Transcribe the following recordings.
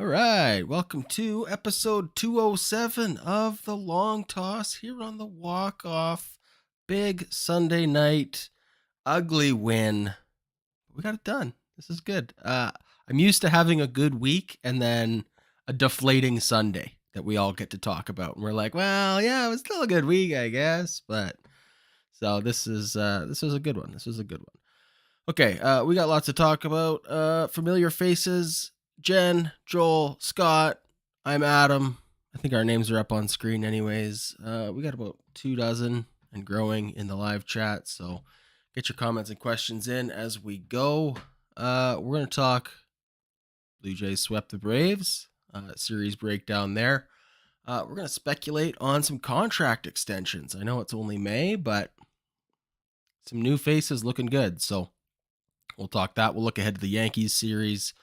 All right, welcome to episode 207 of the Long Toss here on the Walkoff. Big Sunday night, ugly win. We got it done. This is good. I'm used to having a good week and then a deflating Sunday that we all get to talk about. And we're like, well, yeah, it was still a good week, I guess. But so this is a good one. This was a good one. Okay, we got lots to talk about. Familiar faces, Jen, Joel, Scott. I'm Adam. I think our names are up on screen anyways. We got about 2 dozen and growing in the live chat, so get your comments and questions in as we go. We're going to talk Blue Jays swept the Braves, series breakdown there. We're going to speculate on some contract extensions. I know it's only May, but some new faces looking good, so we'll talk that. We'll look ahead to the Yankees series.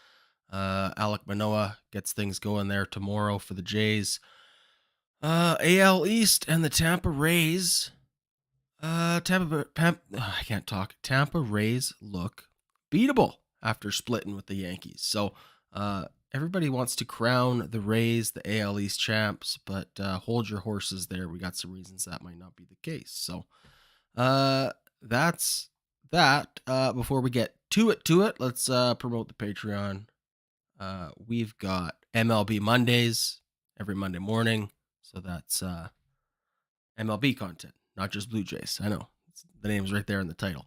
Alec Manoa gets things going there tomorrow for the Jays. AL East and the Tampa Rays. I can't talk. Tampa Rays look beatable after splitting with the Yankees. So everybody wants to crown the Rays the AL East champs, but hold your horses there. We got some reasons that might not be the case. So that's that. Before we get to it, let's promote the Patreon. We've got MLB Mondays every Monday morning, so that's MLB content, not just Blue Jays. I know the name's right there in the title.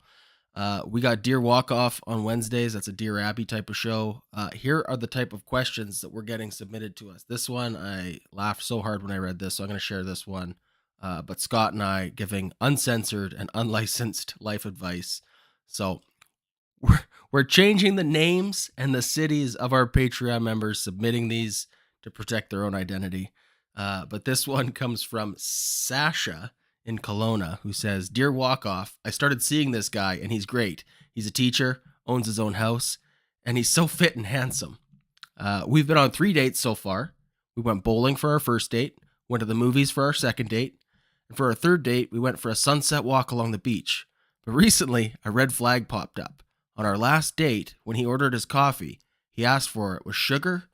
We got Dear Walkoff on Wednesdays. That's a Dear Abby type of show. Here are the type of questions that we're getting submitted to us. This one, I laughed so hard when I read this, so I'm going to share this one. But Scott and I giving uncensored and unlicensed life advice. So we're changing the names and the cities of our Patreon members submitting these to protect their own identity. But this one comes from Sasha in Kelowna, who says, Dear Walkoff, I started seeing this guy and he's great. He's a teacher, owns his own house, and he's so fit and handsome. We've been on 3 dates so far. We went bowling for our first date, went to the movies for our second date, and for our third date, we went for a sunset walk along the beach. But recently, a red flag popped up. On our last date, when he ordered his coffee, he asked for it with sugar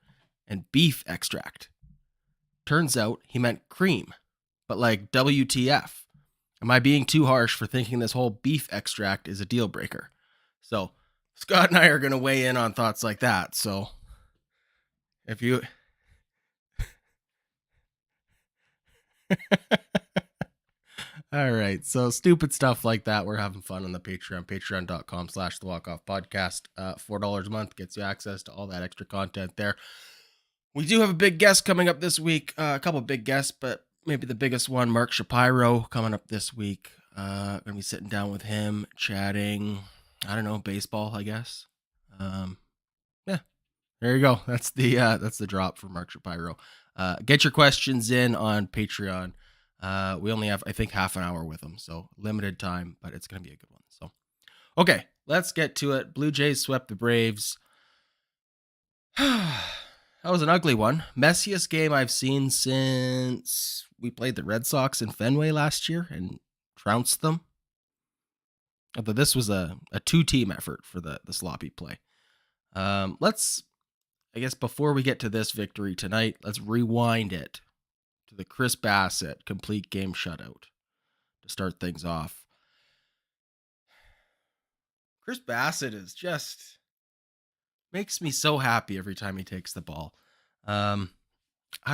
and beef extract. Turns out he meant cream, but like WTF. Am I being too harsh for thinking this whole beef extract is a deal breaker? So Scott and I are going to weigh in on thoughts like that. So if you... All right. So stupid stuff like that. We're having fun on the Patreon, patreon.com/thewalkoffpodcast. $4 a month gets you access to all that extra content there. We do have a big guest coming up this week. A couple of big guests, but maybe the biggest one, Mark Shapiro, coming up this week. Gonna be sitting down with him, chatting, I don't know, baseball, I guess. Yeah. There you go. That's the drop for Mark Shapiro. Get your questions in on Patreon. We only have, I think, half an hour with them, so limited time, but it's going to be a good one. So, okay, let's get to it. Blue Jays swept the Braves. That was an ugly one. Messiest game I've seen since we played the Red Sox in Fenway last year and trounced them. Although this was a two-team effort for the sloppy play. Let's, I guess, before we get to this victory tonight, let's rewind it to the Chris Bassitt complete game shutout to start things off. Chris Bassitt is just makes me so happy every time he takes the ball. I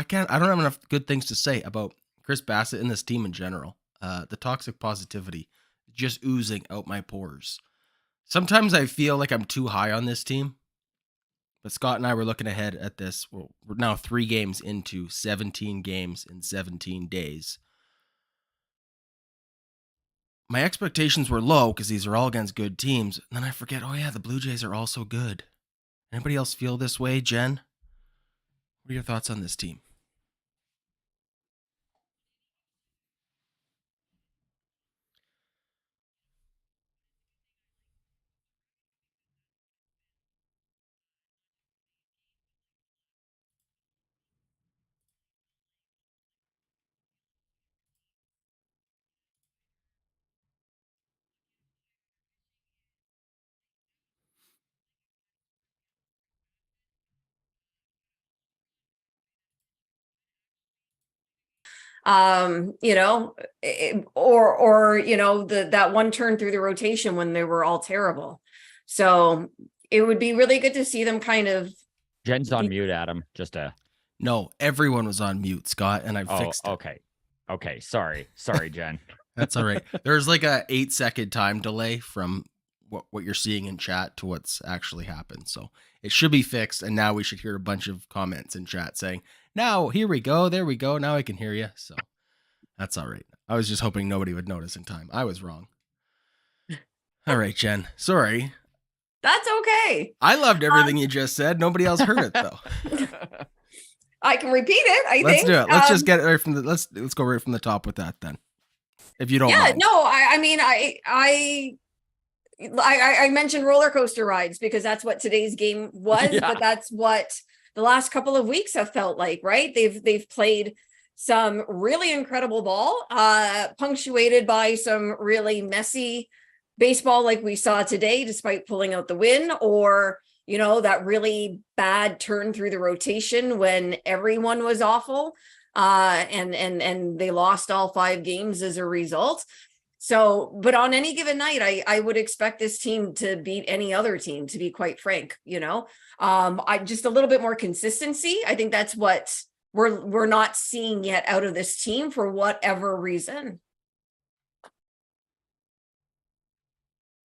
don't have enough good things to say about Chris Bassitt and this team in general. The toxic positivity just oozing out my pores. Sometimes I feel like I'm too high on this team. But Scott and I were looking ahead at this. We're now 3 games into 17 games in 17 days. My expectations were low because these are all against good teams. And then I forget, oh yeah, the Blue Jays are also good. Anybody else feel this way, Jen? What are your thoughts on this team? or that one turn through the rotation when they were all terrible. So it would be really good to see them kind of. Jen's on mute, Adam. No, everyone was on mute, Scott, and I fixed it. Okay. Sorry, Jen. That's all right. There's like a 8-second time delay from what you're seeing in chat to what's actually happened. So it should be fixed. And now we should hear a bunch of comments in chat saying, now, here we go. There we go. Now I can hear you. So that's all right. I was just hoping nobody would notice in time. I was wrong. All right, Jen. Sorry. That's okay. I loved everything you just said. Nobody else heard it though. I can repeat it. Let's do it. Let's just get it right from the let's go right from the top with that then. If you don't mind. No, I mentioned roller coaster rides because that's what today's game was, but that's what the last couple of weeks have felt like, right? They've played some really incredible ball, punctuated by some really messy baseball like we saw today, despite pulling out the win, or that really bad turn through the rotation when everyone was awful, and they lost all 5 games as a result. So, but on any given night, I would expect this team to beat any other team, to be quite frank. I just a little bit more consistency. I think that's what we're not seeing yet out of this team for whatever reason.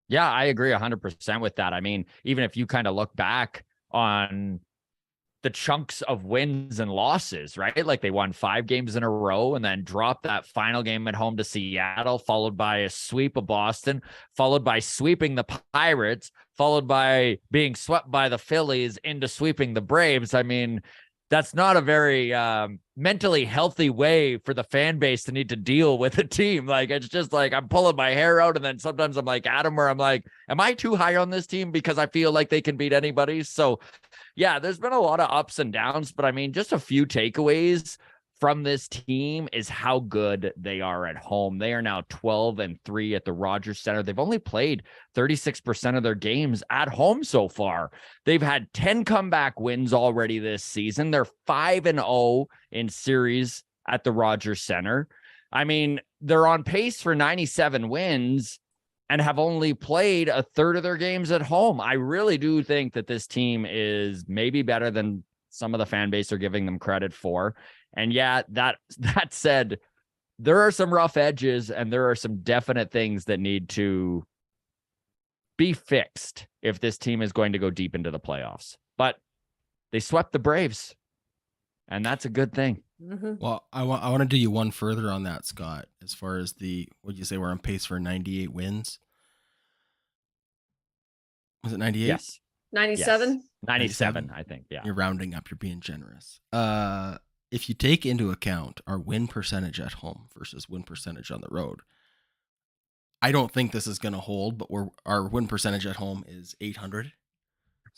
Yeah, I agree 100% with that. I mean, even if you kind of look back on the chunks of wins and losses, right? Like they won 5 games in a row and then dropped that final game at home to Seattle, followed by a sweep of Boston, followed by sweeping the Pirates, followed by being swept by the Phillies into sweeping the Braves. I mean, that's not a very mentally healthy way for the fan base to need to deal with a team. Like, it's just like I'm pulling my hair out. And then sometimes I'm like Adam, where I'm like, am I too high on this team because I feel like they can beat anybody? So yeah, there's been a lot of ups and downs, but I mean, just a few takeaways from this team is how good they are at home. They are now 12-3 at the Rogers Center. They've only played 36% of their games at home so far. They've had 10 comeback wins already this season. They're 5-0 in series at the Rogers Center. I mean, they're on pace for 97 wins and have only played a third of their games at home. I really do think that this team is maybe better than some of the fan base are giving them credit for. And yeah, that said, there are some rough edges and there are some definite things that need to be fixed if this team is going to go deep into the playoffs. But they swept the Braves, and that's a good thing. Mm-hmm. Well, I want to do you one further on that, Scott, as far as what'd you say, we're on pace for 98 wins? Was it 98? Yes. 97? Yes. 97, I think. Yeah. You're rounding up. You're being generous. If you take into account our win percentage at home versus win percentage on the road, I don't think this is going to hold, but our win percentage at home is 800.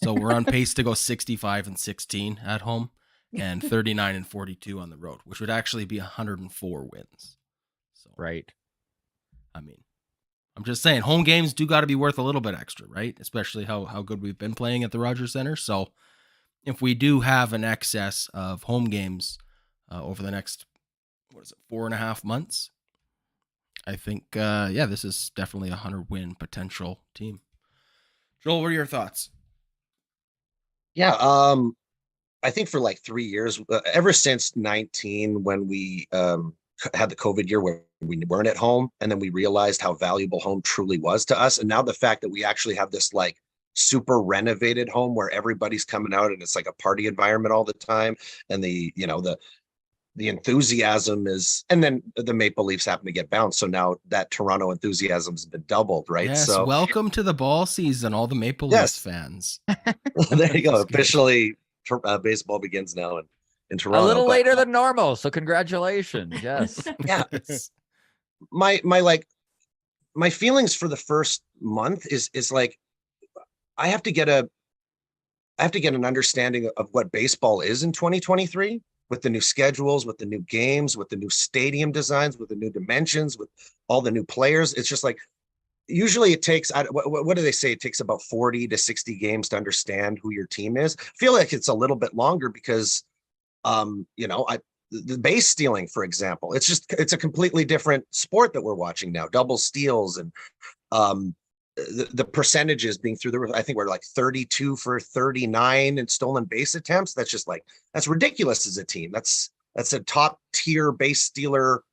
So we're on pace to go 65-16 at home and 39-42 on the road, which would actually be 104 wins. So, right. I mean, I'm just saying home games do got to be worth a little bit extra, right? Especially how good we've been playing at the Rogers Center. So if we do have an excess of home games over the next, 4.5 months, I think, this is definitely a 100-win potential team. Joel, what are your thoughts? Yeah, I think for like 3 years, ever since 19, when we had the COVID year where we weren't at home, and then we realized how valuable home truly was to us. And now the fact that we actually have this like super renovated home where everybody's coming out and it's like a party environment all the time. And the enthusiasm is, and then the Maple Leafs happen to get bounced. So now that Toronto enthusiasm has been doubled, right? Yes, so welcome to the ball season, all the Maple Leafs fans. There you go. Officially, baseball begins now in Toronto. A little later than normal, so congratulations. Yes. Yeah. My feelings for the first month is like I have to get an understanding of what baseball is in 2023 with the new schedules, with the new games, with the new stadium designs, with the new dimensions, with all the new players. It's just like usually it takes, what do they say? It takes about 40 to 60 games to understand who your team is. I feel like it's a little bit longer because, the base stealing, for example. It's a completely different sport that we're watching now. Double steals and the percentages being through the roof. I think we're like 32 for 39 in stolen base attempts. That's just like, that's ridiculous as a team. That's a top tier base stealer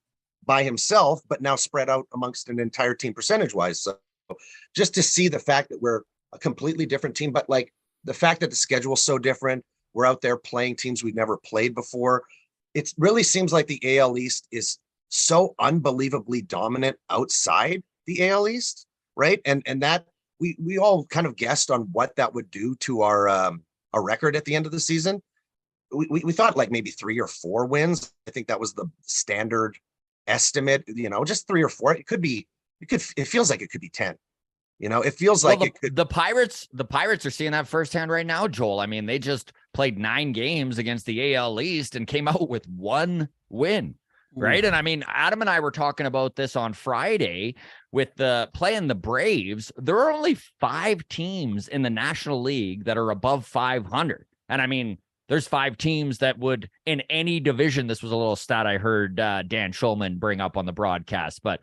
by himself, but now spread out amongst an entire team percentage wise. So just to see the fact that we're a completely different team, but like the fact that the schedule is so different, we're out there playing teams we've never played before. It really seems like the AL East is so unbelievably dominant outside the AL East, right? And that we all kind of guessed on what that would do to our record at the end of the season. We thought like maybe 3 or 4 wins. I think that was the standard estimate, just 3 or 4. It feels like it could be 10. It feels like it could. The Pirates are seeing that firsthand right now, Joel. I mean, they just played 9 games against the AL East and came out with 1 win, right? And I mean, Adam and I were talking about this on Friday with playing the Braves. There are only 5 teams in the National League that are above 500. And I mean, there's 5 teams that would, in any division, this was a little stat I heard Dan Schulman bring up on the broadcast, but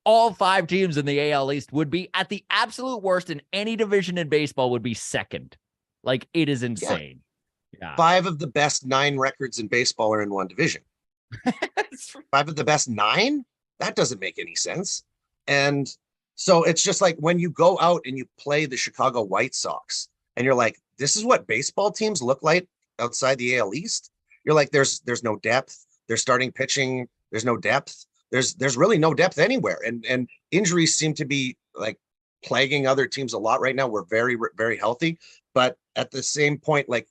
all 5 teams in the AL East would be at the absolute worst in any division in baseball would be second. Like, it is insane. Yeah. 5 of the best 9 records in baseball are in one division. 5 of the best 9? That doesn't make any sense. And so it's just like when you go out and you play the Chicago White Sox and you're like, this is what baseball teams look like outside the AL East. You're like, there's no depth. They're starting pitching. There's no depth. There's really no depth anywhere. And injuries seem to be like plaguing other teams a lot right now. We're very, very healthy. But at the same point, like,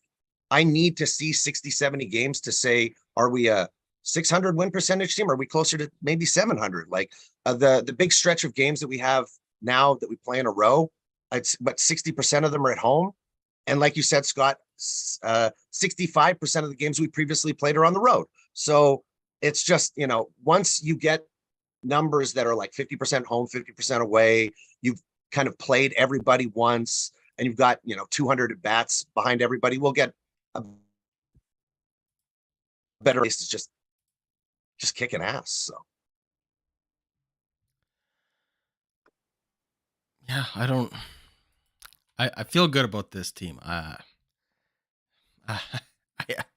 I need to see 60, 70 games to say, are we a 600 win percentage team? Are we closer to maybe 700? Like the big stretch of games that we have now that we play in a row, but 60% of them are at home. And like you said, Scott, 65% of the games we previously played are on the road. So it's just, once you get numbers that are like 50% home, 50% away, you've kind of played everybody once, and you've got, 200 at bats behind everybody, we'll get a better race. Is just kicking ass. So. Yeah, I feel good about this team. I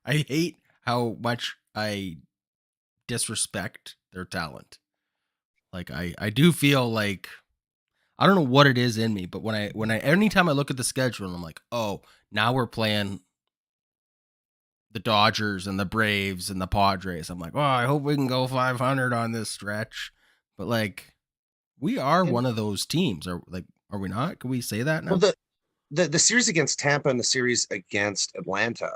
hate how much I disrespect their talent. Like I do feel like, I don't know what it is in me, but anytime I look at the schedule and I'm like, oh, now we're playing the Dodgers and the Braves and the Padres, I'm like, oh, I hope we can go 500 on this stretch. But like, we are one of those teams. Are we not? Can we say that now? Well, the series against Tampa and the series against Atlanta,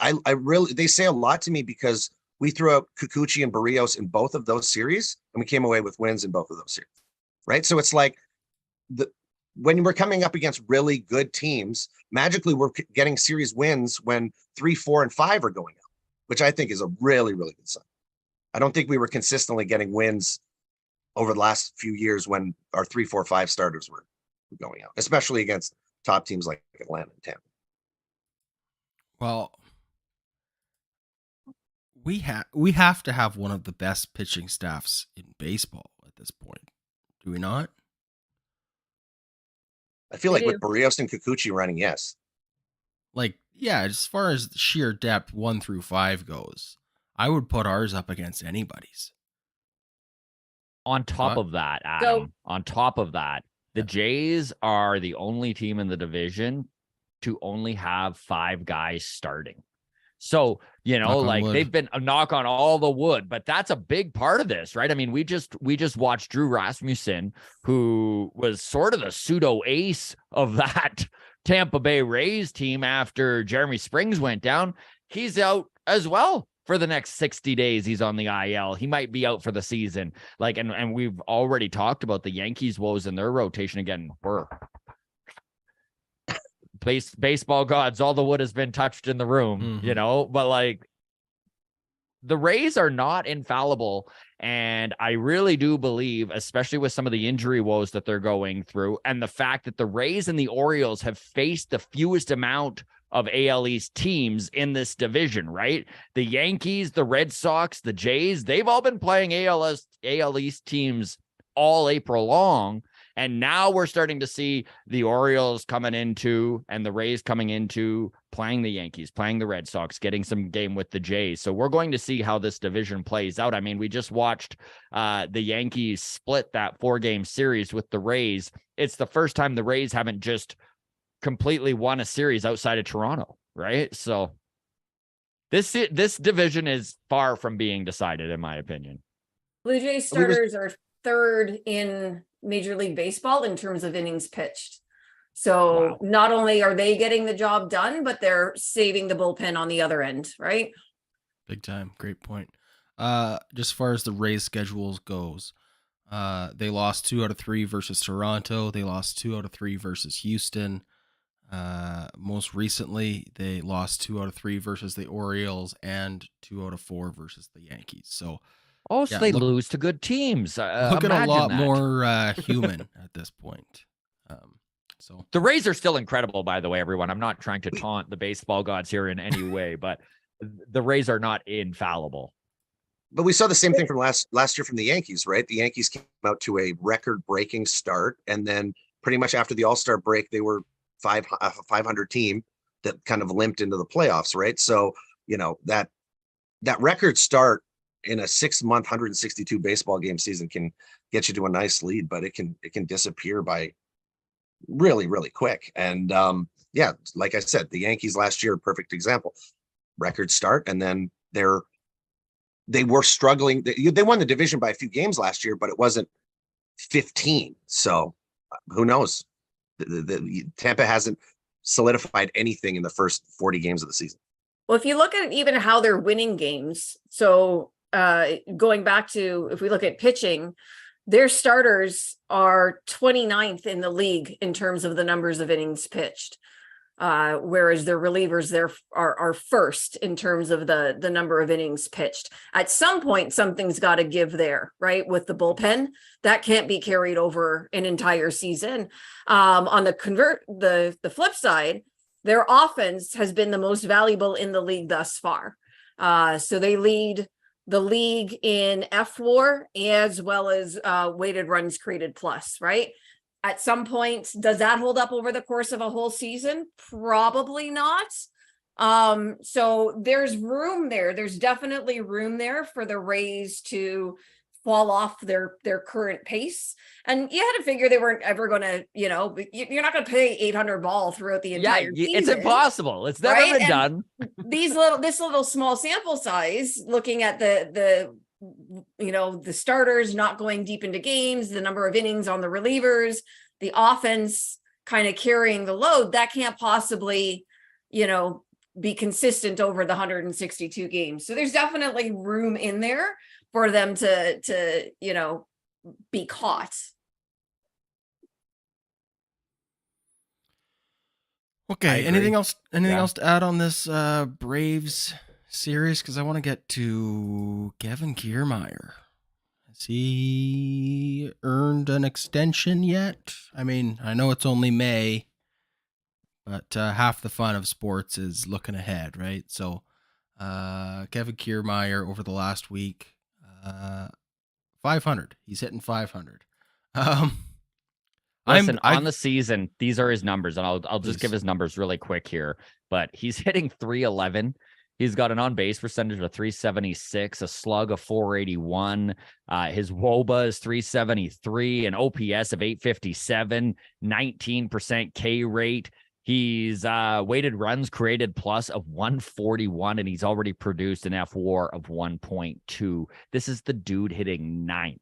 I really, they say a lot to me because we threw out Kikuchi and Barrios in both of those series, and we came away with wins in both of those series, right? So it's like when we're coming up against really good teams, magically we're getting series wins when 3, 4, and 5 are going out, which I think is a really, really good sign. I don't think we were consistently getting wins over the last few years when our 3, 4, 5 starters were going out, especially against top teams like Atlanta and Tampa. Well, we have to have one of the best pitching staffs in baseball at this point. Do we not? I feel like with Barrios and Kikuchi running, yes. Like, yeah, as far as sheer depth 1 through 5 goes, I would put ours up against anybody's. On top of that, Adam, the Jays are the only team in the division to only have 5 guys starting. So, they've been a knock on all the wood, but that's a big part of this, right? I mean, we just watched Drew Rasmussen, who was sort of the pseudo ace of that Tampa Bay Rays team after Jeremy Springs went down. He's out as well for the next 60 days. He's on the IL. He might be out for the season. Like, and we've already talked about the Yankees' woes in their rotation again. Baseball gods, all the wood has been touched in the room, but like, the Rays are not infallible. And I really do believe, especially with some of the injury woes that they're going through, and the fact that the Rays and the Orioles have faced the fewest amount of AL East teams in this division, right? The Yankees, the Red Sox, the Jays, they've all been playing AL East teams all April long. And now we're starting to see the Orioles coming into and the Rays coming into playing the Yankees, playing the Red Sox, getting some game with the Jays. So we're going to see how this division plays out. I mean, we just watched the Yankees split that 4-game series with the Rays. It's the first time the Rays haven't just completely won a series outside of Toronto, right? So this division is far from being decided, in my opinion. Blue Jays starters are third in Major League Baseball in terms of innings pitched. So not only are they getting the job done, but they're saving the bullpen on the other end, right? Big time. Great point. Just as far as the Rays schedules goes, they lost 2 out of 3 versus Toronto. They lost 2 out of 3 versus Houston. Most recently, they lost 2 out of 3 versus the Orioles and 2 out of 4 versus the Yankees. So, they lose to good teams. Looking a lot more human at this point. So the Rays are still incredible, by the way, everyone. I'm not trying to taunt the baseball gods here in any way, but the Rays are not infallible. But we saw the same thing from last year from the Yankees, right? The Yankees came out to a record-breaking start, and then pretty much after the All-Star break, they were a 500 team that kind of limped into the playoffs, right? So, that record start in a 6-month, 162 baseball game season can get you to a nice lead, but it can disappear by really, really quick. And like I said, the Yankees last year, perfect example, record start, and then they were struggling. They won the division by a few games last year, but it wasn't 15. So who knows? The Tampa hasn't solidified anything in the first 40 games of the season. Well, if you look at even how they're winning games, so going back to, if we look at pitching, their starters are 29th in the league in terms of the numbers of innings pitched. Whereas their relievers are first in terms of the number of innings pitched. At some point, something's got to give there, right? With the bullpen, that can't be carried over an entire season. On the flip side, their offense has been the most valuable in the league thus far. So they lead the league in FWAR as well as weighted runs created plus, right? At some point, does that hold up over the course of a whole season? Probably not. So there's room there. There's definitely room there for the Rays to fall off their current pace. And you had to figure they weren't ever going to, you're not going to play 800 ball throughout the entire season. It's impossible. It's never been done. This little small sample size, looking at the starters not going deep into games, the number of innings on the relievers, the offense kind of carrying the load, that can't possibly, be consistent over the 162 games. So there's definitely room in there for them to be caught. Okay. Anything else to add on this Braves series? Because I want to get to Kevin Kiermaier. Has he earned an extension yet? I mean, I know it's only May, but half the fun of sports is looking ahead, right? So Kevin Kiermaier over the last week, 500. He's hitting 500. Listen, on the season, these are his numbers, and I'll just give his numbers really quick here. But he's hitting 311. He's got an on-base percentage of 376, a slug of 481. His WOBA is 373, an OPS of 857, 19% K rate. He's weighted runs created plus of 141, and he's already produced an FWAR of 1.2. This is the dude hitting 9th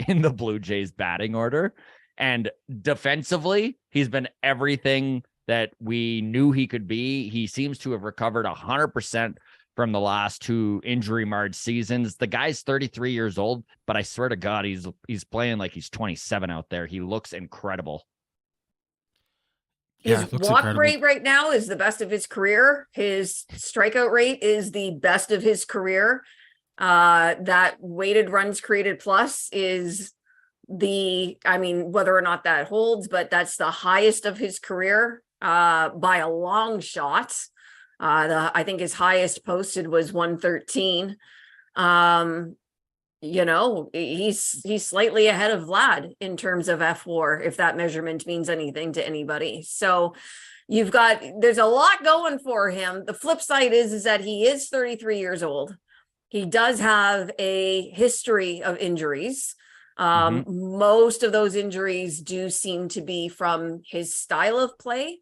in the Blue Jays batting order. And defensively, he's been everything that we knew he could be. He seems to have recovered 100% from the last 2 injury-marred seasons. The guy's 33 years old, but I swear to God, he's playing like he's 27 out there. He looks incredible. His walk rate right now is the best of his career. His strikeout rate is the best of his career. That weighted runs created plus is whether or not that holds, but that's the highest of his career. by a long shot. I think his highest posted was 113. He's slightly ahead of Vlad in terms of F4, if that measurement means anything to anybody. So there's a lot going for him. The flip side is that he is 33 years old. He does have a history of injuries. Most of those injuries do seem to be from his style of play,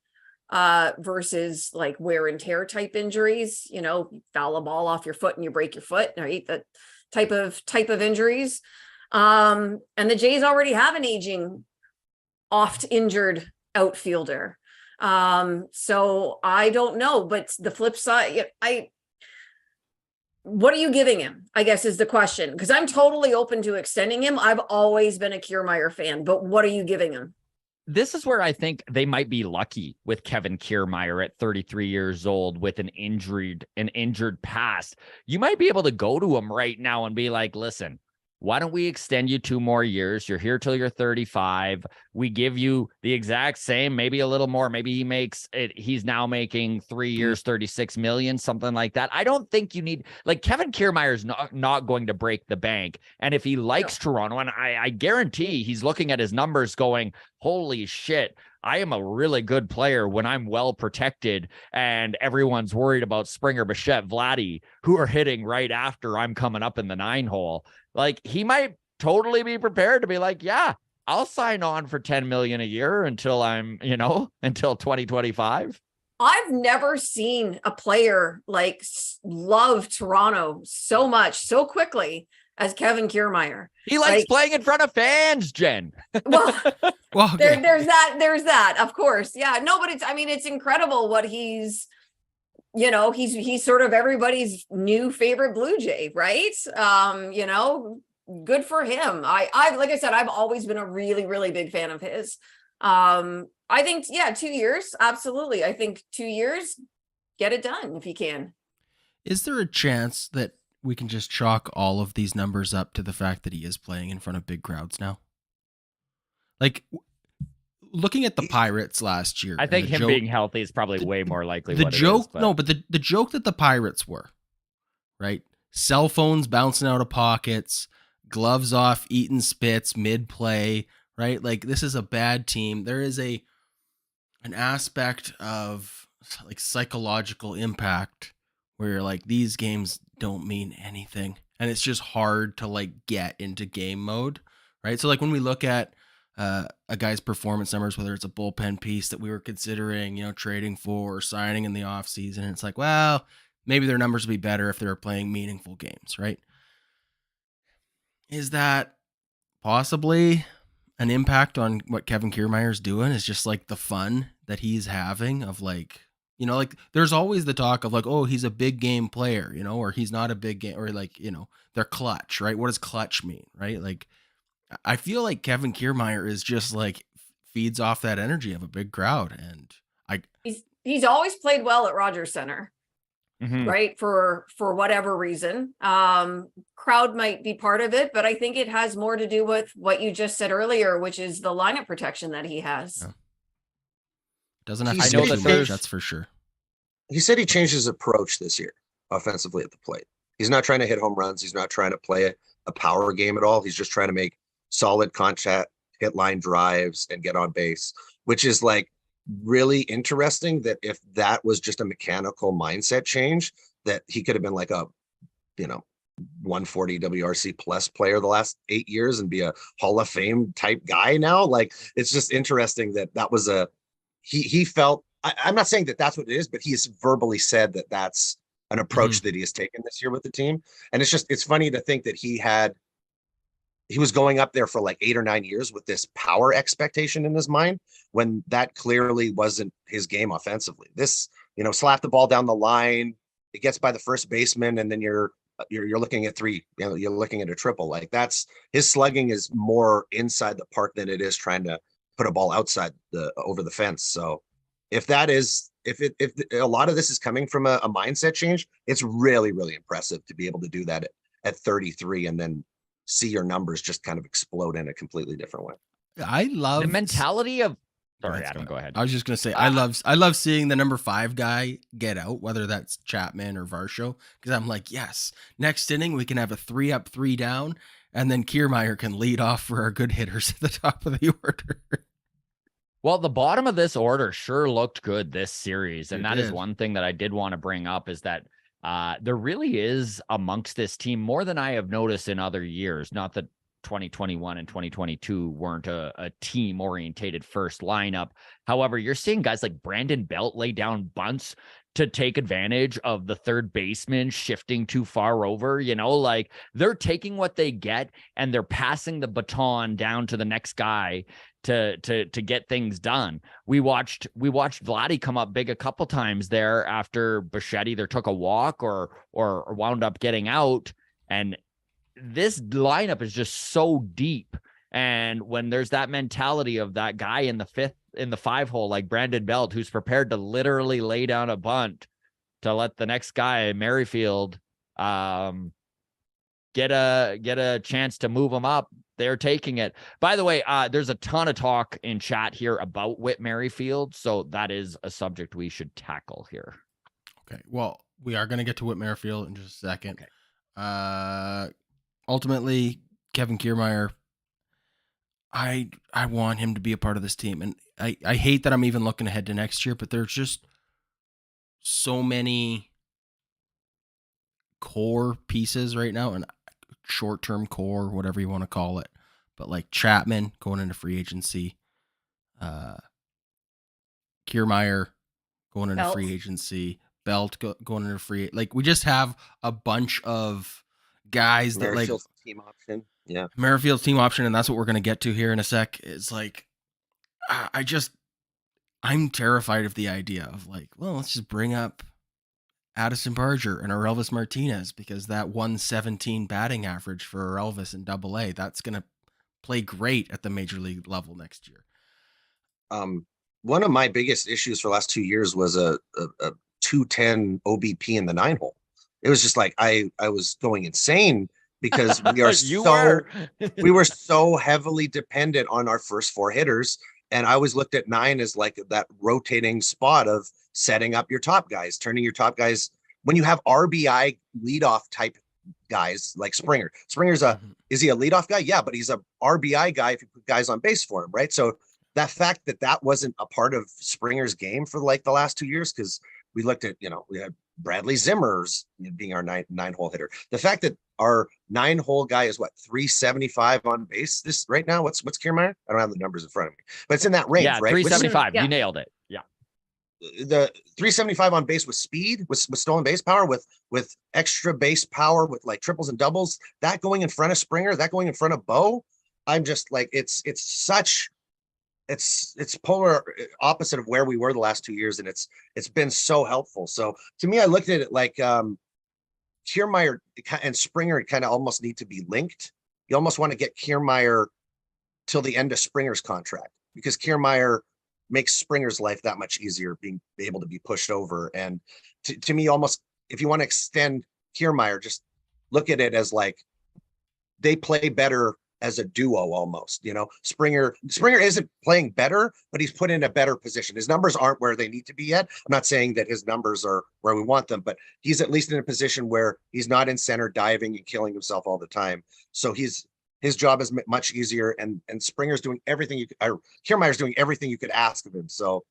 versus like wear and tear type injuries. You foul a ball off your foot and you break your foot, right? That type of injuries. And the Jays already have an aging, oft injured outfielder. So I don't know, but the flip side, what are you giving him, I guess, is the question, because I'm totally open to extending him. I've always been a Kiermaier fan, but what are you giving him? This is where I think they might be lucky with Kevin Kiermaier at 33 years old with an injured past. You might be able to go to him right now and be like, listen, why don't we extend you 2 more years? You're here till you're 35. We give you the exact same, maybe a little more. Maybe he makes it. He's now making 3 years, 36 million, something like that. I don't think you need, like, Kevin Kiermaier is not going to break the bank. And if he likes Toronto, and I guarantee he's looking at his numbers going, holy shit, I am a really good player when I'm well protected and everyone's worried about Springer, Bichette, Vladdy, who are hitting right after I'm coming up in the 9 hole. Like, he might totally be prepared to be like, yeah, I'll sign on for 10 million a year until I'm, until 2025. I've never seen a player like love Toronto so much, so quickly as Kevin Kiermaier. He likes playing in front of fans, Jen. Well, okay. there's that, of course. Yeah, no, but it's incredible what he's sort of everybody's new favorite Blue Jay, right? Good for him. I like I said, I've always been a really, really big fan of his. I think, 2 years, absolutely. I think 2 years, get it done if you can. Is there a chance that we can just chalk all of these numbers up to the fact that he is playing in front of big crowds now? Like, looking at the Pirates last year, I think him being healthy is probably way more likely. The joke that the Pirates were, right? Cell phones bouncing out of pockets, gloves off, eating spits mid-play, right? Like, this is a bad team. There is an aspect of like psychological impact where you're like, these games don't mean anything, and it's just hard to like get into game mode, right? So like when we look at a guy's performance numbers, whether it's a bullpen piece that we were considering, trading for or signing in the off season, it's like, well, maybe their numbers would be better if they were playing meaningful games, right? Is that possibly an impact on what Kevin Kiermaier is doing? Is just like the fun that he's having of like, like there's always the talk of like, oh, he's a big game player, or he's not a big game, or like, they're clutch, right? What does clutch mean, right? Like, I feel like Kevin Kiermaier is just like feeds off that energy of a big crowd, and he's always played well at Rogers Center, right? For whatever reason, crowd might be part of it, but I think it has more to do with what you just said earlier, which is the lineup protection that he has. Yeah. Doesn't have to do too much, that's for sure. He said he changed his approach this year offensively at the plate. He's not trying to hit home runs. He's not trying to play a power game at all. He's just trying to make solid contact, hit line drives, and get on base, which is like really interesting. That if that was just a mechanical mindset change, that he could have been like a 140 WRC plus player the last 8 years and be a Hall of Fame type guy now. Like, it's just interesting that was he felt, I'm not saying that that's what it is, but he has verbally said that that's an approach that he has taken this year with the team. And it's funny to think that he was going up there for like 8 or 9 years with this power expectation in his mind, when that clearly wasn't his game offensively. This, slap the ball down the line, it gets by the first baseman, and then you're looking at 3, you're looking at a triple. Like, that's his slugging is more inside the park than it is trying to put a ball outside over the fence. So if a lot of this is coming from a mindset change, it's really, really impressive to be able to do that at 33 and then see your numbers just kind of explode in a completely different way. I love the mentality of Sorry, Adam, go ahead. I was just gonna say I love seeing the number 5 guy get out, whether that's Chapman or Varsho, because I'm like, yes, next inning we can have a 3 up, 3 down, and then Kiermaier can lead off for our good hitters at the top of the order. Well, the bottom of this order sure looked good this series, and that is one thing that I did want to bring up is that there really is amongst this team more than I have noticed in other years. Not that 2021 and 2022 weren't a team-orientated first lineup. However, you're seeing guys like Brandon Belt lay down bunts to take advantage of the third baseman shifting too far over. You know, like they're taking what they get and they're passing the baton down to the next guy to get things done. We watched Vladdy come up big a couple times there after Bichette either took a walk or wound up getting out. And this lineup is just so deep. And when there's that mentality of that guy in the 5 hole, like Brandon Belt, who's prepared to literally lay down a bunt to let the next guy, Merrifield, get a chance to move him up, they're taking it. By the way, there's a ton of talk in chat here about Whit Merrifield, so that is a subject we should tackle here. Okay, well, we are going to get to Whit Merrifield in just a second. Okay. Ultimately, Kevin Kiermaier, I want him to be a part of this team. And I hate that I'm even looking ahead to next year, but there's just so many core pieces right now, and short-term core, whatever you want to call it. But like Chapman going into free agency, Kiermaier going into free agency, Belt going into free. Like we just have a bunch of guys that like team option. Yeah. Merrifield's team option, and that's what we're going to get to here in a sec. It's like, I'm terrified of the idea of like, well, let's just bring up Addison Barger and Elvis Martinez because that 117 batting average for Elvis in AA, that's going to play great at the major league level next year. One of my biggest issues for the last 2 years was a 210 OBP in the 9 hole. It was just like, I was going insane because we are we were so heavily dependent on our first 4 hitters. And I always looked at 9 as like that rotating spot of setting up your top guys, turning your top guys. When you have RBI leadoff type guys like Springer, is he a leadoff guy? Yeah, but he's a RBI guy if you put guys on base for him, right? So that fact that wasn't a part of Springer's game for like the last 2 years, because we looked at, we had Bradley Zimmer's being our nine hole hitter. The fact that our 9 hole guy is 375 on base this right now. What's Kiermaier? I don't have the numbers in front of me, but it's in that range, right? 375. You nailed it. Yeah. The 375 on base with speed, with stolen base power, with extra base power, with like triples and doubles, that going in front of Springer, that going in front of Bo. I'm just like, it's polar opposite of where we were the last 2 years. And it's been so helpful. So to me, I looked at it like, Kiermaier and Springer kind of almost need to be linked. You almost want to get Kiermaier till the end of Springer's contract, because Kiermaier makes Springer's life that much easier being able to be pushed over. And to me, almost, if you want to extend Kiermaier, just look at it as like they play better as a duo almost. Springer isn't playing better, but he's put in a better position. His numbers aren't where they need to be yet. I'm not saying that his numbers are where we want them, but he's at least in a position where he's not in center diving and killing himself all the time. So his job is much easier, and Springer's doing everything Kiermaier's doing everything you could ask of him. So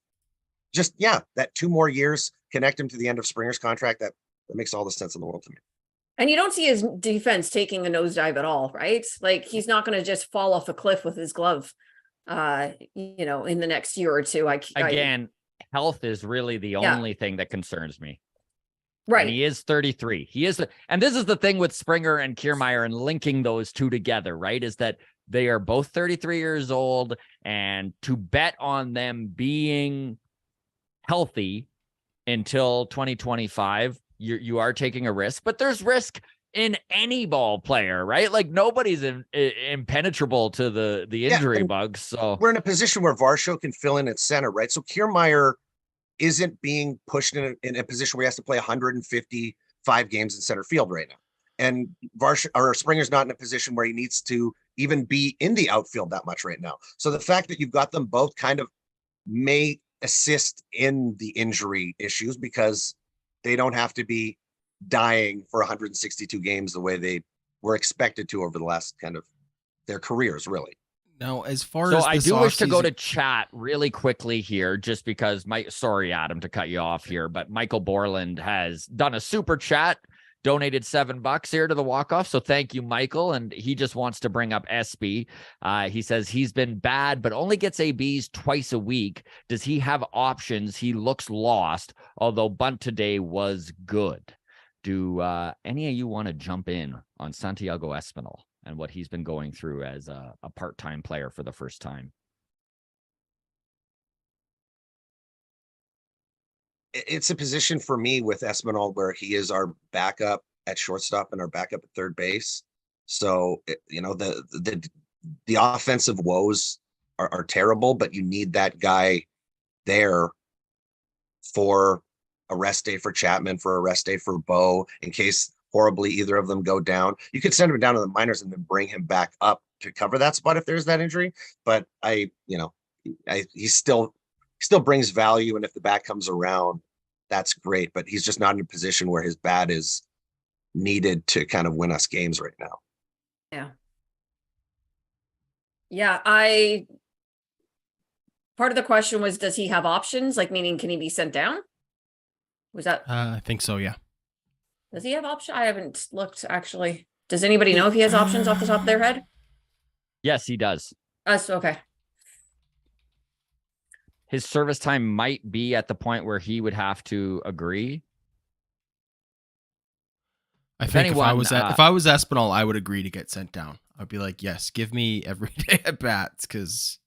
just, that 2 more years, connect him to the end of Springer's contract. That makes all the sense in the world to me. And you don't see his defense taking a nosedive at all, right? Like he's not going to just fall off a cliff with his glove, in the next year or two. Health is really the only thing that concerns me. Right. And he is 33. And this is the thing with Springer and Kiermaier and linking those two together, right? Is that they are both 33 years old, and to bet on them being healthy until 2025, you are taking a risk, but there's risk in any ball player, right? Like nobody's impenetrable to the injury bugs. So we're in a position where Varsho can fill in at center, right? So Kiermaier isn't being pushed in a position where he has to play 155 games in center field right now. And Springer's not in a position where he needs to even be in the outfield that much right now. So the fact that you've got them both kind of may assist in the injury issues because they don't have to be dying for 162 games the way they were expected to over the last kind of their careers, really. Now, as far So as I this do wish to go offseason- to chat really quickly here, just because sorry, Adam, to cut you off here, but Michael Borland has done a super chat, donated $7 here to the walk-off. So thank you, Michael. And he just wants to bring up SB. He says he's been bad, but only gets ABs twice a week. Does he have options? He looks lost, although bunt today was good. Do any of you want to jump in on Santiago Espinal and what he's been going through as a part-time player for the first time? It's a position for me with Espinal where he is our backup at shortstop and our backup at third base. So, the offensive woes are terrible, but you need that guy there for a rest day for Chapman, for a rest day for Bo, in case horribly either of them go down. You could send him down to the minors and then bring him back up to cover that spot if there's that injury. But he still brings value, and if the bat comes around, that's great. But he's just not in a position where his bat is needed to kind of win us games right now. Yeah. Part of the question was, does he have options? Like, meaning, can he be sent down? Was that? I think so, yeah. Does he have options? I haven't looked, actually. Does anybody know if he has options off the top of their head? Yes, he does. Okay. His service time might be at the point where he would have to agree. I think if I was Espinal, I would agree to get sent down. I'd be like, yes, give me every day at bats, because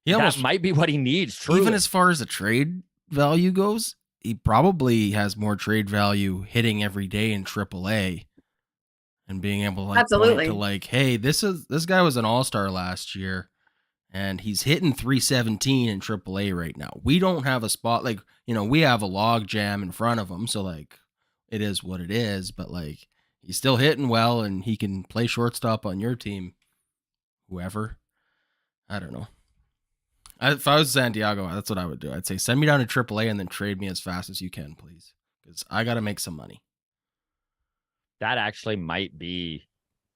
that might be what he needs. Truly. Even as far as the trade value goes, he probably has more trade value hitting every day in AAA and being able to absolutely point to hey, this guy was an all-star last year and he's hitting 317 in AAA right now. We don't have a spot we have a log jam in front of him, so it is what it is, but he's still hitting well and he can play shortstop on your team. Whoever. I don't know. If I was Santiago, that's what I would do. I'd say send me down to AAA and then trade me as fast as you can, please, because I got to make some money. That actually might be.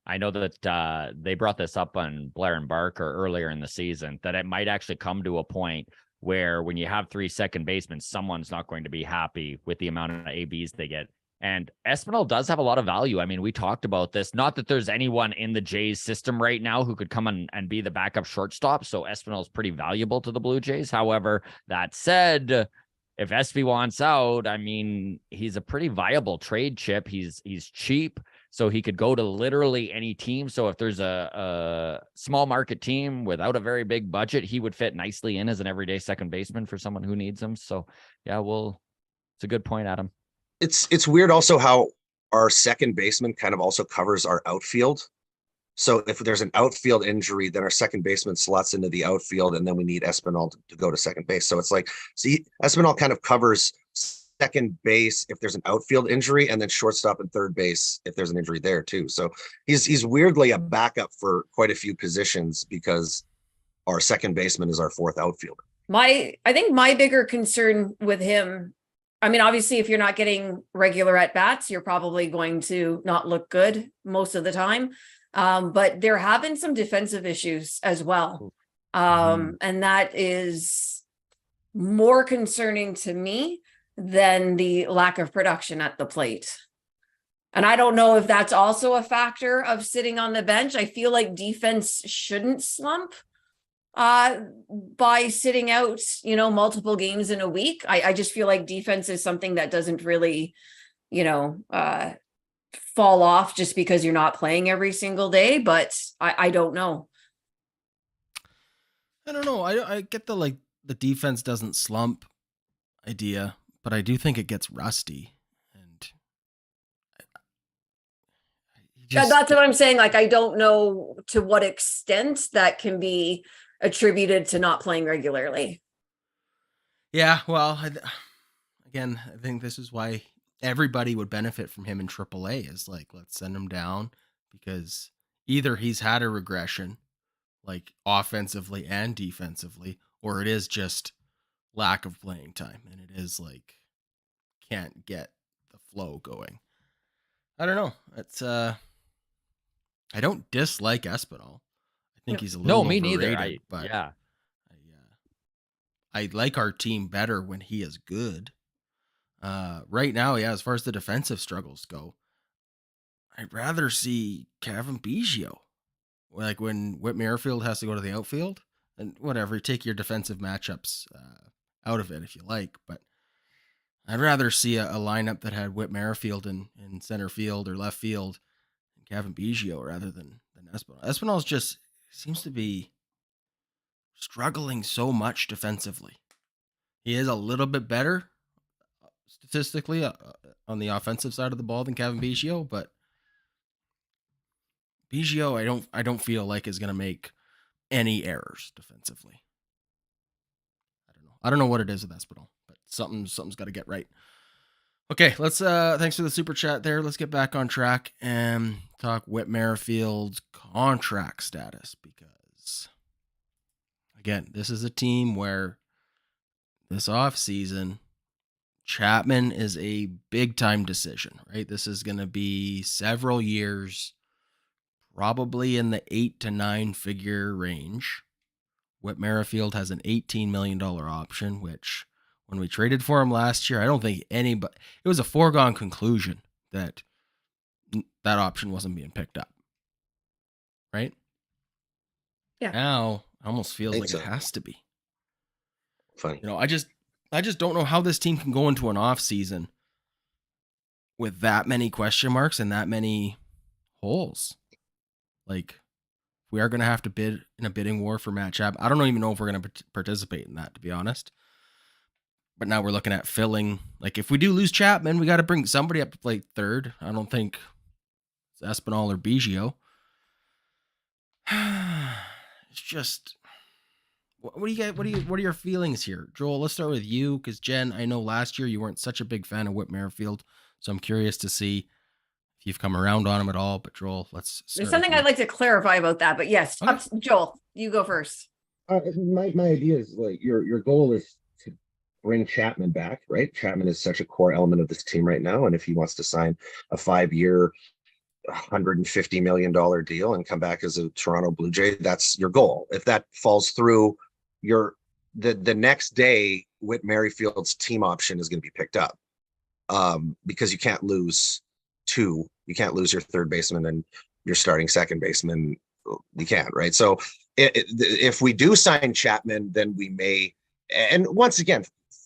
I know that they brought this up on Blair and Barker earlier in the season, that it might actually come to a point where when you have 3 second basemen, someone's not going to be happy with the amount of ABs they get. And Espinal does have a lot of value. I mean, we talked about this. Not that there's anyone in the Jays system right now who could come and be the backup shortstop. So Espinal is pretty valuable to the Blue Jays. However, that said, if Espy wants out, I mean, he's a pretty viable trade chip. He's cheap, so he could go to literally any team. So if there's a small market team without a very big budget, he would fit nicely in as an everyday second baseman for someone who needs him. So yeah, it's a good point, Adam. It's weird also how our second baseman kind of also covers our outfield. So if there's an outfield injury, then our second baseman slots into the outfield, and then we need Espinal to go to second base. So it's Espinal kind of covers second base if there's an outfield injury, and then shortstop and third base if there's an injury there too. So he's weirdly a backup for quite a few positions because our second baseman is our fourth outfielder. I think my bigger concern with him, I mean, obviously, if you're not getting regular at-bats, you're probably going to not look good most of the time. But there have been some defensive issues as well. And that is more concerning to me than the lack of production at the plate. And I don't know if that's also a factor of sitting on the bench. I feel like defense shouldn't slump by sitting out, multiple games in a week. I just feel like defense is something that doesn't really, fall off just because you're not playing every single day. But I don't know. I don't know. I get the defense doesn't slump idea, but I do think it gets rusty. That's what I'm saying. I don't know to what extent that can be attributed to not playing regularly. Yeah, well, I think this is why everybody would benefit from him in AAA is let's send him down, because either he's had a regression, offensively and defensively, or it is just lack of playing time, and it is like can't get the flow going. I don't know. It's I don't dislike Espinal. I think he's a little me overrated, neither. but Yeah. I like our team better when he is good. Right now, yeah, as far as the defensive struggles go, I'd rather see Kevin Biggio. Like when Whit Merrifield has to go to the outfield, and whatever, take your defensive matchups out of it if you like, but I'd rather see a lineup that had Whit Merrifield in center field or left field and Kevin Biggio rather than Espinal. Espinal just seems to be struggling so much defensively. He is a little bit better statistically on the offensive side of the ball than Kevin Biggio, but Biggio I don't feel like is going to make any errors defensively. I don't know what it is with Espinal, but something's got to get right. Okay, let's thanks for the super chat there. Let's get back on track and talk Whit Merrifield's contract status, because again, this is a team where this offseason Chapman is a big time decision, right? This is going to be several years, probably in the 8 to 9 figure range. Whit Merrifield has an $18 million option, which when we traded for him last year, I don't think anybody, it was a foregone conclusion that that option wasn't being picked up. Right? Yeah. Now, it almost feels like so. it has to be. Funny. You know, I just don't know how this team can go into an off season with that many question marks and that many holes. Like, we are going to have to bid in a bidding war for Matt Chapman. I don't even know if we're going to participate in that, to be honest. But now we're looking at filling. Like, if we do lose Chapman, we got to bring somebody up to play third. I don't think it's Espinal or Biggio. It's just, what are your feelings here, Joel? Let's start with you, because Jen, I know last year you weren't such a big fan of Whit Merrifield, so I'm curious to see if you've come around on him at all. But Joel, let's start. There's something I'd like to clarify about that, but yes, Okay. Joel, you go first. My idea is like your goal is to bring Chapman back, right? Chapman is such a core element of this team right now, and if he wants to sign a 5-year, $150 million deal and come back as a Toronto Blue Jay, that's your goal. If that falls through, the next day, Whit Merrifield's team option is going to be picked up, because you can't lose two. You can't lose your third baseman and your starting second baseman. You can't, right? So if we do sign Chapman, then we may, and once again,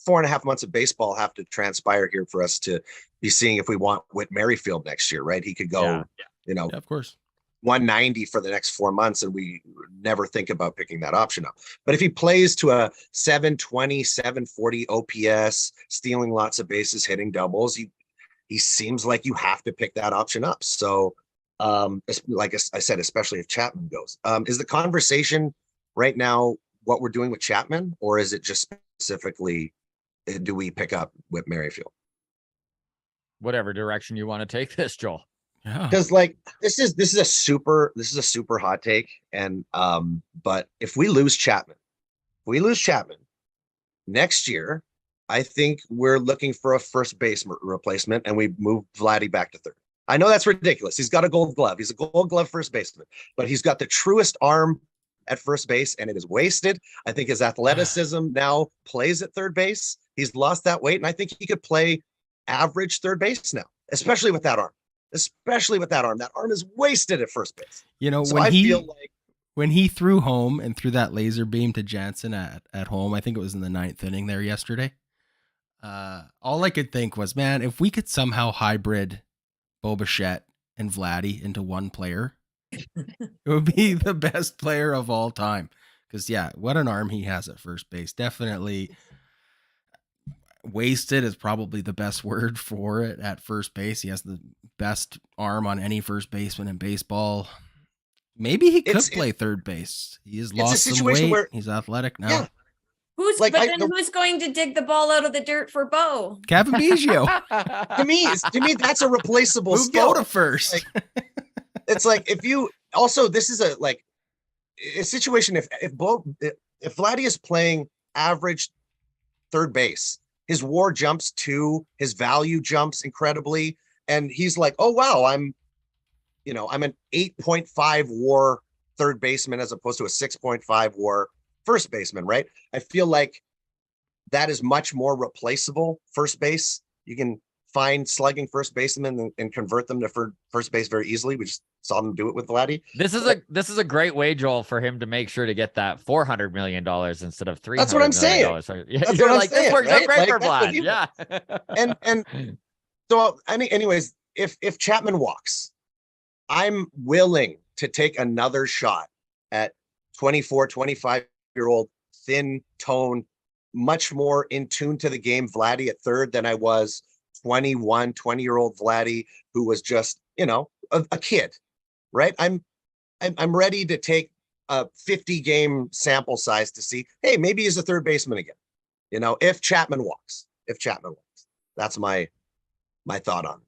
4.5 months of baseball have to transpire here for us to be seeing if we want Whit Merrifield next year, right? He could go, Yeah, of course, 190 for the next 4 months, and we never think about picking that option up. But if he plays to a 720, 740 OPS, stealing lots of bases, hitting doubles, he seems like you have to pick that option up. So, like I said, especially if Chapman goes, is the conversation right now what we're doing with Chapman, or is it just specifically, do we pick up Whit Merrifield? Whatever direction you want to take this, Joel. yeah. Because like this is a super hot take, and but if we lose Chapman next year, I think we're looking for a first base replacement, and we move Vladdy back to third. I know that's ridiculous. He's got a gold glove. He's a gold glove first baseman, but he's got the truest arm at first base, and it is wasted. I think his athleticism now plays at third base. He's lost that weight, and I think he could play average third base now, especially with that arm. That arm is wasted at first base. You know, So when I he feel like when he threw home and threw that laser beam to Jansen at home, I think it was in the 9th inning there yesterday. All I could think was, man, if we could somehow hybrid Bo Bichette and Vladdy into one player, it would be the best player of all time. Because, yeah, what an arm he has at first base. Definitely wasted is probably the best word for it at first base. He has the best arm on any first baseman in baseball. Maybe he could play third base. He has lost some weight. He's athletic now. Yeah. Who's going to dig the ball out of the dirt for Bo? Kevin Biggio. to me, that's a replaceable Move skill. Bo to first. Like, it's like if you also, this is a situation. If if Vladdy is playing average third base, his WAR jumps 2, his value jumps incredibly, and he's like, oh wow, I'm an 8.5 WAR third baseman as opposed to a 6.5 WAR first baseman, right? I feel like that is much more replaceable first base. You can find slugging first basemen and convert them to first base very easily. We just saw them do it with Vladdy. This is a great way, Joel, for him to make sure to get that $400 million instead of $300 million. That's what I'm saying. That's You're like, this works out great for Vlad. Yeah. and so anyways, if Chapman walks, I'm willing to take another shot at 24, 25-year-old, thin tone, much more in tune to the game Vladdy at third than I was 20-year-old Vladdy, who was just, a kid, right? I'm ready to take a 50-game sample size to see, hey, maybe he's a third baseman again. If Chapman walks. That's my thought on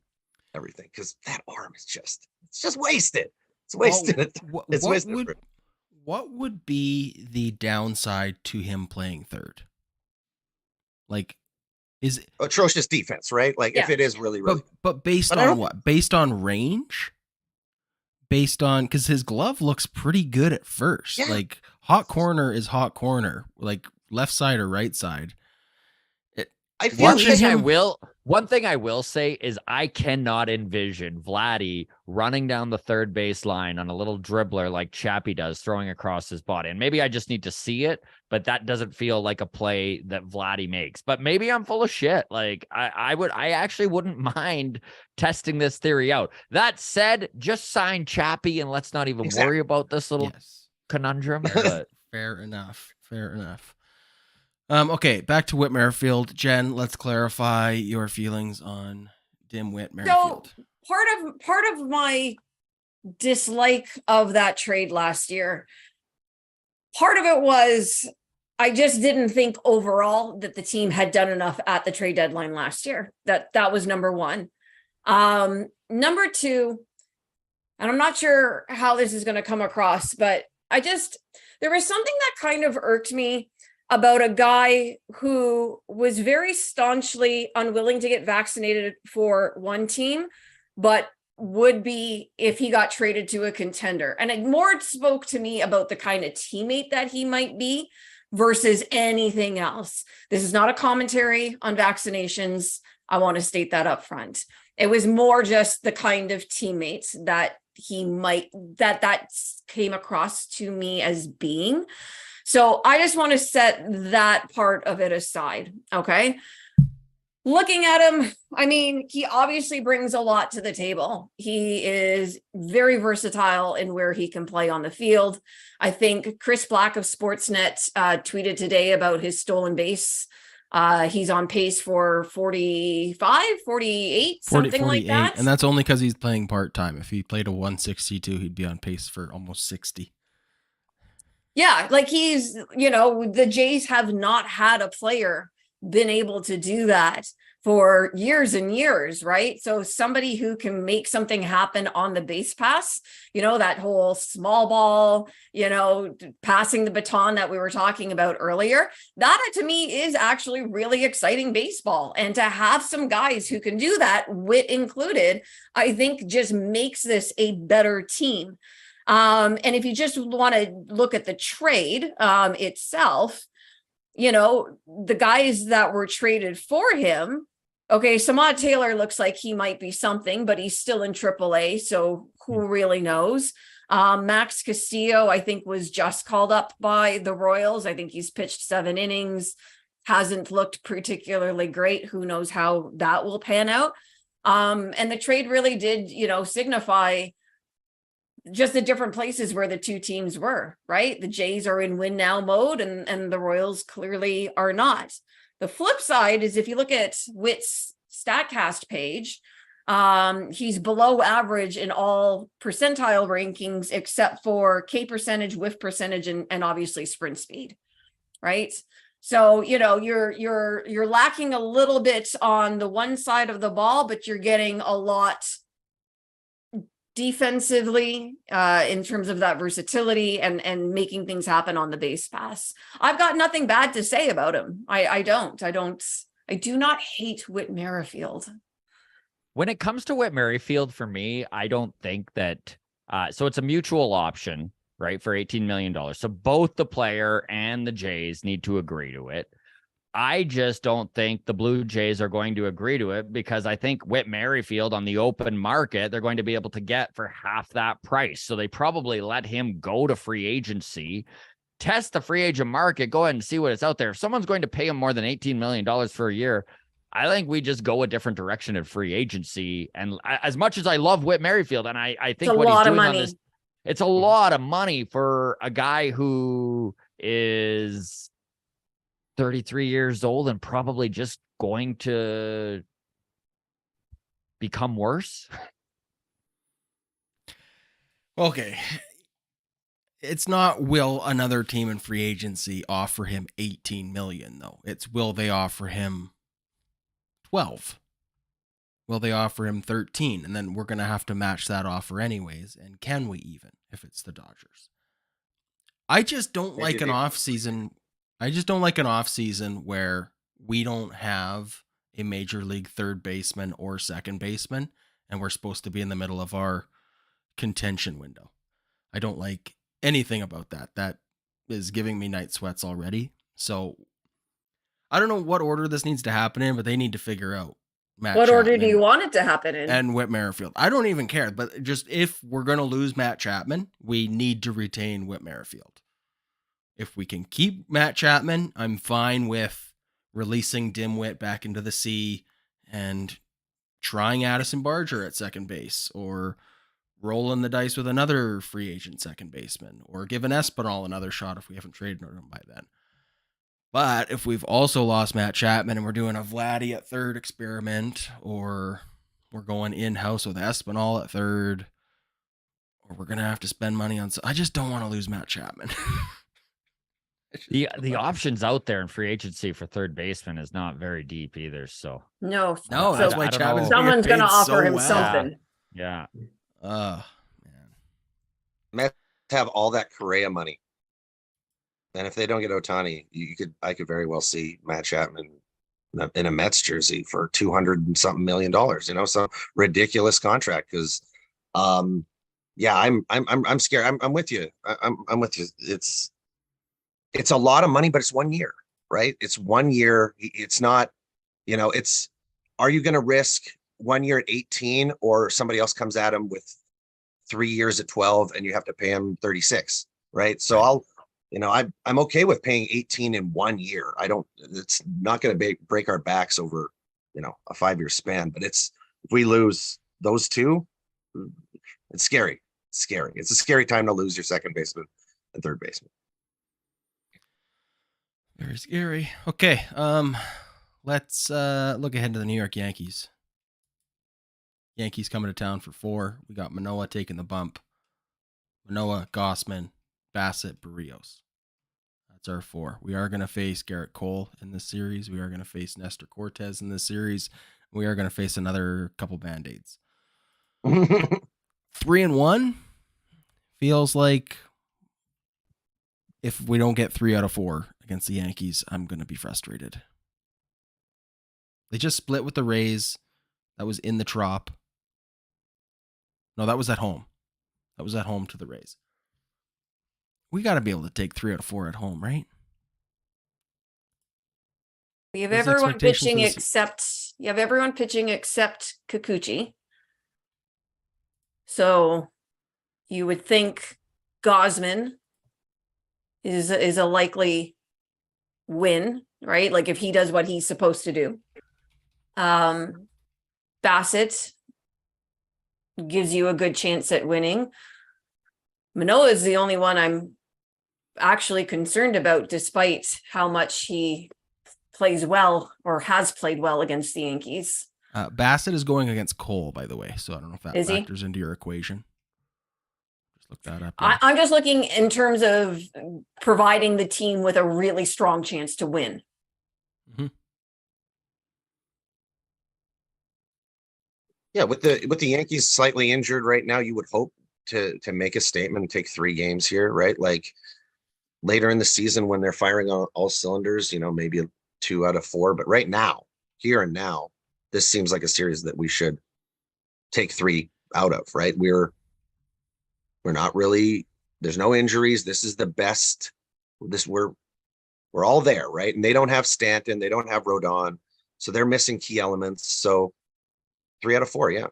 everything, because that arm is just wasted. It's wasted. What would be the downside to him playing third? Like, is it atrocious defense, right? Like, if it is really, but based on what? Based on range? Based on, because his glove looks pretty good at first. Yeah. Like, hot corner is hot corner, like left side or right side. I feel one thing I will say is I cannot envision Vladdy running down the third base line on a little dribbler like Chappie does, throwing across his body. And maybe I just need to see it, but that doesn't feel like a play that Vladdy makes. But maybe I'm full of shit. Like, I actually wouldn't mind testing this theory out. That said, just sign Chappie and let's not even worry about this little conundrum. But Fair enough. Okay, back to Whit Merrifield. Jen, let's clarify your feelings on Whit Merrifield. So part of my dislike of that trade last year, part of it was I just didn't think overall that the team had done enough at the trade deadline last year. That was number one. Number two, and I'm not sure how this is going to come across, but there was something that kind of irked me about a guy who was very staunchly unwilling to get vaccinated for one team, but would be if he got traded to a contender. And it more spoke to me about the kind of teammate that he might be versus anything else. This is not a commentary on vaccinations. I want to state that up front. It was more just the kind of teammates that he might, that came across to me as being. So I just want to set that part of it aside. Okay. Looking at him, I mean, he obviously brings a lot to the table. He is very versatile in where he can play on the field. I think Chris Black of Sportsnet tweeted today about his stolen base. He's on pace for 45, 48, something like that. And that's only because he's playing part-time. If he played a 162, he'd be on pace for almost 60. Yeah, like he's, the Jays have not had a player been able to do that for years and years, right? So somebody who can make something happen on the base pass, that whole small ball, passing the baton that we were talking about earlier, that to me is actually really exciting baseball. And to have some guys who can do that, Whit included, I think just makes this a better team. And if you just want to look at the trade itself, the guys that were traded for him, okay, Samad Taylor looks like he might be something, but he's still in AAA, so who really knows? Max Castillo, I think, was just called up by the Royals. I think he's pitched 7 innings, hasn't looked particularly great. Who knows how that will pan out? And the trade really did, signify just the different places where the two teams were, right? The Jays are in win now mode and the Royals clearly are not. The flip side is if you look at Whit's StatCast page, he's below average in all percentile rankings except for K percentage, whiff percentage, and obviously sprint speed, right? So, you're lacking a little bit on the one side of the ball, but you're getting a lot defensively, in terms of that versatility and making things happen on the base pass. I've got nothing bad to say about him. I do not hate Whit Merrifield. When it comes to Whit Merrifield, for me, I don't think that, so it's a mutual option, right, for $18 million. So both the player and the Jays need to agree to it. I just don't think the Blue Jays are going to agree to it, because I think Whit Merrifield on the open market, they're going to be able to get for half that price. So they probably let him go to free agency, test the free agent market, go ahead and see what is out there. If someone's going to pay him more than $18 million for a year, I think we just go a different direction in free agency. And as much as I love Whit Merrifield, and I think what he's doing on this, it's a lot of money for a guy who is 33 years old and probably just going to become worse. Okay. It's not will another team in free agency offer him 18 million though. It's will they offer him 12? Will they offer him 13? And then we're going to have to match that offer anyways. And can we even if it's the Dodgers? I just don't like an off season. I just don't like an off season where we don't have a major league third baseman or second baseman, and we're supposed to be in the middle of our contention window. I don't like anything about that. That is giving me night sweats already. So I don't know what order this needs to happen in, but they need to figure out what order do you want it to happen in? And Whit Merrifield. I don't even care, but just if we're going to lose Matt Chapman, we need to retain Whit Merrifield. If we can keep Matt Chapman, I'm fine with releasing Dimwit back into the sea and trying Addison Barger at second base, or rolling the dice with another free agent second baseman, or giving Espinal another shot if we haven't traded him by then. But if we've also lost Matt Chapman and we're doing a Vladdy at third experiment, or we're going in-house with Espinal at third, or we're going to have to spend money on... I just don't want to lose Matt Chapman. The options out there in free agency for third baseman is not very deep either. So no, that's why Chapman's someone's going to offer him well. something. Yeah. Man. Mets have all that Correa money, and if they don't get Ohtani, I could very well see Matt Chapman in a Mets jersey for $200 and something million. Some ridiculous contract. Because, yeah, I'm scared. I'm with you. I'm with you. It's a lot of money, but it's 1 year, right? It's 1 year. It's not, are you going to risk 1 year at 18, or somebody else comes at him with 3 years at 12 and you have to pay him 36, right? So I'm okay with paying 18 in 1 year. It's not going to break our backs over, a 5-year span, but if we lose those two, it's scary. It's scary. It's a scary time to lose your second baseman and third baseman. Very scary. Okay, let's look ahead to the New York Yankees. Yankees coming to town for 4. We got Manoa taking the bump. Manoa, Gossman, Bassett, Barrios. That's our 4. We are going to face Garrett Cole in this series. We are going to face Nestor Cortez in this series. We are going to face another couple Band-Aids. 3-1 feels like if we don't get 3 out of 4 against the Yankees, I'm going to be frustrated. They just split with the Rays. That was in the Trop. No, that was at home. That was at home to the Rays. We got to be able to take 3 out of 4 at home, right? You have everyone pitching except Kikuchi. So you would think Gausman is a likely win, right? Like if he does what he's supposed to do. Bassett gives you a good chance at winning. Manoa is the only one I'm actually concerned about, despite how much he plays well or has played well against the Yankees. Bassett is going against Cole, by the way, so I don't know if that factors into your equation. Just look that up. I'm just looking in terms of providing the team with a really strong chance to win. Mm-hmm. Yeah, with the Yankees slightly injured right now, you would hope to make a statement and take 3 games here, right? Like later in the season when they're firing on all cylinders, maybe 2 out of 4. But right now, here and now, this seems like a series that we should take 3 out of, right? We're not really, there's no injuries. This is the best. We're all there, right? And they don't have Stanton, they don't have Rodon, so they're missing key elements. So 3 out of 4, yeah.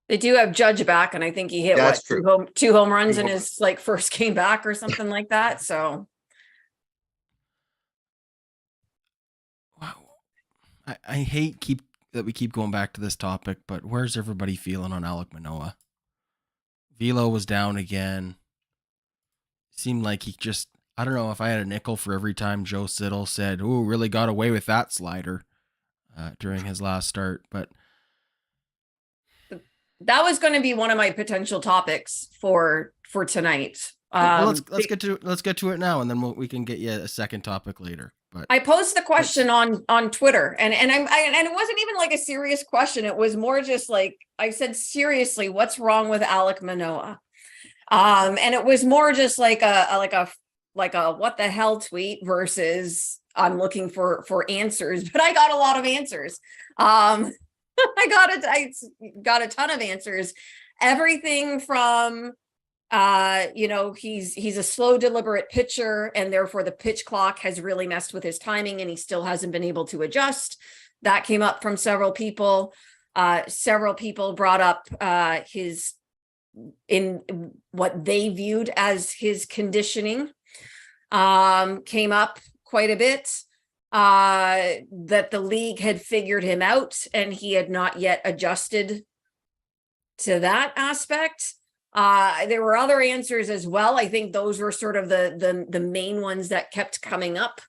They do have Judge back, and I think he hit That's what, true. 2 home runs 2 in home his like first game back or something like that. So Wow. I hate that we keep going back to this topic, but where's everybody feeling on Alec Manoa? Velo was down again. Seemed like he just, I don't know if I had a nickel for every time Joe Siddle said, "Ooh, really got away with that slider," during his last start. But that was going to be one of my potential topics for tonight. well, let's get to it now, and then we can get you a second topic later. But I posed the question on Twitter, and and it wasn't even like a serious question. It was more just like, I said, seriously, what's wrong with Alec Manoa? And it was more just like a what the hell tweet versus I'm looking for answers, but I got a lot of answers. I got a ton of answers. Everything from he's a slow, deliberate pitcher, and therefore the pitch clock has really messed with his timing, and he still hasn't been able to adjust. That came up from several people. Several people brought up his, in what they viewed as his conditioning, came up quite a bit, that the league had figured him out and he had not yet adjusted to that aspect. There were other answers as well. I think those were sort of the main ones that kept coming up.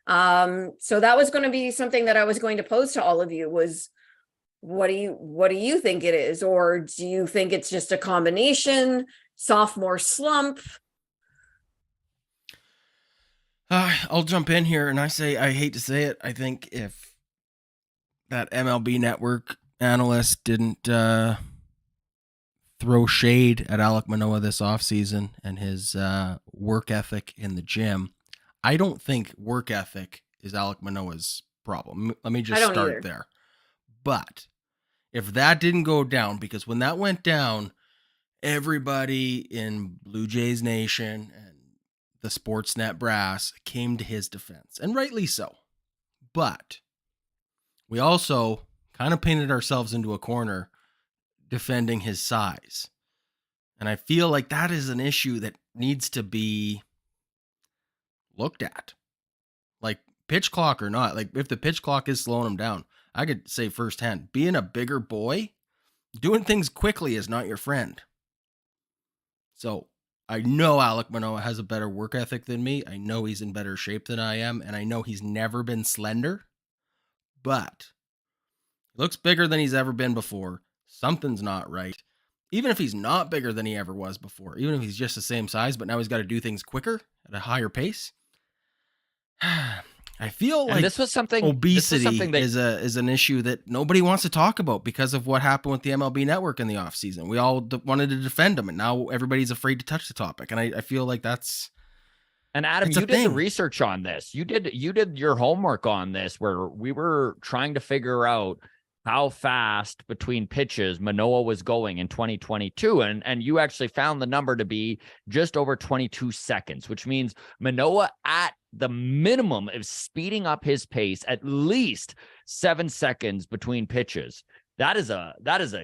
So that was going to be something that I was going to pose to all of you was, what do you think it is? Or do you think it's just a combination, sophomore slump? I'll jump in here and I hate to say it. I think if that MLB Network analyst didn't throw shade at Alec Manoa this offseason and his work ethic in the gym, I don't think work ethic is Alec Manoa's problem. Let me just start there. But if that didn't go down, because when that went down, everybody in Blue Jays Nation and the Sportsnet brass came to his defense, and rightly so. But we also kind of painted ourselves into a corner defending his size. And I feel like that is an issue that needs to be looked at. Like, pitch clock or not, like if the pitch clock is slowing him down, I could say firsthand, being a bigger boy, doing things quickly is not your friend. So I know Alec Manoa has a better work ethic than me. I know he's in better shape than I am. And I know he's never been slender. But he looks bigger than he's ever been before. Something's not right. Even if he's not bigger than he ever was before, even if he's just the same size, but now he's got to do things quicker at a higher pace. I feel like this was something obesity is an issue that nobody wants to talk about because of what happened with the MLB Network in the offseason. We all wanted to defend him, and now everybody's afraid to touch the topic. And I feel like that's... And Adam, you did the research on this. You did your homework on this, where we were trying to figure out how fast between pitches Manoa was going in 2022. And you actually found the number to be just over 22 seconds, which means Manoa at the minimum is speeding up his pace at least 7 seconds between pitches. That is a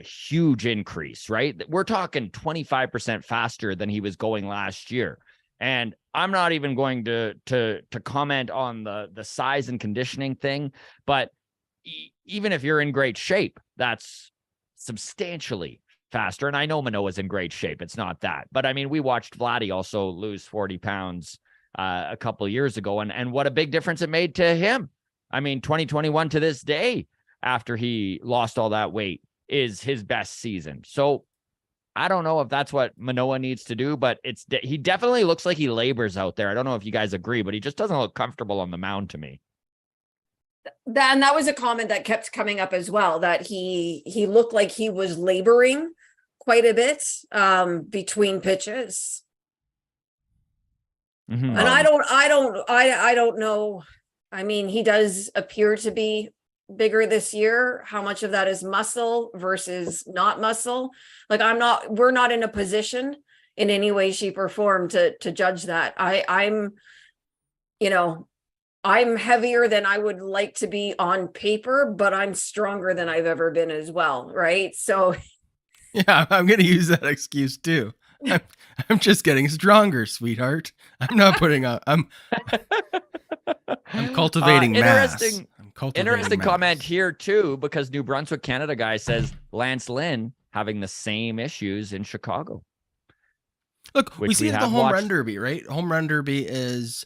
huge increase, right? We're talking 25% faster than he was going last year. And I'm not even going to comment on the size and conditioning thing, but even if you're in great shape, that's substantially faster. And I know Manoa's in great shape. It's not that. But I mean, we watched Vladdy also lose 40 pounds a couple of years ago. And what a big difference it made to him. I mean, 2021 to this day, after he lost all that weight, is his best season. So I don't know if that's what Manoa needs to do, but he definitely looks like he labors out there. I don't know if you guys agree, but he just doesn't look comfortable on the mound to me. that was a comment that kept coming up as well, that he looked like he was laboring quite a bit between pitches. Mhm. And I don't know. I mean, he does appear to be bigger this year. How much of that is muscle versus not muscle? Like we're not in a position in any way, shape, or form to judge that. I'm, you know, I'm heavier than I would like to be on paper, but I'm stronger than I've ever been as well, right? So Yeah, I'm going to use that excuse too. I'm just getting stronger, sweetheart. I'm not putting up. I'm cultivating mass. I'm cultivating Interesting mass. comment here too, because New Brunswick, Canada guy says Lance Lynn having the same issues in Chicago. Look, we which see we it at the have home run watched. derby, right? Home run derby is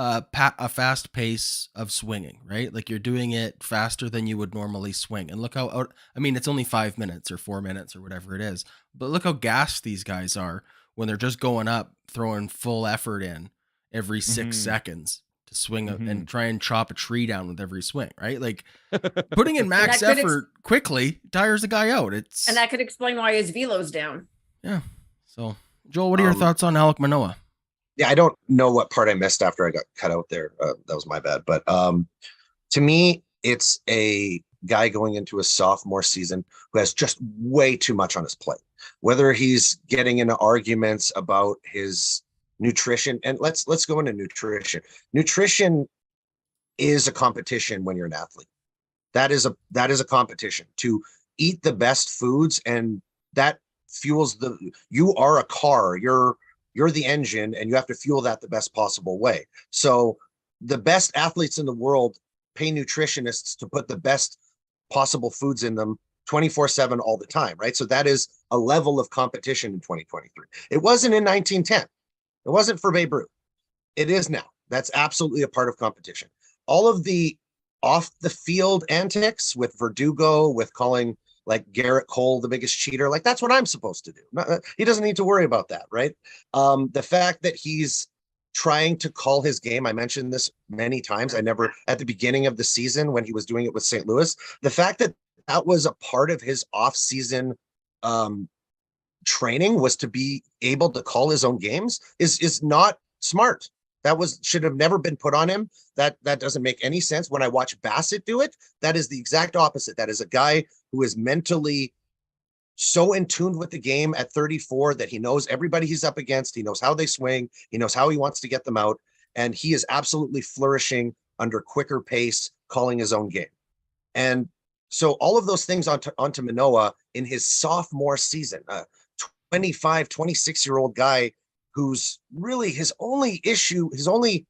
a fast pace of swinging, right? Like you're doing it faster than you would normally swing. And look how out, I mean, it's only 5 minutes or 4 minutes or whatever it is, but look how gassed these guys are when they're just going up, throwing full effort in every 6 Mhm. seconds to swing Mhm. and try and chop a tree down with every swing, right? Like putting in max that could effort quickly tires the guy out. It's and that could explain why his velo's down. yeah. So Joel, what are your thoughts on Alec Manoa? Yeah, I don't know what part I missed after I got cut out there. That was my bad. But to me, it's a guy going into a sophomore season who has just way too much on his plate. Whether he's getting into arguments about his nutrition, and let's go into nutrition. Nutrition is a competition when you're an athlete. That is a competition to eat the best foods, and that fuels you are a car. You're the engine, and you have to fuel that the best possible way. So the best athletes in the world pay nutritionists to put the best possible foods in them 24/7 all the time, right? So that is a level of competition in 2023. It wasn't in 1910. It wasn't for Babe Ruth. It is now. That's absolutely a part of competition. All of the off the field antics with Verdugo, with calling like Garrett Cole the biggest cheater, like that's what I'm supposed to do. He doesn't need to worry about that, right? The fact that he's trying to call his game, I mentioned this many times. I never, at the beginning of the season when he was doing it with St. Louis, the fact that that was a part of his off-season training was to be able to call his own games is not smart. That should have never been put on him. That doesn't make any sense. When I watch Bassett do it, that is the exact opposite. That is a guy who is mentally so in tune with the game at 34 that he knows everybody he's up against. He knows how they swing. He knows how he wants to get them out. And he is absolutely flourishing under quicker pace, calling his own game. And so all of those things onto Manoa in his sophomore season, 25, 26-year-old guy who's really his only issue, his only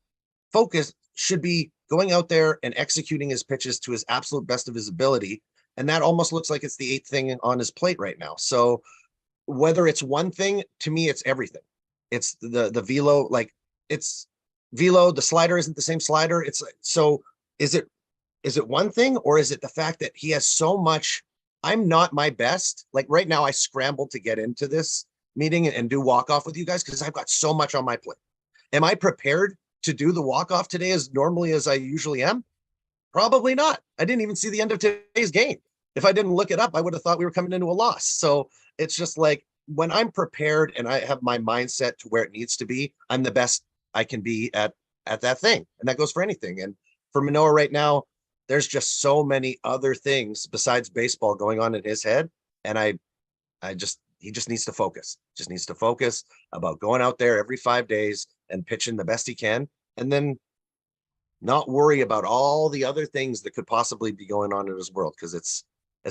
focus should be going out there and executing his pitches to his absolute best of his ability. And that almost looks like it's the 8th thing on his plate right now. So whether it's one thing, to me, it's everything. It's the velo, like it's velo, the slider isn't the same slider. It's so is it one thing, or is it the fact that he has so much? I'm not my best. Like right now, I scrambled to get into this meeting and do walk-off with you guys because I've got so much on my plate. Am I prepared to do the walk-off today as normally as I usually am? Probably not. I didn't even see the end of today's game. If I didn't look it up, I would have thought we were coming into a loss. So it's just like when I'm prepared and I have my mindset to where it needs to be, I'm the best I can be at that thing. And that goes for anything. And for Manoa right now, there's just so many other things besides baseball going on in his head. And he just needs to focus, just needs to focus about going out there every 5 days and pitching the best he can. And then not worry about all the other things that could possibly be going on in his world. Cause it's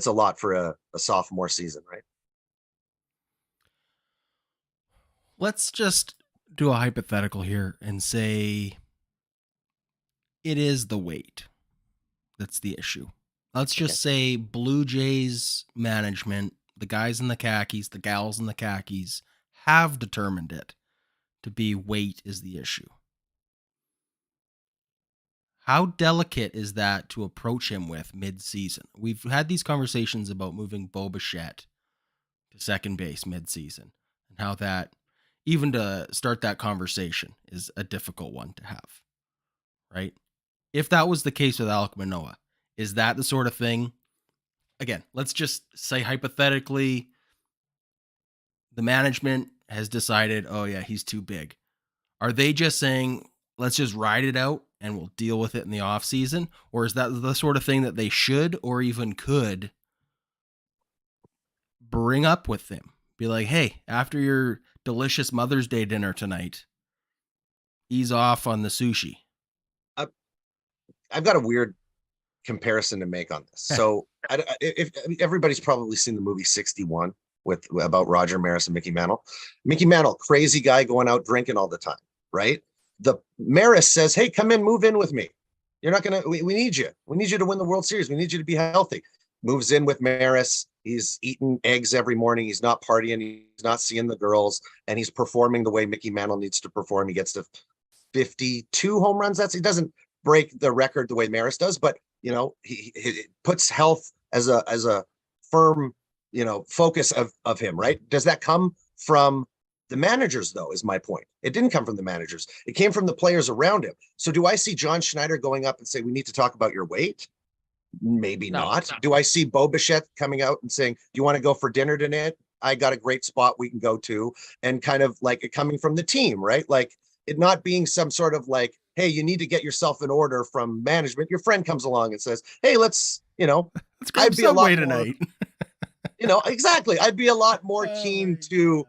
a lot for a sophomore season, right? Let's just do a hypothetical here and say it is the weight that's the issue. Let's just say Blue Jays management, the guys in the khakis, the gals in the khakis, have determined it to be weight is the issue. How delicate is that to approach him with mid-season? We've had these conversations about moving Bo Bichette to second base mid-season and how that, even to start that conversation, is a difficult one to have, right? if that was the case with Alec Manoa, is that the sort of thing? Again, let's just say hypothetically, the management has decided, oh yeah, he's too big. Are they just saying, let's just ride it out and we'll deal with it in the off season? Or is that the sort of thing that they should or even could bring up with them? Be like, hey, after your delicious Mother's Day dinner tonight, ease off on the sushi. I've got a weird comparison to make on this. So if everybody's probably seen the movie 61 about Roger Maris and Mickey Mantle. Mickey Mantle, crazy guy going out drinking all the time, right? The Maris says, hey, come in, move in with me. You're not going to, we need you. We need you to win the World Series. We need you to be healthy. Moves in with Maris. He's eating eggs every morning. He's not partying. He's not seeing the girls, and he's performing the way Mickey Mantle needs to perform. He gets to 52 home runs. He doesn't break the record the way Maris does, but he puts health as a firm, focus of him, right? Does that come from the managers, though, is my point. It didn't come from the managers. It came from the players around him. So do I see John Schneider going up and say, we need to talk about your weight? Maybe not. Do I see Bo Bichette coming out and saying, do you want to go for dinner tonight? I got a great spot we can go to, and kind of like it coming from the team, right? Like it not being some sort of like, hey, you need to get yourself in order from management. Your friend comes along and says, hey, let's I'd be a lot tonight. Exactly. I'd be a lot more keen to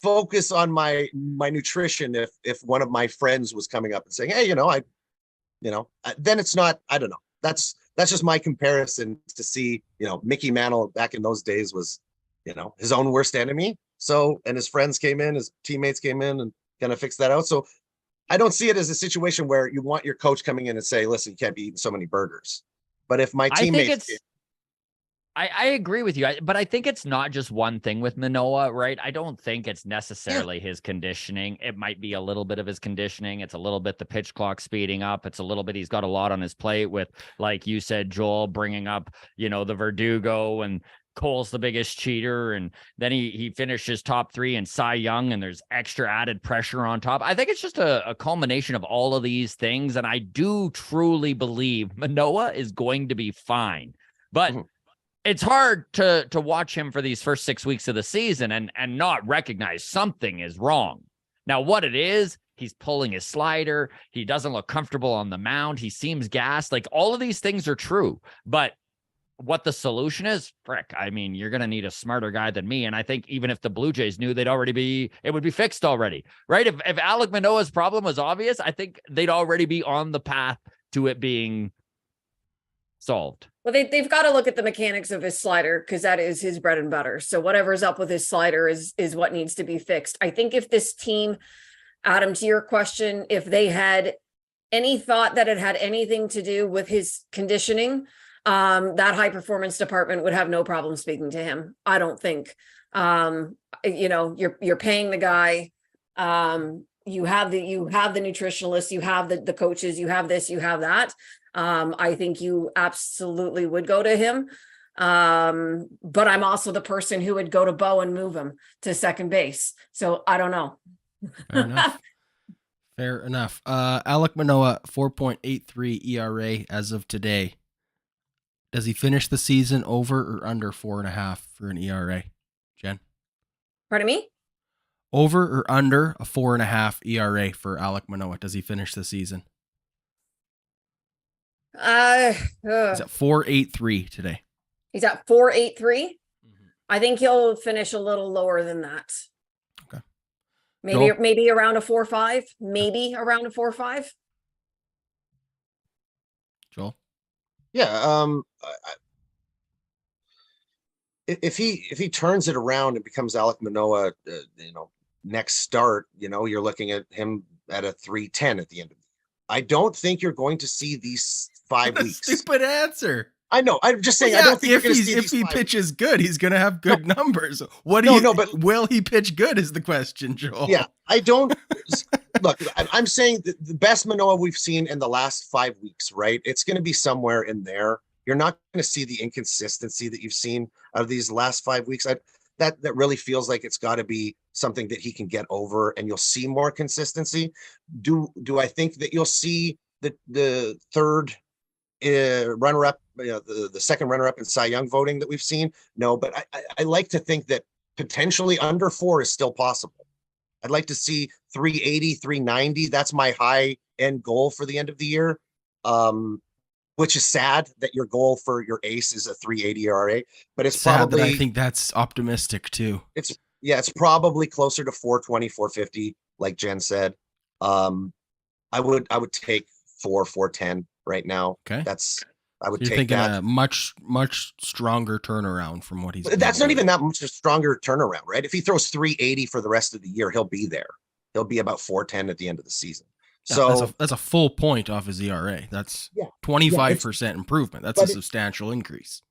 focus on my nutrition if one of my friends was coming up and saying, hey, then it's not, I don't know. That's just my comparison to see, Mickey Mantle back in those days was, his own worst enemy. So, and his friends came in, his teammates came in and kind of fixed that out. So I don't see it as a situation where you want your coach coming in and say, listen, you can't be eating so many burgers. But if my teammates, I agree with you, but I think it's not just one thing with Manoa, right? I don't think it's necessarily his conditioning. It might be a little bit of his conditioning. It's a little bit the pitch clock speeding up. It's a little bit, he's got a lot on his plate with, like you said, Joel, bringing up, the Verdugo, and Cole's the biggest cheater. And then he finishes top 3 in Cy Young, and there's extra added pressure on top. I think it's just a culmination of all of these things. And I do truly believe Manoa is going to be fine, but it's hard to watch him for these first 6 weeks of the season and not recognize something is wrong. Now, what it is, he's pulling his slider. He doesn't look comfortable on the mound. He seems gassed. Like, all of these things are true, but what the solution is, frick, I mean, you're going to need a smarter guy than me. And I think even if the Blue Jays knew, it would be fixed already, right? If Alec Manoa's problem was obvious, I think they'd already be on the path to it being solved. Well, they've got to look at the mechanics of his slider, because that is his bread and butter. So whatever's up with his slider is what needs to be fixed. I think if this team, Adam, to your question, if they had any thought that it had anything to do with his conditioning, that high performance department would have no problem speaking to him. I don't think, you're paying the guy. You have the nutritionist, you have the coaches, you have this, you have that. I think you absolutely would go to him. But I'm also the person who would go to Bo and move him to second base. So I don't know. Fair enough. Fair enough. Alec Manoa, 4.83 ERA as of today. Does he finish the season over or under 4.5 for an ERA? Jen? Pardon me? Over or under a 4.5 ERA for Alec Manoa? Does he finish the season? He's at 4.83 today. He's at 4.83. I think he'll finish a little lower than that. Okay. Maybe around a 4.5. Maybe around a 4.5. Joel? Yeah. If he turns it around and becomes Alec Manoa, next start, you're looking at him at a 3.10 at the end of the year. I don't think you're going to see these 5 weeks. Stupid answer. I know. I'm just saying. Yeah, I don't think if he pitches good, he's going to have good numbers. But will he pitch good is the question, Joel. Yeah, I don't look. I'm saying the best Manoa we've seen in the last 5 weeks, right? It's going to be somewhere in there. You're not going to see the inconsistency that you've seen out of these last 5 weeks. That really feels like it's got to be something that he can get over, and you'll see more consistency. Do I think that you'll see the third runner-up, the second runner-up in Cy Young voting that we've seen? No, but I like to think that potentially under 4 is still possible. I'd like to see 380, 390. That's my high end goal for the end of the year. Which is sad that your goal for your ace is a 380 ERA, but it's sad probably, that I think that's optimistic too. It's probably closer to 420, 450, like Jen said. I would take 410 right now. Okay. I would You're take thinking that. a much stronger turnaround from what he's. That's not even that much a stronger turnaround, right? If he throws 380 for the rest of the year, he'll be there. He'll be about 410 at the end of the season. Yeah, so that's a full point off his ERA. That's 25% improvement. That's a substantial increase.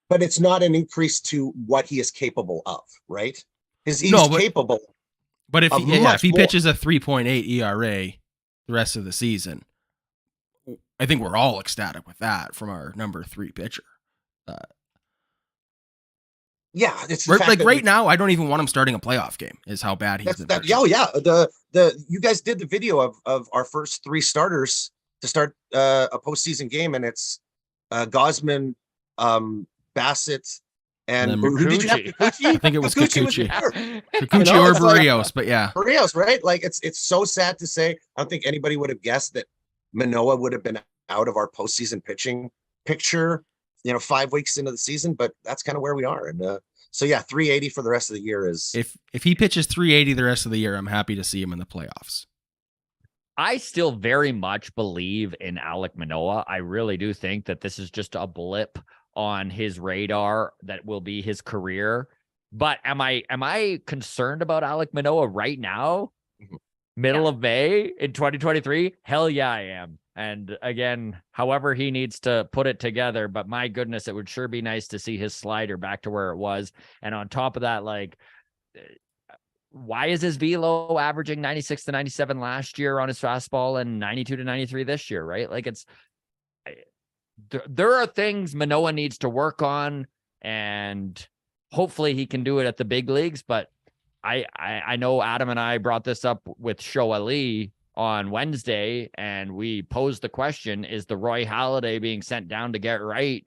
But it's not an increase to what he is capable of, right? He's capable. But if he pitches a 3.8 ERA the rest of the season, I think we're all ecstatic with that from our number 3 pitcher. It's right now. I don't even want him starting a playoff game. Is how bad he's been. You guys did the video of our first 3 starters to start a postseason game, and it's Gosman, Bassett, and who did you have? Kikuchi? I think it was Kikuchi. Kikuchi or Barrios, but yeah, Barrios, right? Like it's so sad to say. I don't think anybody would have guessed that Manoa would have been out of our postseason pitching picture, 5 weeks into the season, but that's kind of where we are. And 380 for the rest of the year is. If he pitches 380 the rest of the year, I'm happy to see him in the playoffs. I still very much believe in Alec Manoa. I really do think that this is just a blip on his radar that will be his career. But am I concerned about Alec Manoa right now? Middle of May in 2023? Hell yeah, I am. And again, however he needs to put it together, but my goodness, it would sure be nice to see his slider back to where it was. And on top of that, like, why is his velo averaging 96 to 97 last year on his fastball and 92 to 93 this year, right? Like, there are things Manoa needs to work on, and hopefully he can do it at the big leagues. But I know Adam and I brought this up with Shohei on Wednesday, and we posed the question, is the Roy Halladay being sent down to get right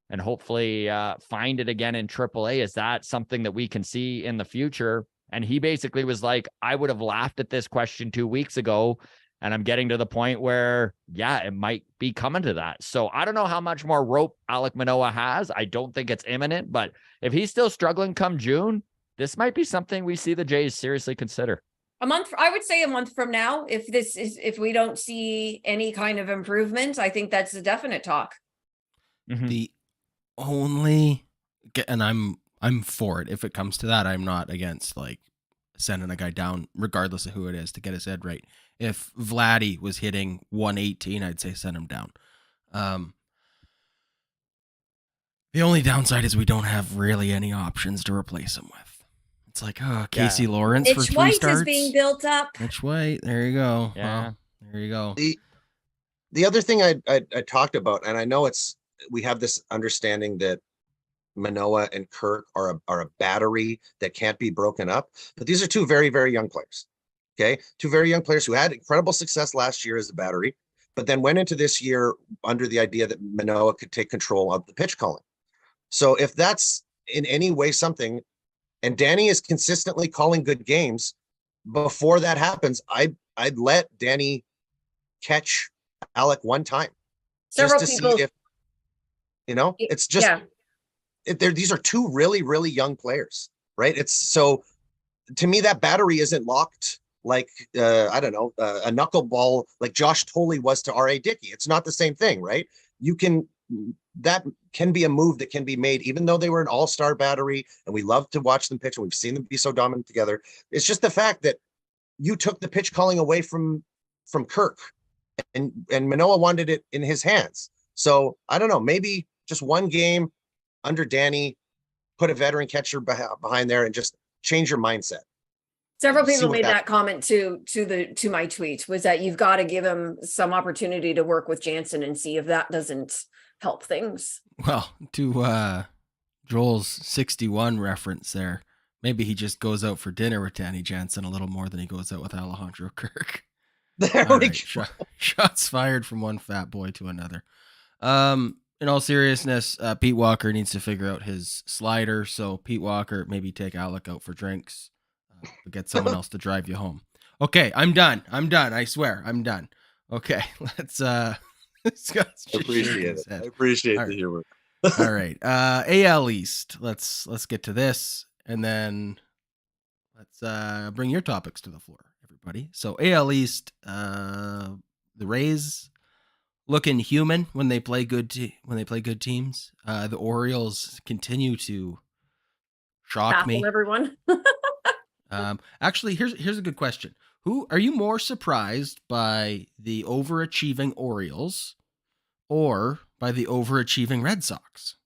and hopefully find it again in AAA? Is that something that we can see in the future? And he basically was like, I would have laughed at this question 2 weeks ago, and I'm getting to the point where, it might be coming to that. So I don't know how much more rope Alec Manoa has. I don't think it's imminent, but if he's still struggling come June, this might be something we see the Jays seriously consider. I would say a month from now, if we don't see any kind of improvement, I think that's a definite talk. Mm-hmm. The only, and I'm for it. If it comes to that, I'm not against like sending a guy down, regardless of who it is, to get his head right. If Vladdy was hitting 118, I'd say send him down. The only downside is we don't have really any options to replace him with. It's like, Casey Lawrence for 3 White starts. is being built up. Mitch White, there you go. Yeah, well, there you go. The other thing I talked about, and I know we have this understanding that Manoa and Kirk are a battery that can't be broken up, but these are 2 very, very young players. Okay, 2 very young players who had incredible success last year as a battery, but then went into this year under the idea that Manoa could take control of the pitch calling. So if that's in any way something, and Danny is consistently calling good games, before that happens, I'd let Danny catch Alec one time. Several just to people, see if, it's just, these are 2 really, really young players, right? It's so, to me, that battery isn't locked like, I don't know, a knuckleball like Josh Tolley was to R.A. Dickey. It's not the same thing, right? That can be a move that can be made, even though they were an all-star battery and we love to watch them pitch and we've seen them be so dominant together. It's just the fact that you took the pitch calling away from Kirk and Manoa wanted it in his hands. So I don't know, maybe just one game under Danny, put a veteran catcher behind there and just change your mindset. Several people made that comment to my tweet, was that you've got to give him some opportunity to work with Jansen and see if that doesn't help things. Well, to Joel's 61 reference there, maybe he just goes out for dinner with Danny Jansen a little more than he goes out with Alejandro Kirk. There All we right. go. Shots fired from one fat boy to another. In all seriousness, Pete Walker needs to figure out his slider. So Pete Walker, maybe take Alec out for drinks, but get someone else to drive you home. Okay, I'm done. I swear, I'm done. Okay, let's Scott's just shaking Appreciate his it. head. I appreciate All the right. humor. All right. AL East. Let's get to this, and then let's bring your topics to the floor, everybody. So AL East, the Rays looking human when they play good teams. The Orioles continue to shock Baffle me. everyone. Actually, here's a good question. Who are you more surprised by, the overachieving Orioles or by the overachieving Red Sox?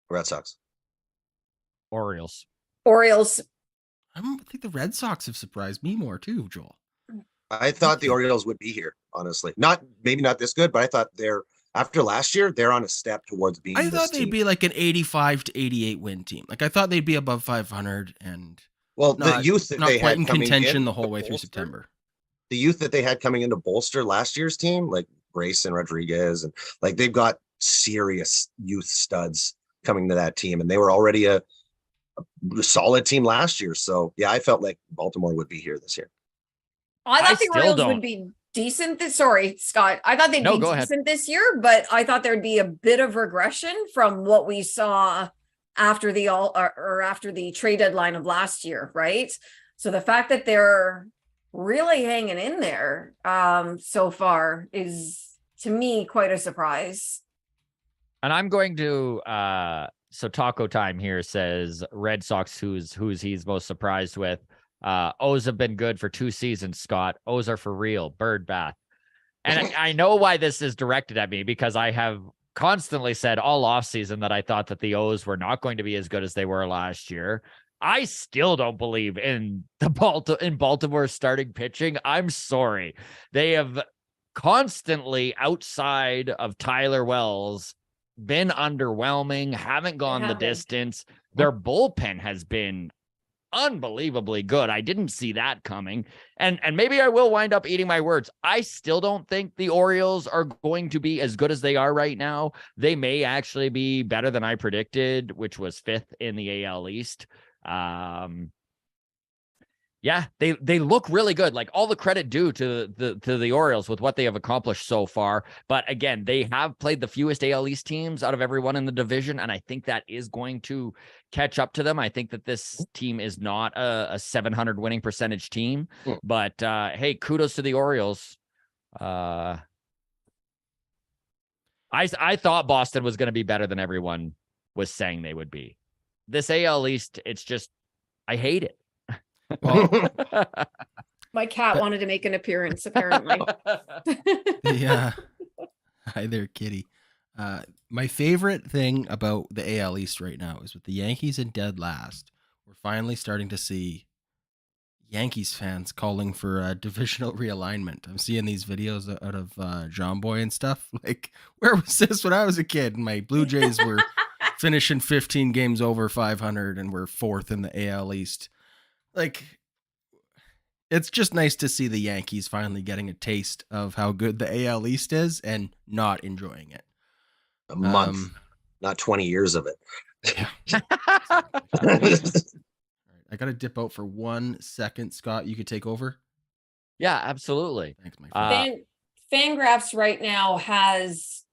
Red Sox. Orioles. Orioles. I think the Red Sox have surprised me more too, Joel. I thought the Orioles would be here, honestly. Maybe not this good, but I thought after last year, they're on a step towards being I this thought they'd team. be like an 85 to 88 win team. Like I thought they'd be above 500 and The youth that not they quite had in coming contention in the whole to way through bolster- September. The youth that they had coming in to bolster last year's team, like Grace and Rodriguez, and like they've got serious youth studs coming to that team, and they were already a solid team last year. So yeah, I felt like Baltimore would be here this year. I thought the still Orioles don't. would be decent. Sorry, Scott. I thought they'd No, be go ahead. decent this year, but I thought there'd be a bit of regression from what we saw after after the trade deadline of last year, right? So the fact that they're really hanging in there so far is, to me, quite a surprise. And I'm going to so Taco Time here says Red Sox who's he's most surprised with. O's have been good for 2 seasons, Scott. O's are for real. Bird bath. And I know why this is directed at me, because I have constantly said all offseason that I thought that the O's were not going to be as good as they were last year. I still don't believe in Baltimore starting pitching. I'm sorry. They have constantly, outside of Tyler Wells, been underwhelming, haven't gone the haven't. distance. Their bullpen has been unbelievably good. I didn't see that coming. And maybe I will wind up eating my words. I still don't think the Orioles are going to be as good as they are right now. They may actually be better than I predicted, which was 5th in the AL East. Yeah, they look really good. Like, all the credit due to the Orioles with what they have accomplished so far. But again, they have played the fewest AL East teams out of everyone in the division, and I think that is going to catch up to them. I think that this team is not a 700 winning percentage team. But hey, kudos to the Orioles. I thought Boston was going to be better than everyone was saying they would be. This AL East, it's just, I hate it. Well, My cat wanted to make an appearance, apparently. yeah. Hi there, kitty. My favorite thing about the AL East right now is with the Yankees in dead last, we're finally starting to see Yankees fans calling for a divisional realignment. I'm seeing these videos out of John Boy and stuff. Like, where was this when I was a kid? My Blue Jays were finishing 15 games over 500 and we're 4th in the AL East. Like, it's just nice to see the Yankees finally getting a taste of how good the AL East is and not enjoying it. A month, not 20 years of it. Yeah. All right, I got to dip out for 1 second. Scott, you could take over. Yeah, absolutely. Thanks, my friend. Fangraphs right now has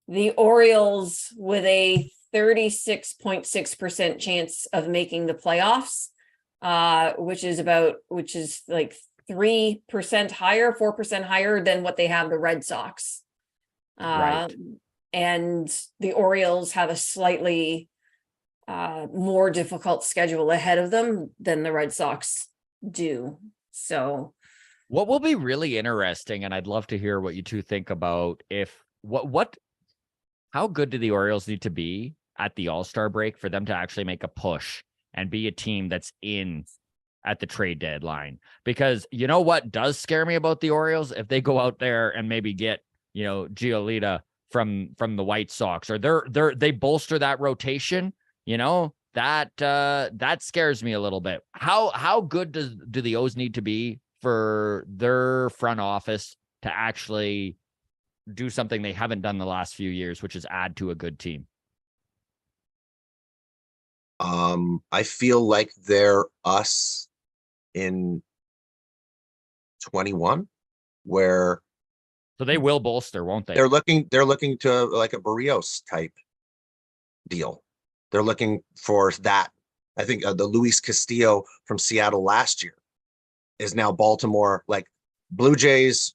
the Orioles with a 36.6% chance of making the playoffs, which is like 3% higher, 4% higher than what they have the Red Sox. Right. And the Orioles have a slightly more difficult schedule ahead of them than the Red Sox do. So what will be really interesting, and I'd love to hear what you two think about, how good do the Orioles need to be at the All-Star break for them to actually make a push and be a team that's in at the trade deadline? Because you know what does scare me about the Orioles? If they go out there and maybe get, Giolita from the White Sox, or they bolster that rotation, that scares me a little bit. How good do the O's need to be for their front office to actually do something they haven't done the last few years, which is add to a good team? I feel like they're us in 21, where So they will bolster, won't they? they're looking to like a Barrios type deal. They're looking for that. I think the Luis Castillo from Seattle last year is now Baltimore. Like Blue Jays,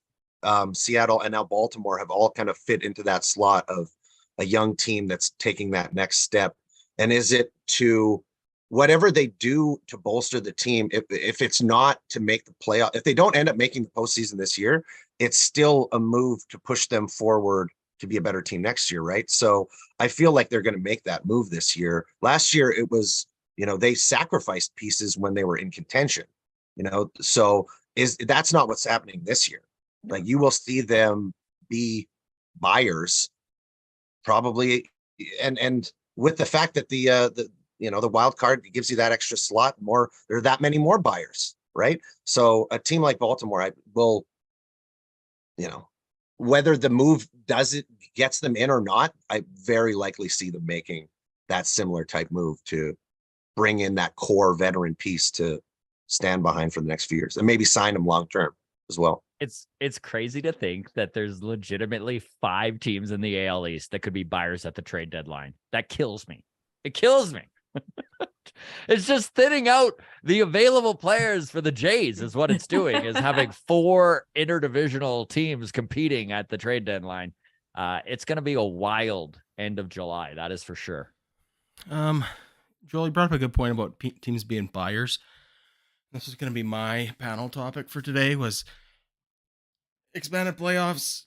Seattle, and now Baltimore have all kind of fit into that slot of a young team that's taking that next step. And is it to whatever they do to bolster the team, if it's not to make the playoff, if they don't end up making the postseason this year, it's still a move to push them forward to be a better team next year, right? So I feel like they're going to make that move this year. Last year, it was, they sacrificed pieces when they were in contention, so that's not what's happening this year. Like you will see them be buyers probably. And with the fact that the wild card gives you that extra slot more, there are that many more buyers, right? So a team like Baltimore, I will, whether the move gets them in or not, I very likely see them making that similar type move to bring in that core veteran piece to stand behind for the next few years and maybe sign them long term as well. It's crazy to think that there's legitimately 5 teams in the AL East that could be buyers at the trade deadline. That kills me. It kills me. It's just thinning out the available players for the Jays is what it's doing, is having 4 interdivisional teams competing at the trade deadline. It's going to be a wild end of July. That is for sure. Joel, you brought up a good point about teams being buyers. This is going to be my panel topic for today, was expanded playoffs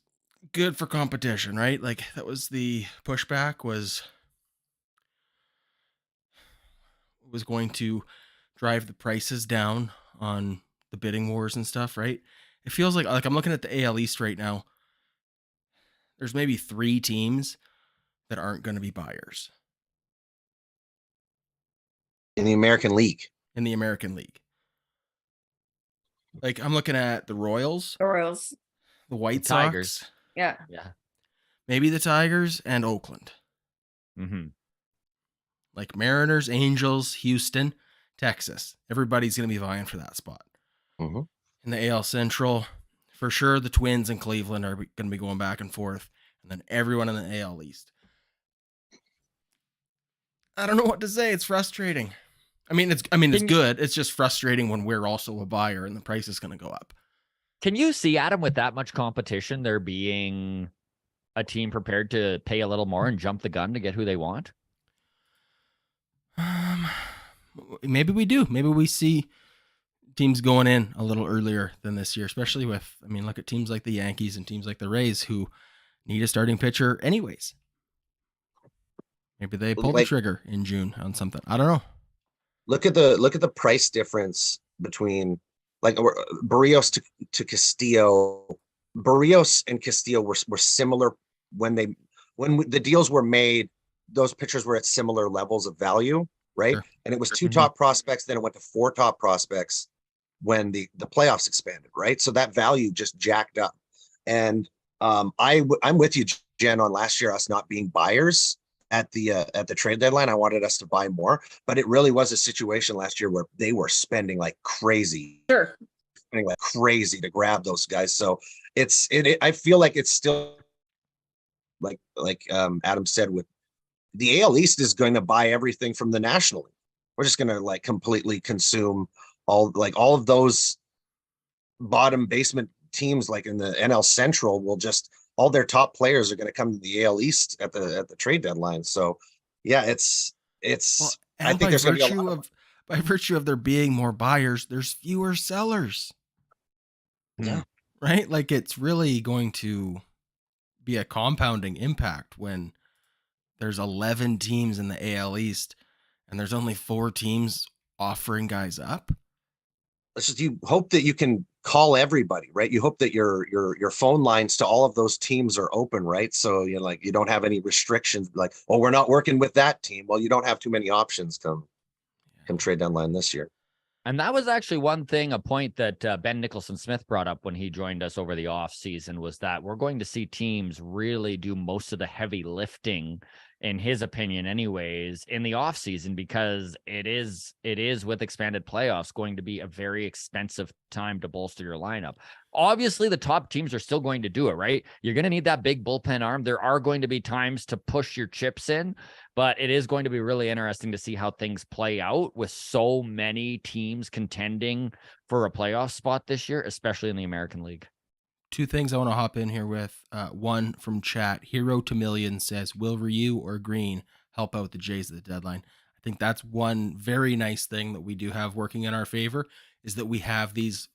good for competition, right? Like that was the pushback, was going to drive the prices down on the bidding wars and stuff, right? It feels like I'm looking at the AL East right now. There's maybe 3 teams that aren't going to be buyers In the American League. Like I'm looking at the Royals, the White Sox, Tigers. Yeah. maybe the Tigers, and Oakland. Mm-hmm. Like Mariners, Angels, Houston, Texas. Everybody's going to be vying for that spot. Mm-hmm. In the AL Central, for sure, the Twins and Cleveland are going to be going back and forth. And then everyone in the AL East. I don't know what to say. It's frustrating. It's good. It's just frustrating when we're also a buyer and the price is going to go up. Can you see, Adam, with that much competition, there being a team prepared to pay a little more and jump the gun to get who they want? Maybe we do. Maybe we see teams going in a little earlier than this year, especially with, look at teams like the Yankees and teams like the Rays who need a starting pitcher anyways. Maybe they pull the trigger in June on something. I don't know. Look at the price difference between like Barrios to Castillo. Barrios and Castillo were similar when the deals were made. Those pitchers were at similar levels of value, right? Sure. And it was 2 top prospects, then it went to 4 top prospects when the playoffs expanded, right? So that value just jacked up. And I'm with you, Jen, on last year us not being buyers at the trade deadline. I wanted us to buy more, but it really was a situation last year where they were spending like crazy. Sure. Spending like crazy to grab those guys. So I feel like it's still like Adam said, with the AL East is going to buy everything from the National League. We're just going to like completely consume all of those bottom basement teams, like in the NL Central, will just, all their top players are going to come to the AL East at the trade deadline. So yeah, it's I think there's going to be a lot by virtue of there being more buyers, there's fewer sellers. Yeah. Right? Like it's really going to be a compounding impact when there's 11 teams in the AL East and there's only 4 teams offering guys up. It's just, you hope that you can call everybody, right? You hope that your phone lines to all of those teams are open, right? So you don't have any restrictions like, oh, we're not working with that team. Well, you don't have too many options come trade deadline this year. And that was actually a point that Ben Nicholson-Smith brought up when he joined us over the off season, was that we're going to see teams really do most of the heavy lifting, in his opinion anyways, in the off season, because it is with expanded playoffs going to be a very expensive time to bolster your lineup. Obviously, the top teams are still going to do it, right? You're going to need that big bullpen arm. There are going to be times to push your chips in, but it is going to be really interesting to see how things play out with so many teams contending for a playoff spot this year, especially in the American League. Two things I want to hop in here with. One from chat. Hero to Million says, will Ryu or Green help out the Jays at the deadline? I think that's one very nice thing that we do have working in our favor, is that we have these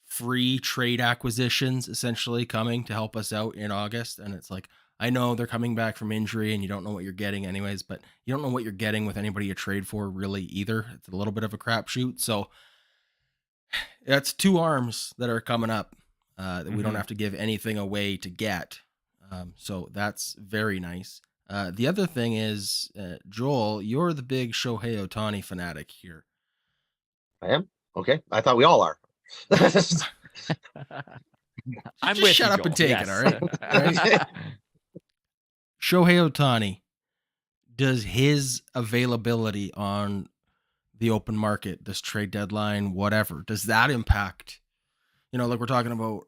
free trade acquisitions essentially coming to help us out in August. And it's like, I know they're coming back from injury and you don't know what you're getting anyways, but you don't know what you're getting with anybody you trade for really either. It's a little bit of a crapshoot. So that's two arms that are coming up that we don't have to give anything away to get. So that's very nice. The other thing is, Joel, you're the big Shohei Ohtani fanatic here. I am? Okay. I thought we all are. I'm Just with shut you, up Joel. and take Yes. it, all right? All right? Shohei Ohtani, does his availability on the open market, this trade deadline, whatever, does that impact, like we're talking about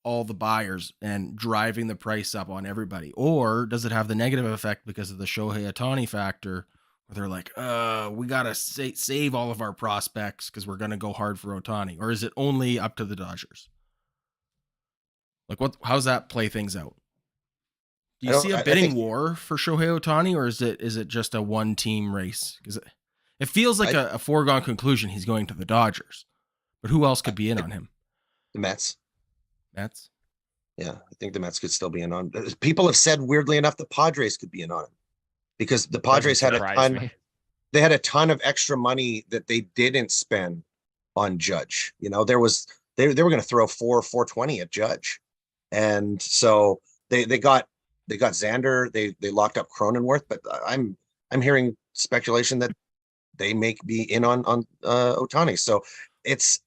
all the buyers and driving the price up on everybody? Or does it have the negative effect because of the Shohei Ohtani factor, where they're like, we got to save all of our prospects because we're going to go hard for Ohtani? Or is it only up to the Dodgers? Like, how's that play things out? Do you see a bidding war for Shohei Ohtani, or is it just a one-team race? Because it feels like a foregone conclusion he's going to the Dodgers. But who else could be in on him? The Mets. Mets? Yeah, I think the Mets could still be in on. People have said, weirdly enough, the Padres could be in on him, because the Padres had a ton. They had a ton of extra money that they didn't spend on Judge. They were going to throw 420 at Judge, and so they got Xander. They locked up Cronenworth, but I'm hearing speculation that they may be in on Ohtani. So it's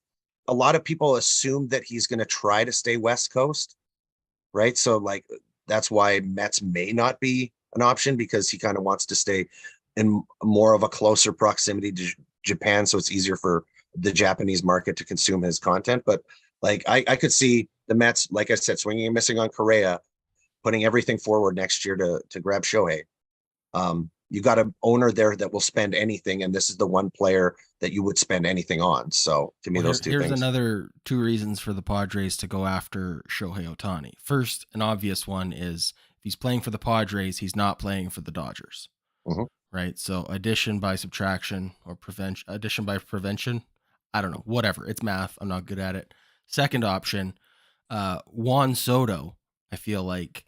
a lot of people assume that he's going to try to stay West Coast, right? So like that's why Mets may not be an option, because he kind of wants to stay in more of a closer proximity to Japan, so it's easier for the Japanese market to consume his content. But like I could see the Mets, like I said, swinging and missing on Correa, putting everything forward next year to grab Shohei. You got an owner there that will spend anything, and this is the one player that you would spend anything on. So to me, those two things. Here's another two reasons for the Padres to go after Shohei Ohtani. First, an obvious one is if he's playing for the Padres, he's not playing for the Dodgers. Mm-hmm. Right? So addition by subtraction, or addition by prevention. I don't know, whatever. It's math. I'm not good at it. Second option, Juan Soto. I feel like,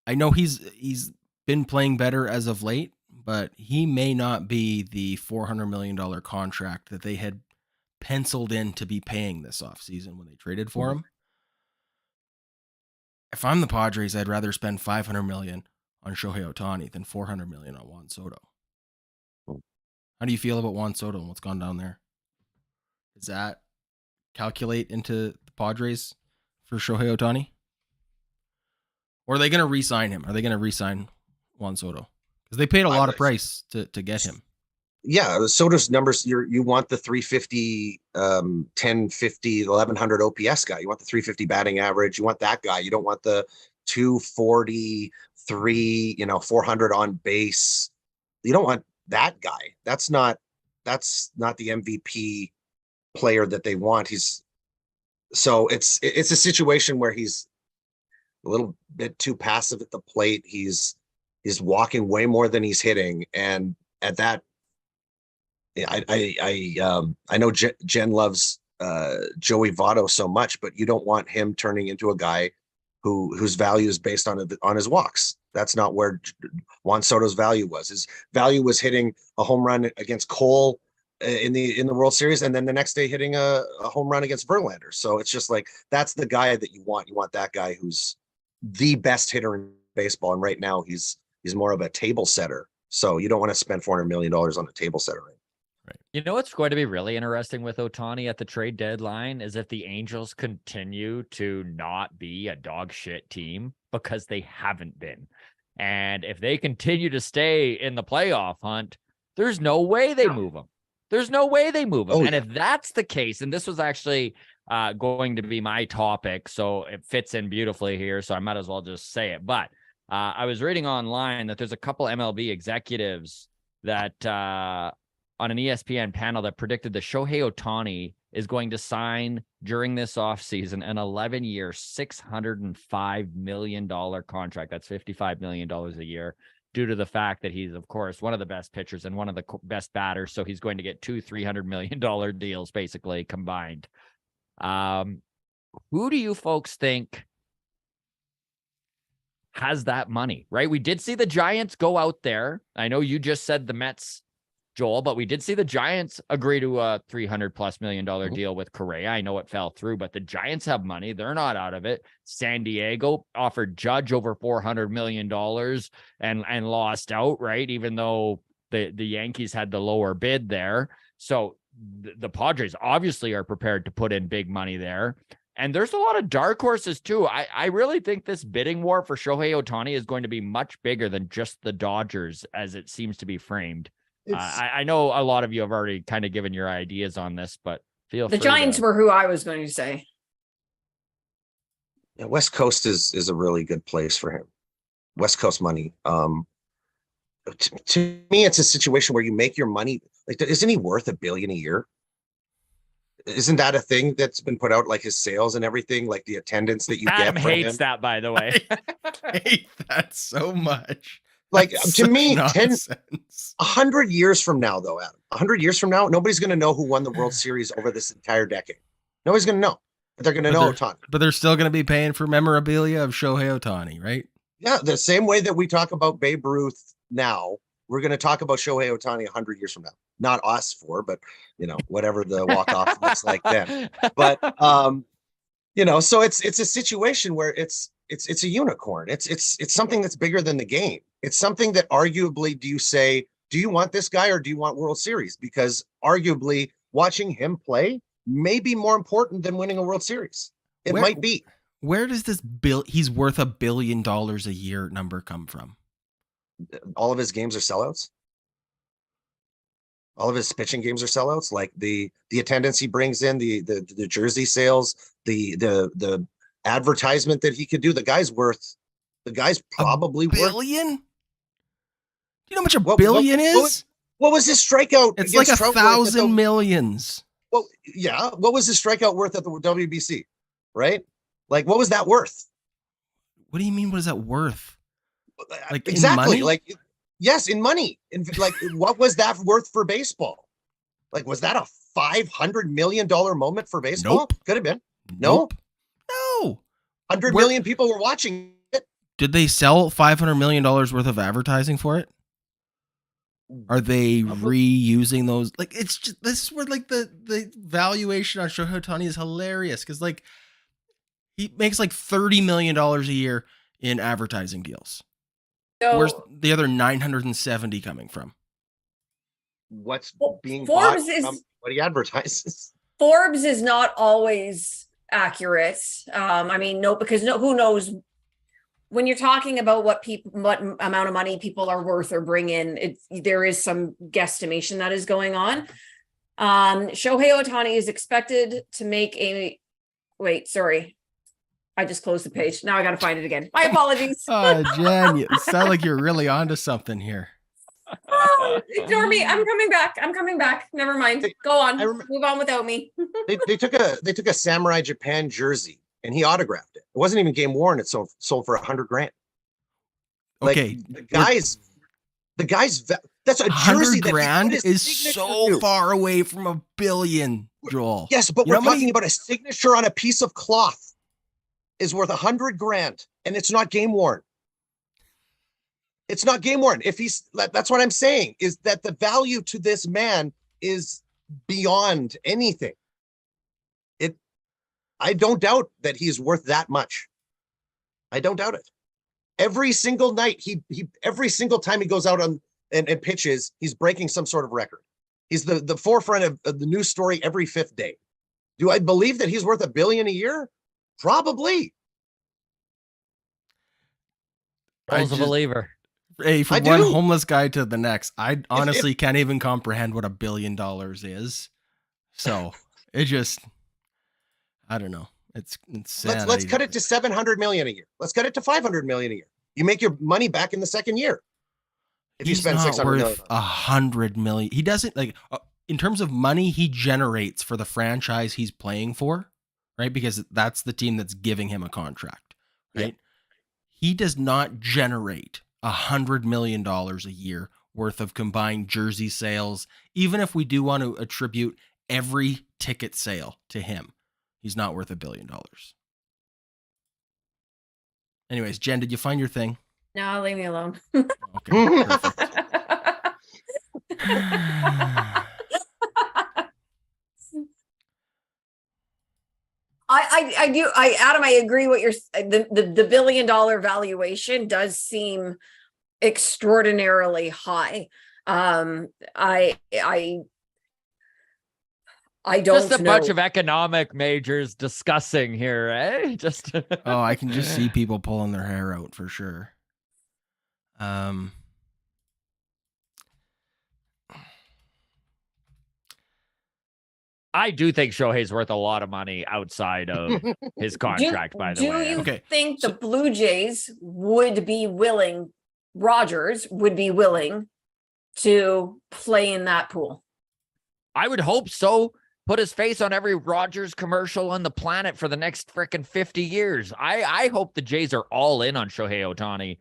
I know he's been playing better as of late, but he may not be the $400 million contract that they had penciled in to be paying this offseason when they traded for him. If I'm the Padres, I'd rather spend $500 million on Shohei Ohtani than $400 million on Juan Soto. How do you feel about Juan Soto and what's gone down there? Does that calculate into the Padres for Shohei Ohtani? Or are they going to re-sign him? Are they going to re-sign Juan Soto? Because they paid a lot of price to get him. Yeah, Soto's numbers, you want the 350, 1050, 1100 OPS guy. You want the 350 batting average. You want that guy. You don't want the 243, 400 on base. You don't want that guy. That's not the MVP player that they want. It's a situation where he's a little bit too passive at the plate. He's walking way more than he's hitting, and at that, I know Jen loves Joey Votto so much, but you don't want him turning into a guy whose value is based on his walks. That's not where Juan Soto's value was. His value was hitting a home run against Cole in the World Series, and then the next day hitting a home run against Verlander. So it's just like, that's the guy that you want. You want that guy who's the best hitter in baseball, and right now he's more of a table setter. So you don't want to spend $400 million on a table setter. Right. You know what's going to be really interesting with Ohtani at the trade deadline is if the Angels continue to not be a dog shit team, because they haven't been. And if they continue to stay in the playoff hunt, there's no way they move them. There's no way they move them. Oh, and yeah. if that's the case, and this was actually going to be my topic, so it fits in beautifully here, so I might as well just say it. But I was reading online that there's a couple MLB executives that on an ESPN panel that predicted that Shohei Ohtani is going to sign during this offseason an 11-year, $605 million contract. That's $55 million a year, due to the fact that he's, of course, one of the best pitchers and one of the best batters. So he's going to get two $300 million deals basically combined. Who do you folks think has that money, right? We did see the Giants go out there. I know you just said the Mets, Joel, but we did see the Giants agree to a $300+ million deal with Correa. I know it fell through, but the Giants have money. They're not out of it. San Diego offered Judge over $400 million and lost out, right? Even though the Yankees had the lower bid there. So the Padres obviously are prepared to put in big money there. And there's a lot of dark horses too. I really think this bidding war for Shohei Ohtani is going to be much bigger than just the Dodgers, as it seems to be framed. I know a lot of you have already kind of given your ideas on this, but feel free. The Giants were who I was going to say. Yeah, West Coast is a really good place for him. West Coast money. To me, it's a situation where you make your money. Like, isn't he worth $1 billion a year? Isn't that a thing that's been put out, like his sales and everything, like the attendance that you Adam get from hates him? that, by the way. I hate that so much. Like, That's to such me, nonsense. 100 years from now, though, Adam, 100 years from now, nobody's going to know who won the World Series over this entire decade. Nobody's going to know, but they're going to know Ohtani. But they're still going to be paying for memorabilia of Shohei Ohtani, right? Yeah, the same way that we talk about Babe Ruth now, we're going to talk about Shohei Ohtani 100 years from now. Not us four, but, whatever the walk-off looks like then. But, so it's a situation where it's a unicorn. It's something that's bigger than the game. It's something that arguably, do you want this guy or do you want World Series? Because arguably watching him play may be more important than winning a World Series. It might be. Where does this he's worth $1 billion a year number come from? All of his games are sellouts. All of his pitching games are sellouts. Like the attendance he brings in, the jersey sales, the advertisement that he could do. The guy's probably $1 billion? worth. Do you know how much a billion is? What was his strikeout? It's like 1,000 millions. Well, yeah. What was his strikeout worth at the WBC? Right? Like, what was that worth? What do you mean? What is that worth? Like, exactly. In money? Like, yes, in money. What was that worth for baseball? Like, was that a $500 million moment for baseball? Nope. Could have been. No. 100 million people were watching it. Did they sell $500 million worth of advertising for it? Are they reusing those? Like, it's just, this is where like the valuation on Shohei Ohtani is hilarious, because like he makes like $30 million a year in advertising deals. So, where's the other 970 coming from? What's being Forbes bought is from what he advertises? Forbes is not always accurate. Because who knows when you're talking about what amount of money people are worth or bring in, there is some guesstimation that is going on. Shohei Ohtani is expected to make I just closed the page. Now I got to find it again. My apologies. Oh, Jen, you sound like you're really onto something here. Ignore me. I'm coming back. Never mind. Go on. Move on without me. they took a Samurai Japan jersey and he autographed it. It wasn't even game worn. It sold for $100,000. Like, Okay, the guy's that's a jersey $100,000 is so far away from $1 billion, Joel. Yes, but we're talking about a signature on a piece of cloth is worth $100,000 and it's not game worn. It's not game worn. That's what I'm saying, is that the value to this man is beyond anything. I don't doubt that he's worth that much. I don't doubt it. Every single night, every single time he goes out and pitches, he's breaking some sort of record. He's the forefront of the news story every fifth day. Do I believe that he's worth $1 billion a year? Probably. Paul's a believer. Hey, from I one do. homeless guy to the next, I honestly can't even comprehend what $1 billion is. So it just, I don't know. It's insanity. Let's cut it to 700 million a year. Let's cut it to 500 million a year. You make your money back in the second year. If you spend 600 million, worth 100 million. He doesn't like in terms of money he generates for the franchise he's playing for, right? Because that's the team that's giving him a contract, right? Yeah. He does not generate $100 million a year worth of combined jersey sales. Even if we do want to attribute every ticket sale to him, he's not worth $1 billion. Anyways, Jen, did you find your thing? No, leave me alone. Okay, perfect. I do. Adam, I agree. What you're the $1 billion valuation does seem extraordinarily high. I don't just a know. bunch of economic majors discussing here, eh? Just oh, I can just see people pulling their hair out for sure. I do think Shohei's worth a lot of money outside of his contract, by the way. Do you think the Blue Jays would be willing, Rogers would be willing to play in that pool? I would hope so. Put his face on every Rogers commercial on the planet for the next freaking 50 years. I hope the Jays are all in on Shohei Ohtani.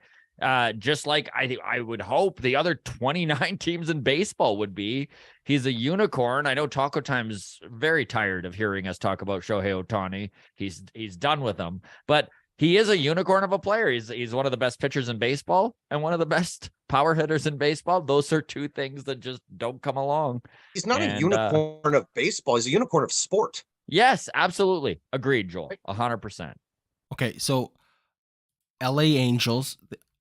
Just like I would hope the other 29 teams in baseball would be. He's a unicorn. I know Taco Time's very tired of hearing us talk about Shohei Ohtani. He's done with them, but he is a unicorn of a player. He's one of the best pitchers in baseball and one of the best power hitters in baseball. Those are two things that just don't come along. He's not a unicorn of baseball. He's a unicorn of sport. Yes, absolutely. Agreed, Joel. 100%. Okay, so LA Angels,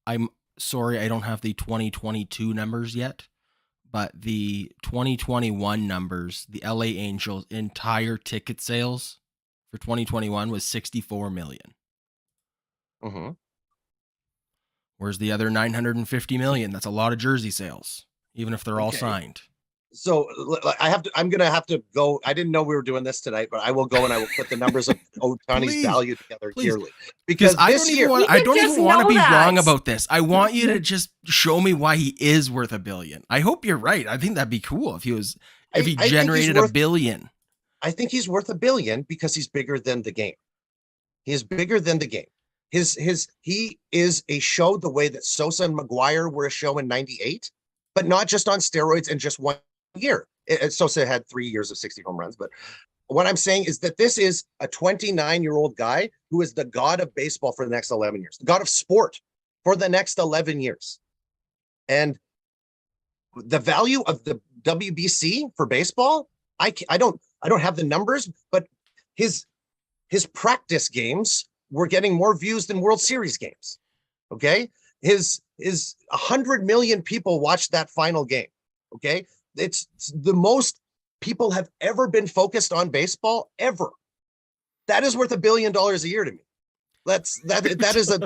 I'm sorry I don't have the 2022 numbers yet, but the 2021 numbers, the LA Angels entire ticket sales for 2021 was 64 million. Mm-hmm. Where's the other 950 million? That's a lot of jersey sales, even if they're all signed. So I'm going to have to go. I didn't know we were doing this tonight, but I will go and I will put the numbers of Ohtani's value together yearly. Because I don't even want to be wrong about this. I want you to just show me why he is worth $1 billion. I hope you're right. I think that'd be cool if he generated $1 billion. I think he's worth $1 billion because he's bigger than the game. He is bigger than the game. He is a show the way that Sosa and Maguire were a show in '98, but not just on steroids and just 1 year. Sosa had 3 years of 60 home runs. But what I'm saying is that this is a 29-year-old guy who is the god of baseball for the next 11 years, the god of sport for the next 11 years. And the value of the WBC for baseball, I don't have the numbers, but his practice games were getting more views than World Series games. Okay. His 100 million people watched that final game. Okay. It's the most people have ever been focused on baseball ever. That is worth $1 billion a year to me. That is. See,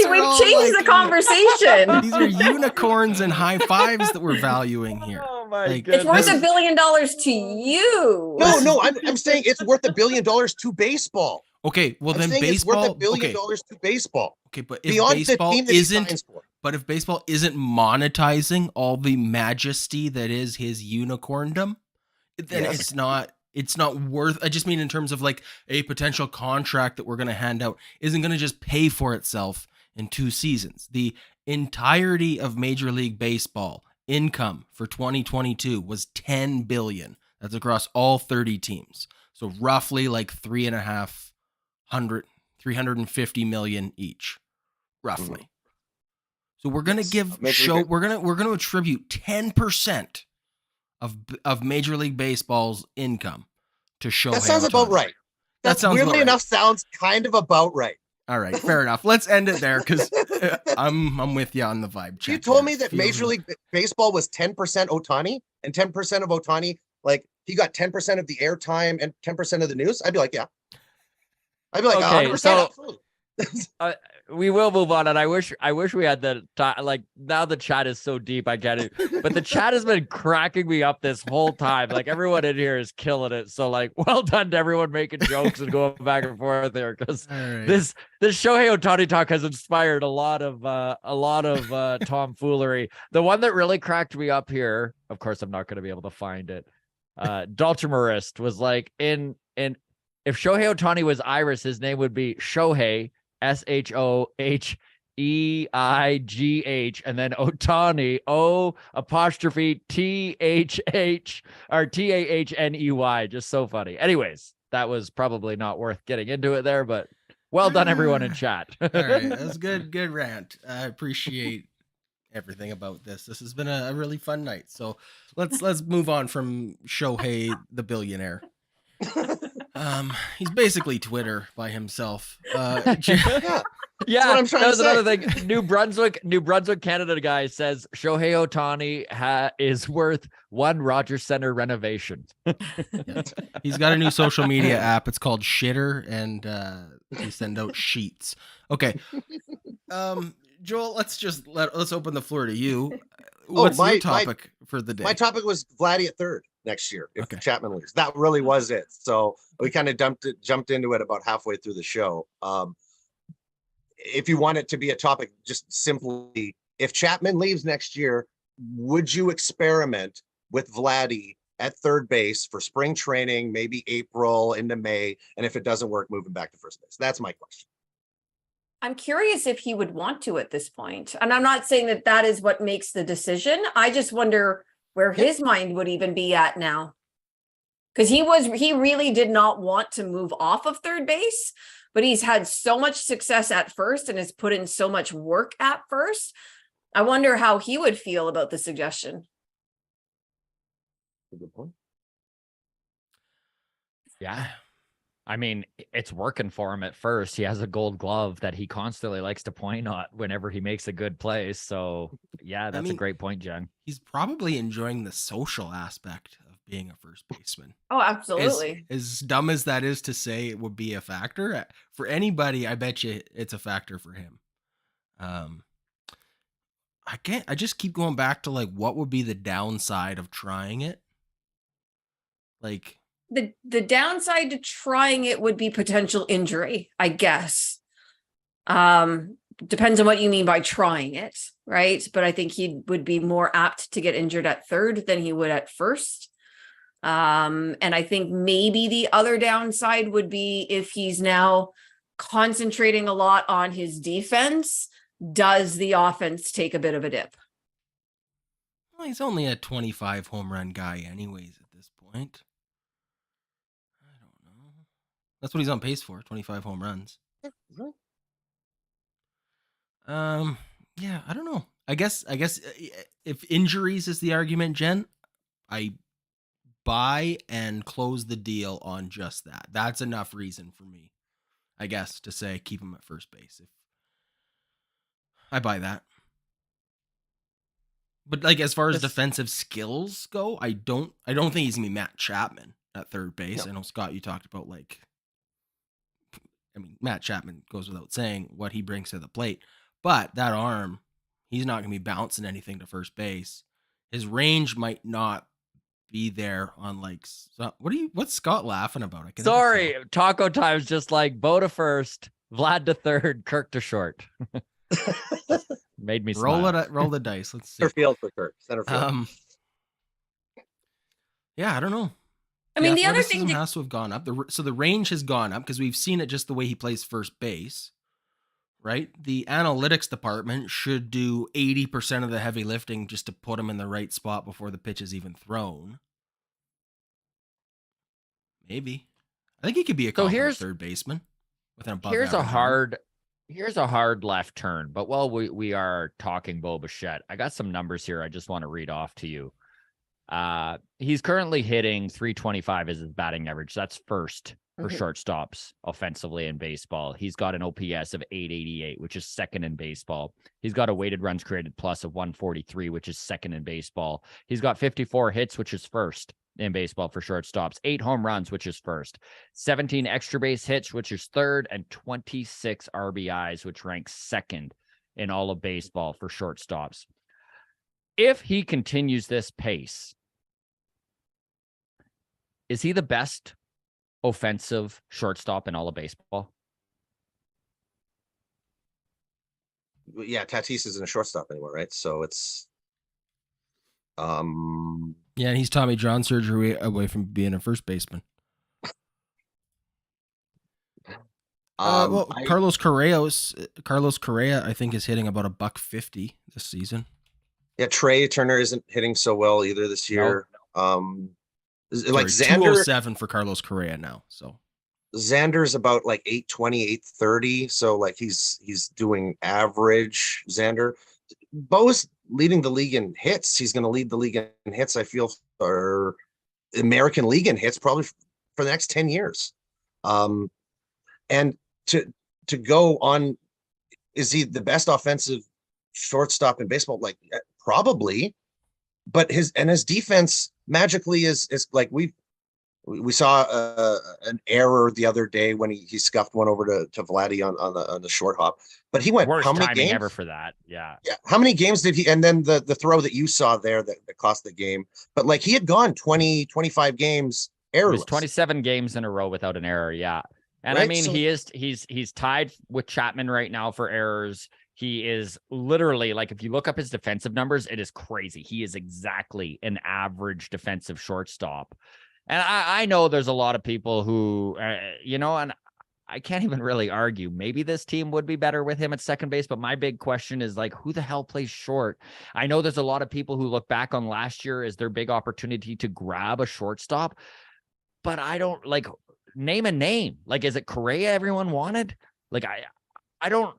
we've changed the conversation. These are unicorns and high fives that we're valuing here. Oh my goodness. It's worth $1 billion to you. No, I'm saying it's worth $1 billion to baseball. Okay, well I'm then baseball. It's worth $1 billion to baseball. Okay, but if baseball isn't monetizing all the majesty that is his unicorndom, then it's not worth. I just mean in terms of like a potential contract that we're going to hand out isn't going to just pay for itself in 2 seasons. The entirety of Major League Baseball income for 2022 was $10 billion. That's across all 30 teams. So roughly like 350 million each, roughly. Mm-hmm. So we're going to we're going to attribute 10% of Major League Baseball's income to Shohei. That sounds about right. That sounds weirdly enough sounds kind of about right. All right, fair enough. Let's end it there because I'm with you on the vibe check. You told me It that feels Major League Baseball was 10% Ohtani and 10% of Ohtani, like he got 10% of the airtime and 10% of the news. I'd be like, yeah. I'd be like, Okay, 100%. so- Absolutely. We will move on, and I wish we had the time. Like now, the chat is so deep, I get it. But the chat has been cracking me up this whole time. Like everyone in here is killing it. So like, well done to everyone making jokes and going back and forth there, because right. this Shohei Ohtani talk has inspired a lot of tomfoolery. The one that really cracked me up here, of course, I'm not going to be able to find it. Dalchimerist was like, in if Shohei Ohtani was Irish, his name would be Shohei. Shoheigh, and then Ohtani, O''THH or TAHNEY. Just so funny. Anyways, that was probably not worth getting into it there, but well done, everyone in chat. All right, that was good rant. I appreciate everything about this. This has been a really fun night. So let's move on from Shohei the billionaire. He's basically Twitter by himself. Yeah, what I'm trying that to was say. another thing. New Brunswick, Canada guy says Shohei Ohtani is worth one Rogers Center renovation. Yeah. He's got a new social media app. It's called Shitter, and they send out sheets. Okay, Joel, let's open the floor to you. What's your topic for the day? My topic was Vladdy at third next year if Chapman leaves. That really was it. So we kind of jumped into it about halfway through the show. If you want it to be a topic, just simply, if Chapman leaves next year, would you experiment with Vladdy at third base for spring training, maybe April into May, and if it doesn't work, moving back to first base? That's my question. I'm curious if he would want to at this point. And I'm not saying that is what makes the decision. I just wonder where his mind would even be at now. Because he really did not want to move off of third base, but he's had so much success at first and has put in so much work at first. I wonder how he would feel about the suggestion. Good point. Yeah. I mean, it's working for him at first. He has a gold glove that he constantly likes to point at whenever he makes a good play. So, yeah, that's a great point, Jen. He's probably enjoying the social aspect of being a first baseman. Oh, absolutely. As dumb as that is to say it would be a factor, for anybody, I bet you it's a factor for him. I just keep going back to like, what would be the downside of trying it? Like, the downside to trying it would be potential injury, I guess. Depends on what you mean by trying it, right? But I think he would be more apt to get injured at third than he would at first. And I think maybe the other downside would be if he's now concentrating a lot on his defense, does the offense take a bit of a dip? Well, he's only a 25 home run guy anyways at this point. That's what he's on pace for, 25 home runs. Yeah, I don't know. I guess if injuries is the argument, Jen, I buy and close the deal on just that. That's enough reason for me, I guess, to say keep him at first base. If I buy that. But like as far as defensive skills go, I don't think he's gonna be Matt Chapman at third base. No. I know, Scott, you talked about Matt Chapman goes without saying what he brings to the plate, but that arm, he's not going to be bouncing anything to first base. His range might not be there on what's Scott laughing about? Sorry, Taco Time's just like Bo to first, Vlad to third, Kirk to short. Made me smile. Roll the dice. Let's see. Center field for Kirk. Center field. Yeah, I don't know. I mean, the other thing has to have gone up. So the range has gone up because we've seen it just the way he plays first base, right? The analytics department should do 80% of the heavy lifting just to put him in the right spot before the pitch is even thrown. Maybe. I think he could be a competent third baseman with an above Here's a hard left turn. But while we are talking Bo Bichette, I got some numbers here I just want to read off to you. He's currently hitting 325 as his batting average. That's first for shortstops offensively in baseball. He's got an OPS of 888, which is second in baseball. He's got a weighted runs created plus of 143, which is second in baseball. He's got 54 hits, which is first in baseball for shortstops, 8 home runs, which is first, 17 extra base hits, which is third, and 26 RBIs, which ranks second in all of baseball for shortstops. If he continues this pace, is he the best offensive shortstop in all of baseball? Yeah, Tatis isn't a shortstop anymore, right? So it's yeah, and he's Tommy John surgery away from being a first baseman. Carlos Correa, I think, is hitting about $150 this season. Yeah, Trey Turner isn't hitting so well either this year. Nope. Like Sorry, Xander, 207 for Carlos Correa now. So Xander's about like 820, 830. So like he's doing average. Xander, Bo's leading the league in hits. He's going to lead the league in hits, I feel, or American League in hits probably for the next 10 years. And to go on, is he the best offensive shortstop in baseball? Like probably, but his defense magically is like we saw an error the other day when he scuffed one over to Vladdy on the short hop, but he went worst how many timing games ever for that. Yeah. How many games did he, and then the throw that you saw there that cost the game, but like he had gone 20-25 games errorless. It was 27 games in a row without an error. Yeah. And right? I mean, so he's tied with Chapman right now for errors. He is literally, like, if you look up his defensive numbers, it is crazy. He is exactly an average defensive shortstop. And I know there's a lot of people who, and I can't even really argue. Maybe this team would be better with him at second base. But my big question is, like, who the hell plays short? I know there's a lot of people who look back on last year as their big opportunity to grab a shortstop. But I don't, like, name a name. Like, is it Correa everyone wanted? Like, I don't.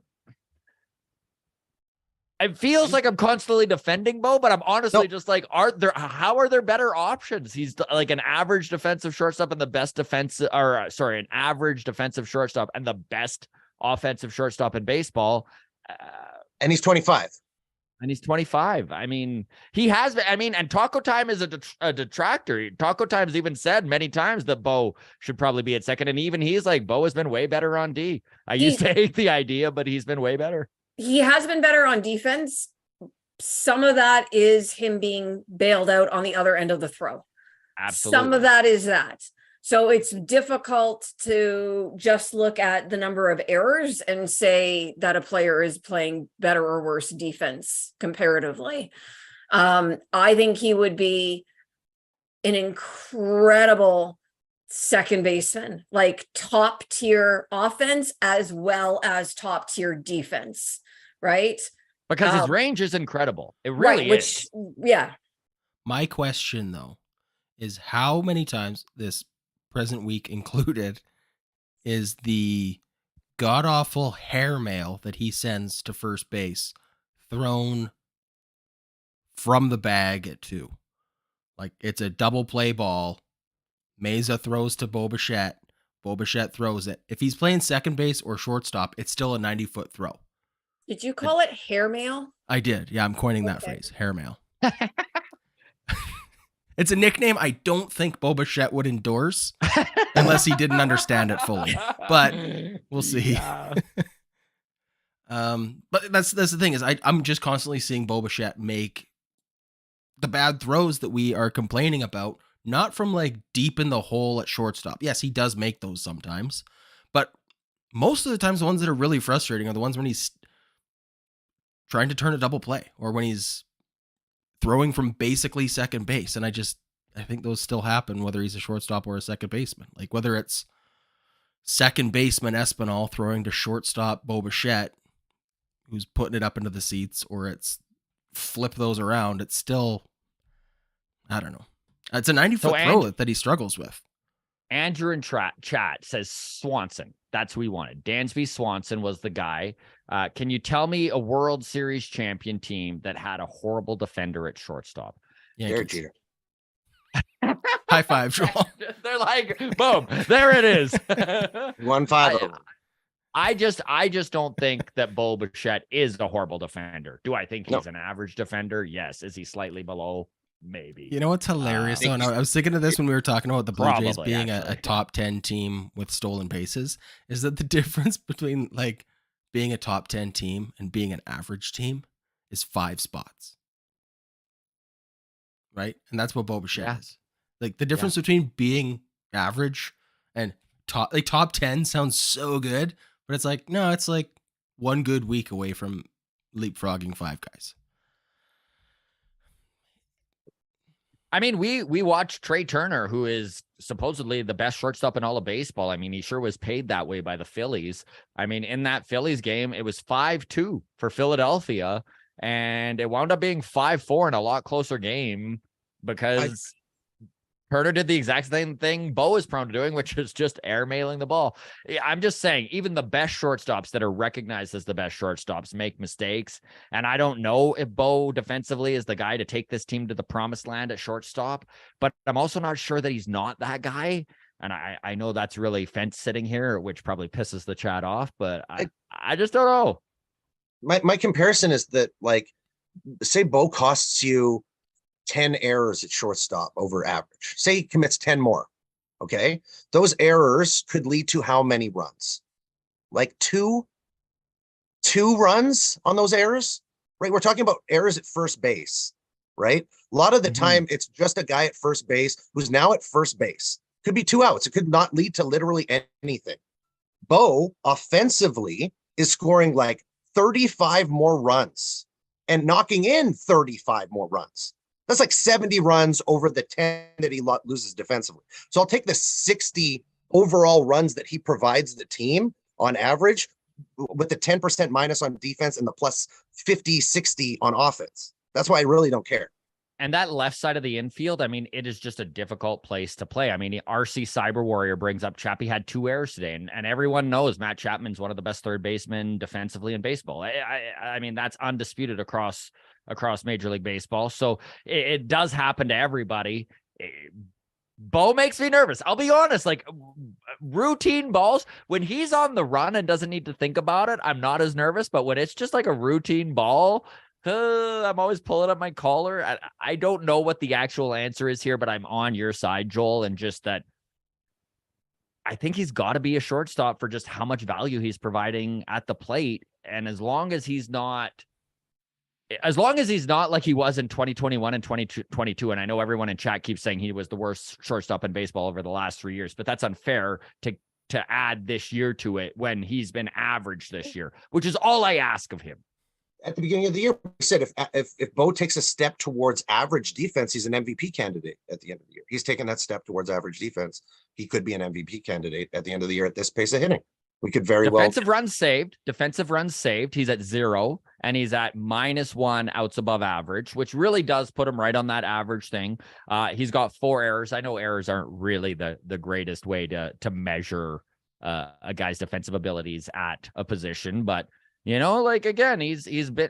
It feels like I'm constantly defending Bo, but I'm honestly just like, how are there better options? He's like an average defensive shortstop and the best an average defensive shortstop and the best offensive shortstop in baseball. And he's 25. And he's 25. I mean, he has been, and Taco Time is a detractor. Taco Time's even said many times that Bo should probably be at second. And even he's like, Bo has been way better on D. I used to hate the idea, but he's been way better. He has been better on defense. Some of that is him being bailed out on the other end of the throw. Absolutely. Some of that is that. So it's difficult to just look at the number of errors and say that a player is playing better or worse defense comparatively. I think he would be an incredible second baseman, like top tier offense as well as top tier defense, right? Because his range is incredible. It really is. Yeah. My question, though, is how many times, this present week included, is the god-awful hair mail that he sends to first base thrown from the bag at 2? Like, it's a double play ball. Meza throws to Bo Bichette. Bo Bichette throws it. If he's playing second base or shortstop, it's still a 90-foot throw. Did you call it hair mail? I did. Yeah, I'm coining that phrase, hair mail. It's a nickname I don't think Bo Bichette would endorse unless he didn't understand it fully. But we'll see. Yeah. But that's the thing is I'm just constantly seeing Bo Bichette make the bad throws that we are complaining about. Not from like deep in the hole at shortstop. Yes, he does make those sometimes. But most of the times, the ones that are really frustrating are the ones when he's trying to turn a double play or when he's throwing from basically second base. And I think those still happen, whether he's a shortstop or a second baseman. Like whether it's second baseman Espinal throwing to shortstop Bo Bichette, who's putting it up into the seats, or it's flip those around. It's still, I don't know. It's a 90-foot throw that he struggles with. Andrew in chat says Swanson. That's who we wanted. Dansby Swanson was the guy. Can you tell me a World Series champion team that had a horrible defender at shortstop? Derek Jeter. High five, Joel. They're like, boom, there it is. 1-5. I just don't think that Bo Bichette is a horrible defender. Do I think he's No. an average defender? Yes. Is he slightly below? Maybe. You know what's hilarious? think though, and I was thinking of this when we were talking about the Blue Jays Probably, being a actually. top 10 team with stolen bases, is that the difference between like being a top 10 team and being an average team is 5 spots. Right? And that's what Bo Bichette Yeah. is. Like the difference between being average and top 10 sounds so good, but it's like, no, it's like one good week away from leapfrogging 5 guys. I mean, we watched Trey Turner, who is supposedly the best shortstop in all of baseball. I mean, he sure was paid that way by the Phillies. I mean, in that Phillies game, it was 5-2 for Philadelphia, and it wound up being 5-4 in a lot closer game because Turner did the exact same thing Bo is prone to doing, which is just airmailing the ball. I'm just saying, even the best shortstops that are recognized as the best shortstops make mistakes. And I don't know if Bo defensively is the guy to take this team to the promised land at shortstop, but I'm also not sure that he's not that guy. And I know that's really fence sitting here, which probably pisses the chat off, but I just don't know. My comparison is that, like, say Bo costs you 10 errors at shortstop over average. Say he commits 10 more. Okay. Those errors could lead to how many runs? Like two runs on those errors, right? We're talking about errors at first base, right? A lot of the time it's just a guy at first base who's now at first base. Could be 2 outs. It could not lead to literally anything. Bo offensively is scoring like 35 more runs and knocking in 35 more runs. That's like 70 runs over the 10 that he loses defensively. So I'll take the 60 overall runs that he provides the team on average with the 10% minus on defense and the plus 50, 60 on offense. That's why I really don't care. And that left side of the infield, I mean, it is just a difficult place to play. I mean, RC Cyber Warrior brings up Chappie had 2 errors today, and everyone knows Matt Chapman's one of the best third basemen defensively in baseball. I mean, that's undisputed across Major League Baseball. So it does happen to everybody. Bo makes me nervous. I'll be honest, like routine balls, when he's on the run and doesn't need to think about it, I'm not as nervous. But when it's just like a routine ball, I'm always pulling up my collar. I don't know what the actual answer is here, but I'm on your side, Joel, and just that I think he's got to be a shortstop for just how much value he's providing at the plate. And as long as he's not like he was in 2021 and 2022, and I know everyone in chat keeps saying he was the worst shortstop in baseball over the last 3 years, but that's unfair to add this year to it when he's been average this year, which is all I ask of him. At the beginning of the year, we said if Bo takes a step towards average defense, he's an MVP candidate at the end of the year. He's taken that step towards average defense. He could be an MVP candidate at the end of the year at this pace of hitting. We could very defensive runs saved. He's at 0, and he's at -1 outs above average, which really does put him right on that average thing. He's got 4 errors. I know errors aren't really the greatest way to measure a guy's defensive abilities at a position, but you know, like again, he's been.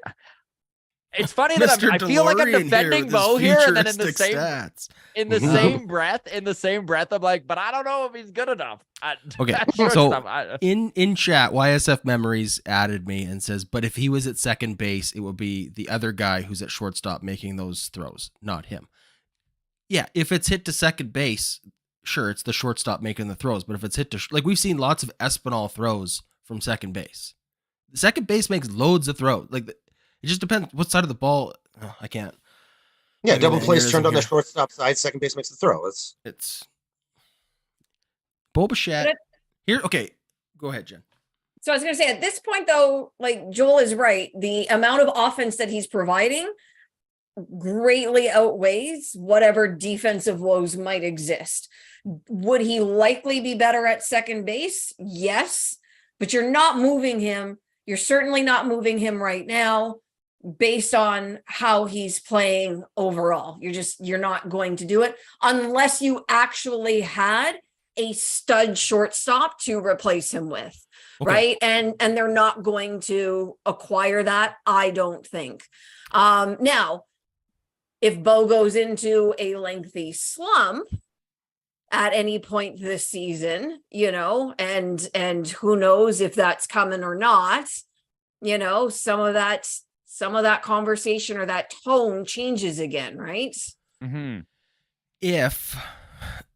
It's funny that I feel like I'm defending Bo here, and then in the same stats. same breath, I'm like, but I don't know if he's good enough. Okay, so in chat, YSF Memories added me and says, but if he was at second base, it would be the other guy who's at shortstop making those throws, not him. Yeah, if it's hit to second base, sure, it's the shortstop making the throws. But if it's hit to like we've seen lots of Espinal throws from second base. The second base makes loads of throws. Like it just depends what side of the ball. Oh, I can't. Yeah, double plays turned on the shortstop side. Second base makes the throw. It's Bo Bichette here. Okay, go ahead, Jen. So I was going to say at this point, though, like Joel is right. The amount of offense that he's providing greatly outweighs whatever defensive woes might exist. Would he likely be better at second base? Yes, but you're not moving him. You're certainly not moving him right now based on how he's playing overall. You're not going to do it unless you actually had a stud shortstop to replace him with. Okay. Right. And they're not going to acquire that, I don't think. Now, if Bo goes into a lengthy slump, at any point this season, and who knows if that's coming or not. Some of that conversation or that tone changes again, right? Mm-hmm. If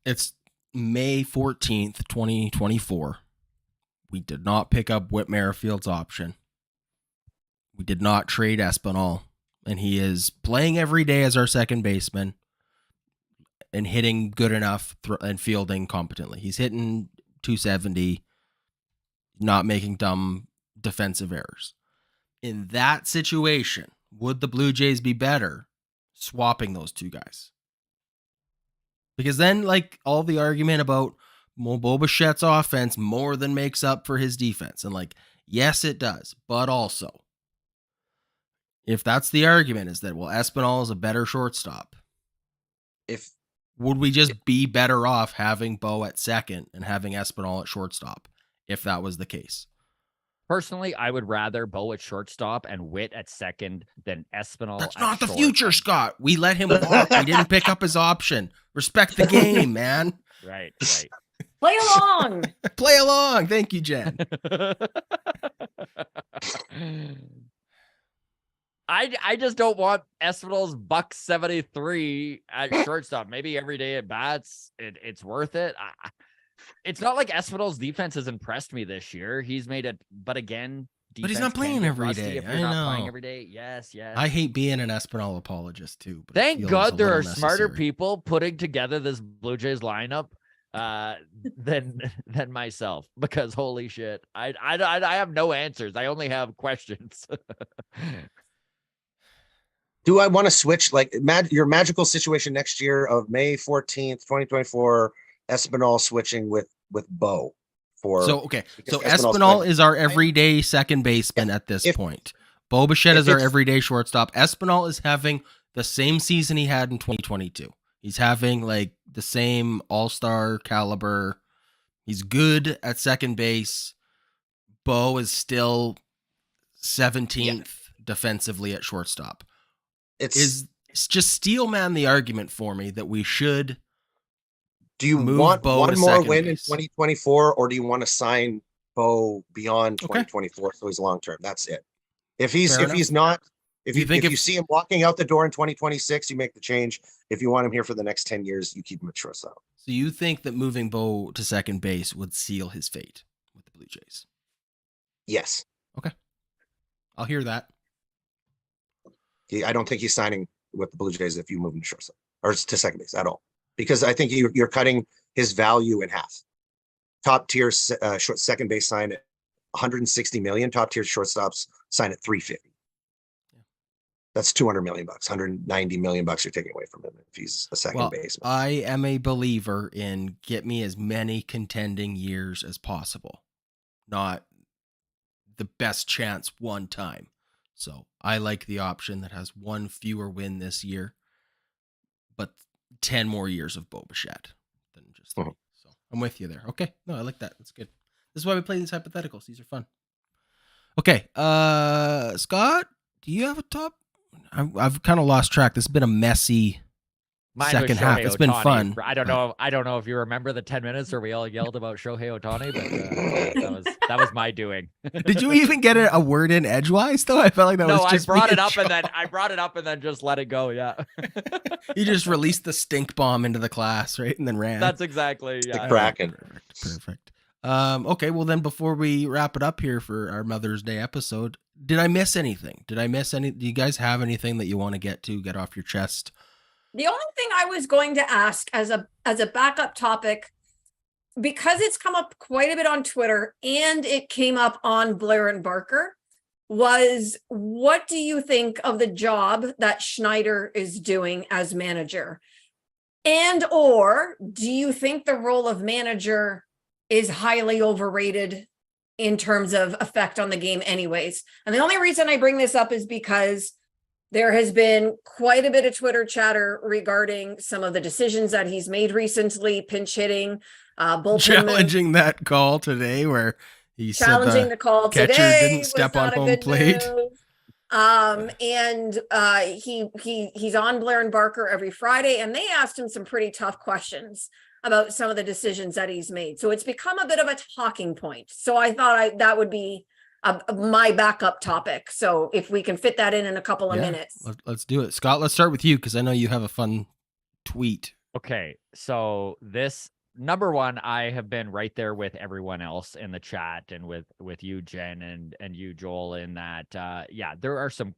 it's May 14th, 2024, we did not pick up Whit Merrifield's option. We did not trade Espinal, and he is playing every day as our second baseman and hitting good enough and fielding competently. He's hitting 270, not making dumb defensive errors. In that situation, would the Blue Jays be better swapping those two guys? Because then, like, all the argument about Bo Bichette's offense more than makes up for his defense. And, like, yes, it does. But also, if that's the argument, is that, well, Espinal is a better shortstop. Would we just be better off having Bo at second and having Espinal at shortstop if that was the case? Personally, I would rather Bo at shortstop and Whit at second than Espinal. That's not the future, Scott. We let him walk. We didn't pick up his option. Respect the game, man. Right. Play along. Play along. Thank you, Jen. I just don't want Espinal's $173 at shortstop. Maybe every day at bats, it's worth it. It's not like Espinal's defense has impressed me this year. He's made it, but again, but he's not playing every day. If you're not playing every day, yes. I hate being an Espinal apologist too. But thank God there are smarter people putting together this Blue Jays lineup than myself, because holy shit, I have no answers. I only have questions. Do I want to switch, like, your magical situation next year of May 14th, 2024, Espinal switching with Bo for? So Espinal is our everyday second baseman at this point. Bo Bichette is our everyday shortstop. Espinal is having the same season he had in 2022. He's having like the same all-star caliber. He's good at second base. Bo is still 17th defensively at shortstop. It's just steel man the argument for me that we should. Do you want Bo one more win in 2024, or do you want to sign Bo beyond 2024 so he's long term? That's it. If you see him walking out the door in 2026, you make the change. If you want him here for the next 10 years, you keep him at shortstop. So you think that moving Bo to second base would seal his fate with the Blue Jays? Yes. Okay. I'll hear that. I don't think he's signing with the Blue Jays if you move him to shortstop or to second base at all, because I think you're cutting his value in half. Top tier second base sign at $160 million. Top tier shortstops sign at $350. That's $200 million. $190 million you're taking away from him if he's a second baseman. I am a believer in get me as many contending years as possible, not the best chance one time. So I like the option that has one fewer win this year, but 10 more years of Bo Bichette than just 3. So I'm with you there. Okay. No, I like that. That's good. This is why we play these hypotheticals. These are fun. Okay. Scott, do you have a top? I've kind of lost track. This has been a messy second half. It's been fun. I don't know if you remember the 10 minutes where we all yelled about Shohei Ohtani, but that was my doing. Did you even get a word in edgewise though? I felt like that was just I brought it up and then just let it go. Yeah. You just released the stink bomb into the class, right? And then ran. That's exactly. Yeah. The Kraken. Perfect. Okay. Well then, before we wrap it up here for our Mother's Day episode, did I miss anything? Do you guys have anything that you want to get off your chest? The only thing I was going to ask as a backup topic, because it's come up quite a bit on Twitter and it came up on Blair and Barker, was what do you think of the job that Schneider is doing as manager? And or do you think the role of manager is highly overrated in terms of effect on the game anyways? And the only reason I bring this up is because there has been quite a bit of Twitter chatter regarding some of the decisions that he's made recently, pinch hitting, challenging that call today, where he challenging the call catcher today didn't step on home plate. And he's on Blair and Barker every Friday, and they asked him some pretty tough questions about some of the decisions that he's made. So it's become a bit of a talking point. So I thought that would be my backup topic. So if we can fit that in a couple of minutes. Let's do it. Scott, let's start with you because I know you have a fun tweet. Okay, so this number one, I have been right there with everyone else in the chat and with you, Jen, and you, Joel, in that, there are some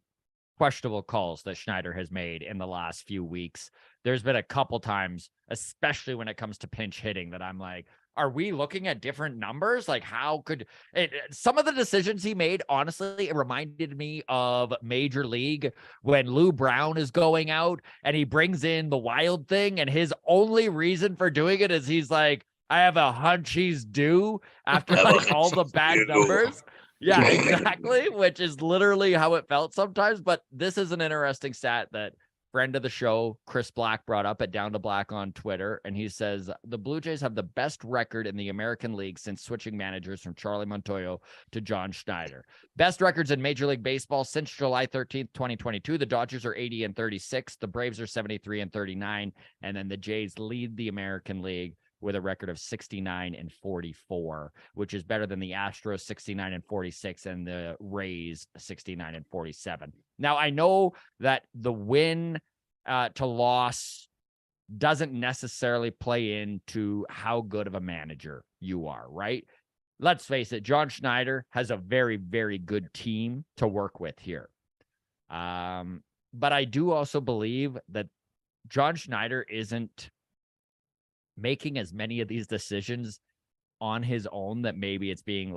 questionable calls that Schneider has made in the last few weeks. There's been a couple times, especially when it comes to pinch hitting, that I'm like, are we looking at different numbers? Like, how could it, some of the decisions he made, honestly, it reminded me of Major League when Lou Brown is going out and he brings in the wild thing, and his only reason for doing it is he's like, I have a hunch he's due after like all the bad numbers. Yeah, exactly. Which is literally how it felt sometimes. But this is an interesting stat that friend of the show, Chris Black, brought up at Down to Black on Twitter. And he says the Blue Jays have the best record in the American League since switching managers from Charlie Montoyo to John Schneider. Best records in Major League Baseball since July 13th, 2022. The Dodgers are 80-36. The Braves are 73-39. And then the Jays lead the American League with a record of 69-44, which is better than the Astros 69-46 and the Rays 69-47. Now, I know that the win to loss doesn't necessarily play into how good of a manager you are, right? Let's face it, John Schneider has a very, very good team to work with here. But I do also believe that John Schneider isn't making as many of these decisions on his own that maybe it's being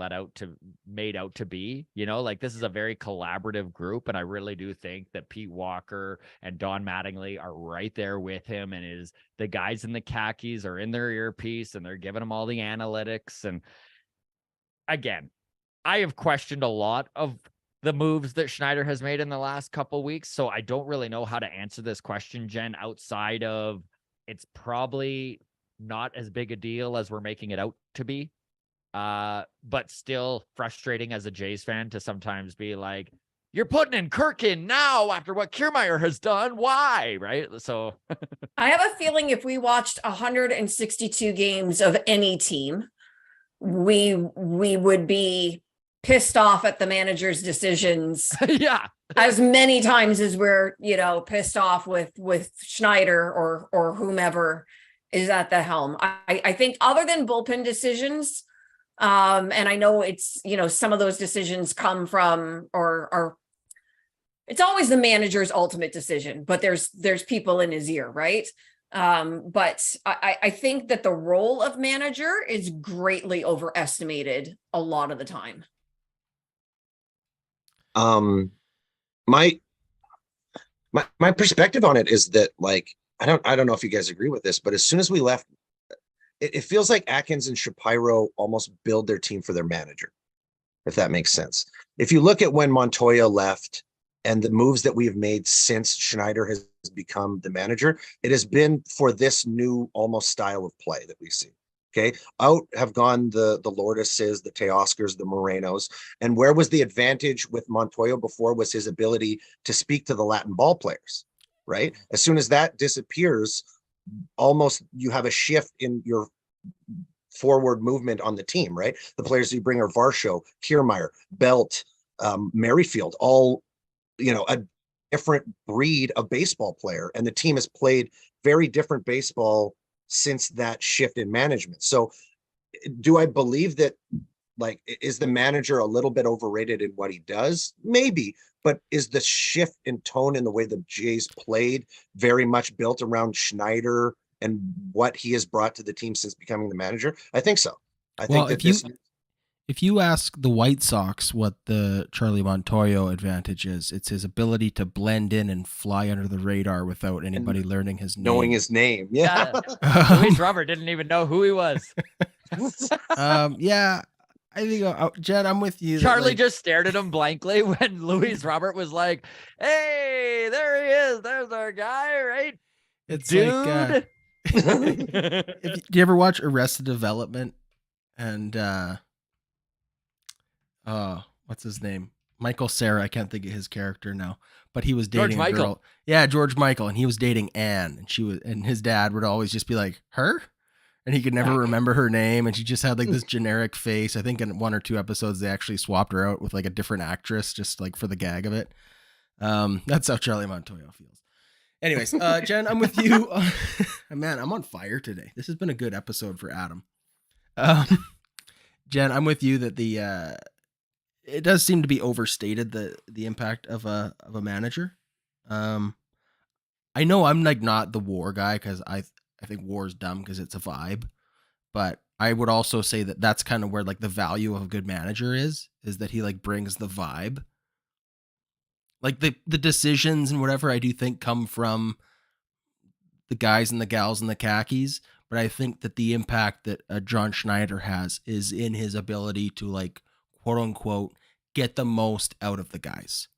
made out to be, like this is a very collaborative group. And I really do think that Pete Walker and Don Mattingly are right there with him, and the guys in the khakis are in their earpiece and they're giving him all the analytics. And again, I have questioned a lot of the moves that Schneider has made in the last couple of weeks. So I don't really know how to answer this question, Jen, outside of it's probably not as big a deal as we're making it out to be, but still frustrating as a Jays fan to sometimes be like, you're putting in Kirk in now after what Kiermaier has done. Why? Right. So I have a feeling if we watched 162 games of any team, we would be pissed off at the manager's decisions. Yeah. As many times as we're, pissed off with Schneider or whomever is at the helm. I think other than bullpen decisions, and I know it's, some of those decisions come from or it's always the manager's ultimate decision, but there's people in his ear, right? But I think that the role of manager is greatly overestimated a lot of the time. My perspective on it is that, like, I don't know if you guys agree with this, but as soon as we left, it feels like Atkins and Shapiro almost build their team for their manager, if that makes sense. If you look at when Montoya left and the moves that we have made since Schneider has become the manager, it has been for this new almost style of play that we see. Okay, out have gone the Lourdeses, the Teoscars, the Morenos. And where was the advantage with Montoya before was his ability to speak to the Latin ball players. Right. As soon as that disappears, almost you have a shift in your forward movement on the team. Right. The players you bring are Varsho, Kiermaier, Belt, Merrifield, all, a different breed of baseball player. And the team has played very different baseball since that shift in management. So do I believe that, like, is the manager a little bit overrated in what he does? Maybe. But is the shift in tone in the way the Jays played very much built around Schneider and what he has brought to the team since becoming the manager? I think so. I think that if you ask the White Sox what the Charlie Montoyo advantage is, it's his ability to blend in and fly under the radar without anybody learning his name. Knowing his name. Yeah. Luis Robert didn't even know who he was. Yeah. I think, Jen, I'm with you. Charlie just stared at him blankly when Luis Robert was like, hey, there he is. There's our guy, right? It's dude. Do you ever watch Arrested Development? And what's his name? Michael Cera. I can't think of his character now, but he was dating a girl. Yeah, George Michael, and he was dating Anne, and his dad would always just be like, her? and he could never remember her name, and she just had like this generic face. I think in 1 or 2 episodes they actually swapped her out with like a different actress just like for the gag of it. That's how Charlie Montoya feels. Anyways, Jen, I'm with you. Man, I'm on fire today. This has been a good episode for Adam. Jen, I'm with you that it does seem to be overstated, the impact of a manager. I know I'm like not the war guy because I think war is dumb because it's a vibe, but I would also say that that's kind of where like the value of a good manager is that he like brings the vibe. Like the decisions and whatever I do think come from the guys and the gals in the khakis, but I think that the impact that John Schneider has is in his ability to like quote unquote get the most out of the guys.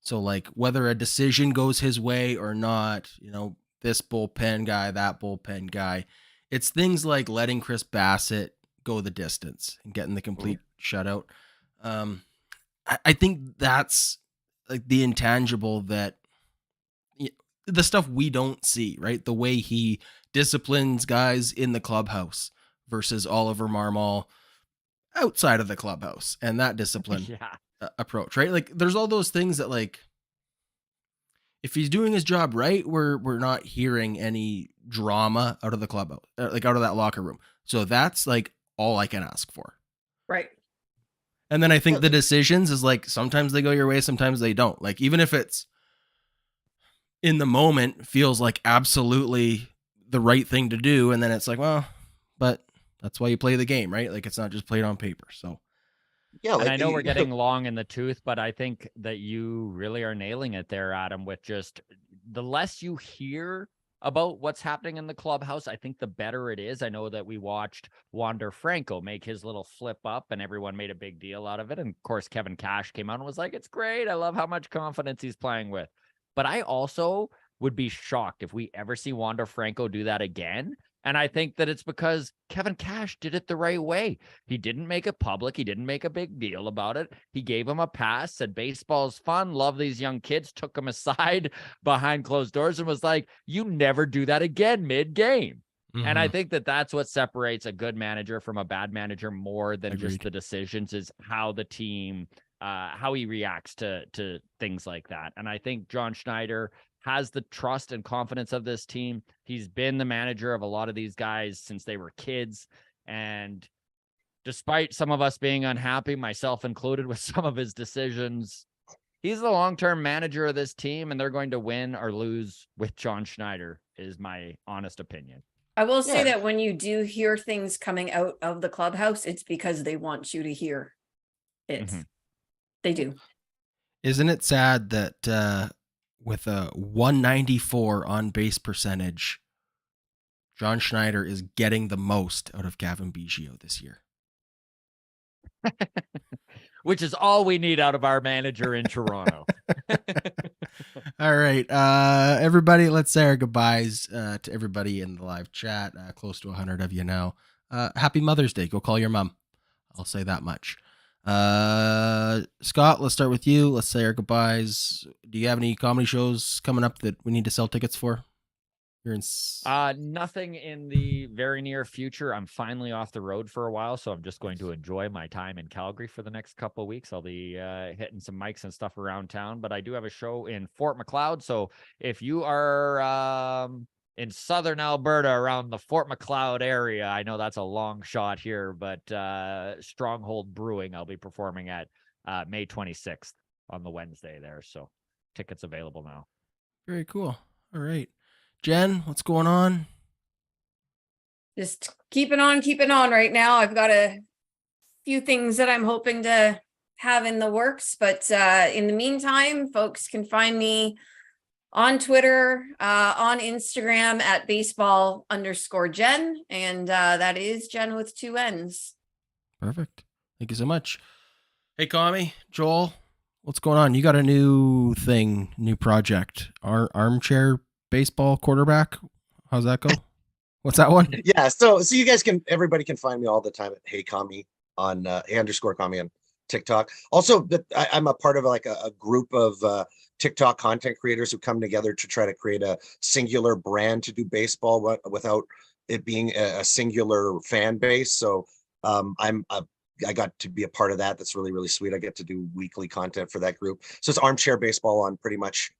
So like whether a decision goes his way or not, this bullpen guy, that bullpen guy, it's things like letting Chris Bassett go the distance and getting the complete shutout. I think that's like the intangible that the stuff we don't see, right? The way he disciplines guys in the clubhouse versus Oliver Marmol outside of the clubhouse and that discipline approach, right? Like there's all those things that like, if he's doing his job right, we're not hearing any drama out of the clubhouse, like out of that locker room. So that's like all I can ask for. Right. And then I think the decisions is like, sometimes they go your way, sometimes they don't. Like, even if it's in the moment feels like absolutely the right thing to do. And then it's like, well, but that's why you play the game, right? Like it's not just played on paper. So yeah, and I know we're getting long in the tooth, but I think that you really are nailing it there, Adam, with just the less you hear about what's happening in the clubhouse, I think the better it is. I know that we watched Wander Franco make his little flip up and everyone made a big deal out of it. And of course, Kevin Cash came out and was like, it's great. I love how much confidence he's playing with. But I also would be shocked if we ever see Wander Franco do that again. And I think that it's because Kevin Cash did it the right way. He didn't make it public. He didn't make a big deal about it. He gave him a pass, said baseball's fun, love these young kids, took him aside behind closed doors and was like, you never do that again mid-game. Mm-hmm. And I think that that's what separates a good manager from a bad manager more than just the decisions, is how the team, how he reacts to things like that. And I think John Schneider has the trust and confidence of this team. He's been the manager of a lot of these guys since they were kids. And despite some of us being unhappy, myself included, with some of his decisions, he's the long-term manager of this team, and they're going to win or lose with John Schneider, is my honest opinion. I will say that when you do hear things coming out of the clubhouse, it's because they want you to hear it. Mm-hmm. They do. Isn't it sad that with a 194 on base percentage, John Schneider is getting the most out of Gavin Biggio this year? Which is all we need out of our manager in Toronto. All right. Everybody, let's say our goodbyes to everybody in the live chat. Close to 100 of you now. Happy Mother's Day. Go call your mom. I'll say that much. Scott, let's start with you. Let's say our goodbyes. Do you have any comedy shows coming up that we need to sell tickets for? You're in nothing in the very near future. I'm finally off the road for a while, so I'm just going to enjoy my time in Calgary for the next couple of weeks. I'll be hitting some mics and stuff around town, but I do have a show in Fort Macleod. So if you are in southern Alberta around the Fort Macleod area, I know that's a long shot here, but Stronghold Brewing, I'll be performing at May 26th on the Wednesday there. So tickets available now. Very cool. All right. Jen, what's going on? Just keeping on right now. I've got a few things that I'm hoping to have in the works, but in the meantime, folks can find me on Twitter, on Instagram at baseball_Jen. And that is Jen with 2 N's. Perfect. Thank you so much. Hey, Kami, Joel, what's going on? You got a new thing, new project, armchair baseball quarterback. How's that go? What's that one? Yeah. So you guys everybody can find me all the time at Hey Kami on _Kami on TikTok. Also, I'm a part of like a group of TikTok content creators who come together to try to create a singular brand to do baseball without it being a singular fan base. So I got to be a part of that. That's really, really sweet. I get to do weekly content for that group. So it's Armchair Baseball on pretty much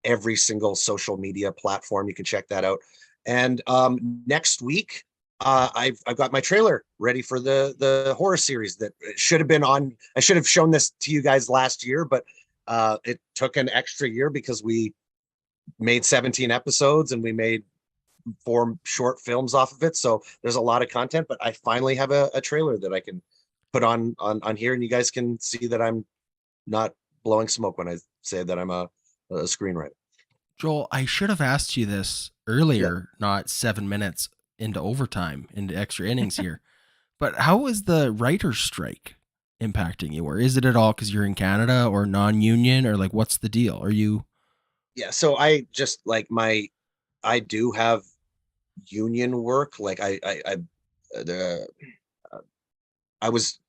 every single social media platform. You can check that out. And next week, I've got my trailer ready for the horror series that should have been on. I should have shown this to you guys last year, but it took an extra year because we made 17 episodes and we made 4 short films off of it. So there's a lot of content, but I finally have a trailer that I can put on here, and you guys can see that I'm not blowing smoke when I say that I'm a screenwriter. Joel, I should have asked you this earlier, not 7 minutes into overtime, into extra innings here. But how is the writer's strike impacting you? Or is it at all because you're in Canada or non-union, or like what's the deal? Are you? Yeah, so I just like I do have union work. Like I was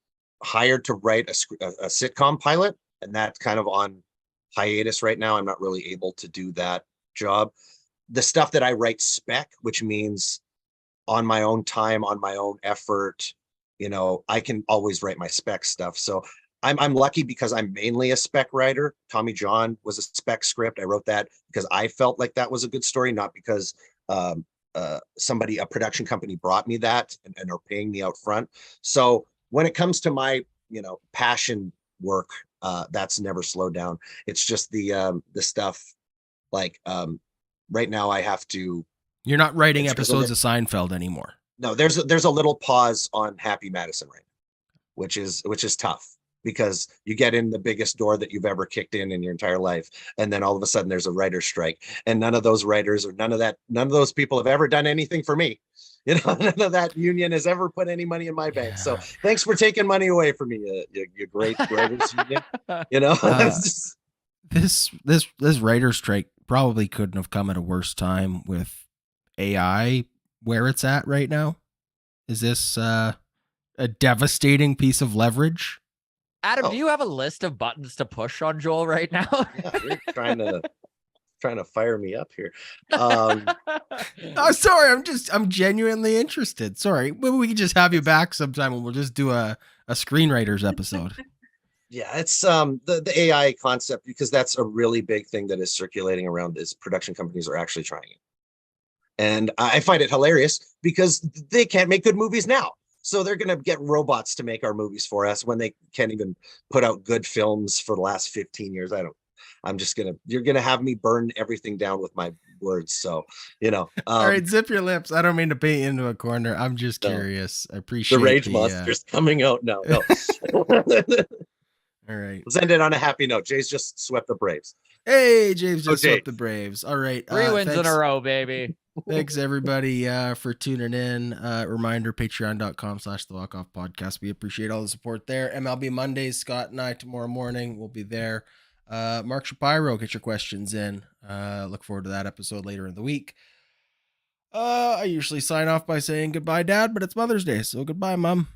hired to write a sitcom pilot, and that's kind of on hiatus right now. I'm not really able to do that job. The stuff that I write spec, which means on my own time, on my own effort, I can always write my spec stuff. So I'm lucky because I'm mainly a spec writer. Tommy John was a spec script. I wrote that because I felt like that was a good story, not because a production company brought me that and are paying me out front. So when it comes to my, passion work, that's never slowed down. It's just the stuff like right now I have to. You're not writing episodes of Seinfeld anymore. No, there's a little pause on Happy Madison right now, which is tough because you get in the biggest door that you've ever kicked in your entire life, and then all of a sudden there's a writer's strike, and none of those writers or none of those people have ever done anything for me. None of that union has ever put any money in my bank. So thanks for taking money away from me, you great writers union. This writer's strike probably couldn't have come at a worse time with AI where it's at right now. Is this a devastating piece of leverage? Adam, do you have a list of buttons to push on Joel right now? Yeah, you're trying to fire me up here. Sorry, I'm genuinely interested. Sorry, maybe we can just have you back sometime and we'll just do a screenwriters episode. Yeah, it's the AI concept, because that's a really big thing that is circulating around, is production companies are actually trying it. And I find it hilarious because they can't make good movies now. So they're going to get robots to make our movies for us when they can't even put out good films for the last 15 years. You're going to have me burn everything down with my words. So, all right, zip your lips. I don't mean to paint you into a corner. I'm just curious. I appreciate the rage monsters coming out. No. All right. Let's end it on a happy note. Jay's just swept the Braves. Hey, James just swept the Braves. All right. 3 wins in a row, baby. Thanks everybody for tuning in. Reminder, patreon.com/the Walkoff podcast. We appreciate all the support there. MLB Mondays, Scott and I tomorrow morning will be there. Mark Shapiro, get your questions in. Look forward to that episode later in the week. I usually sign off by saying goodbye, Dad, but it's Mother's Day, so goodbye, Mom.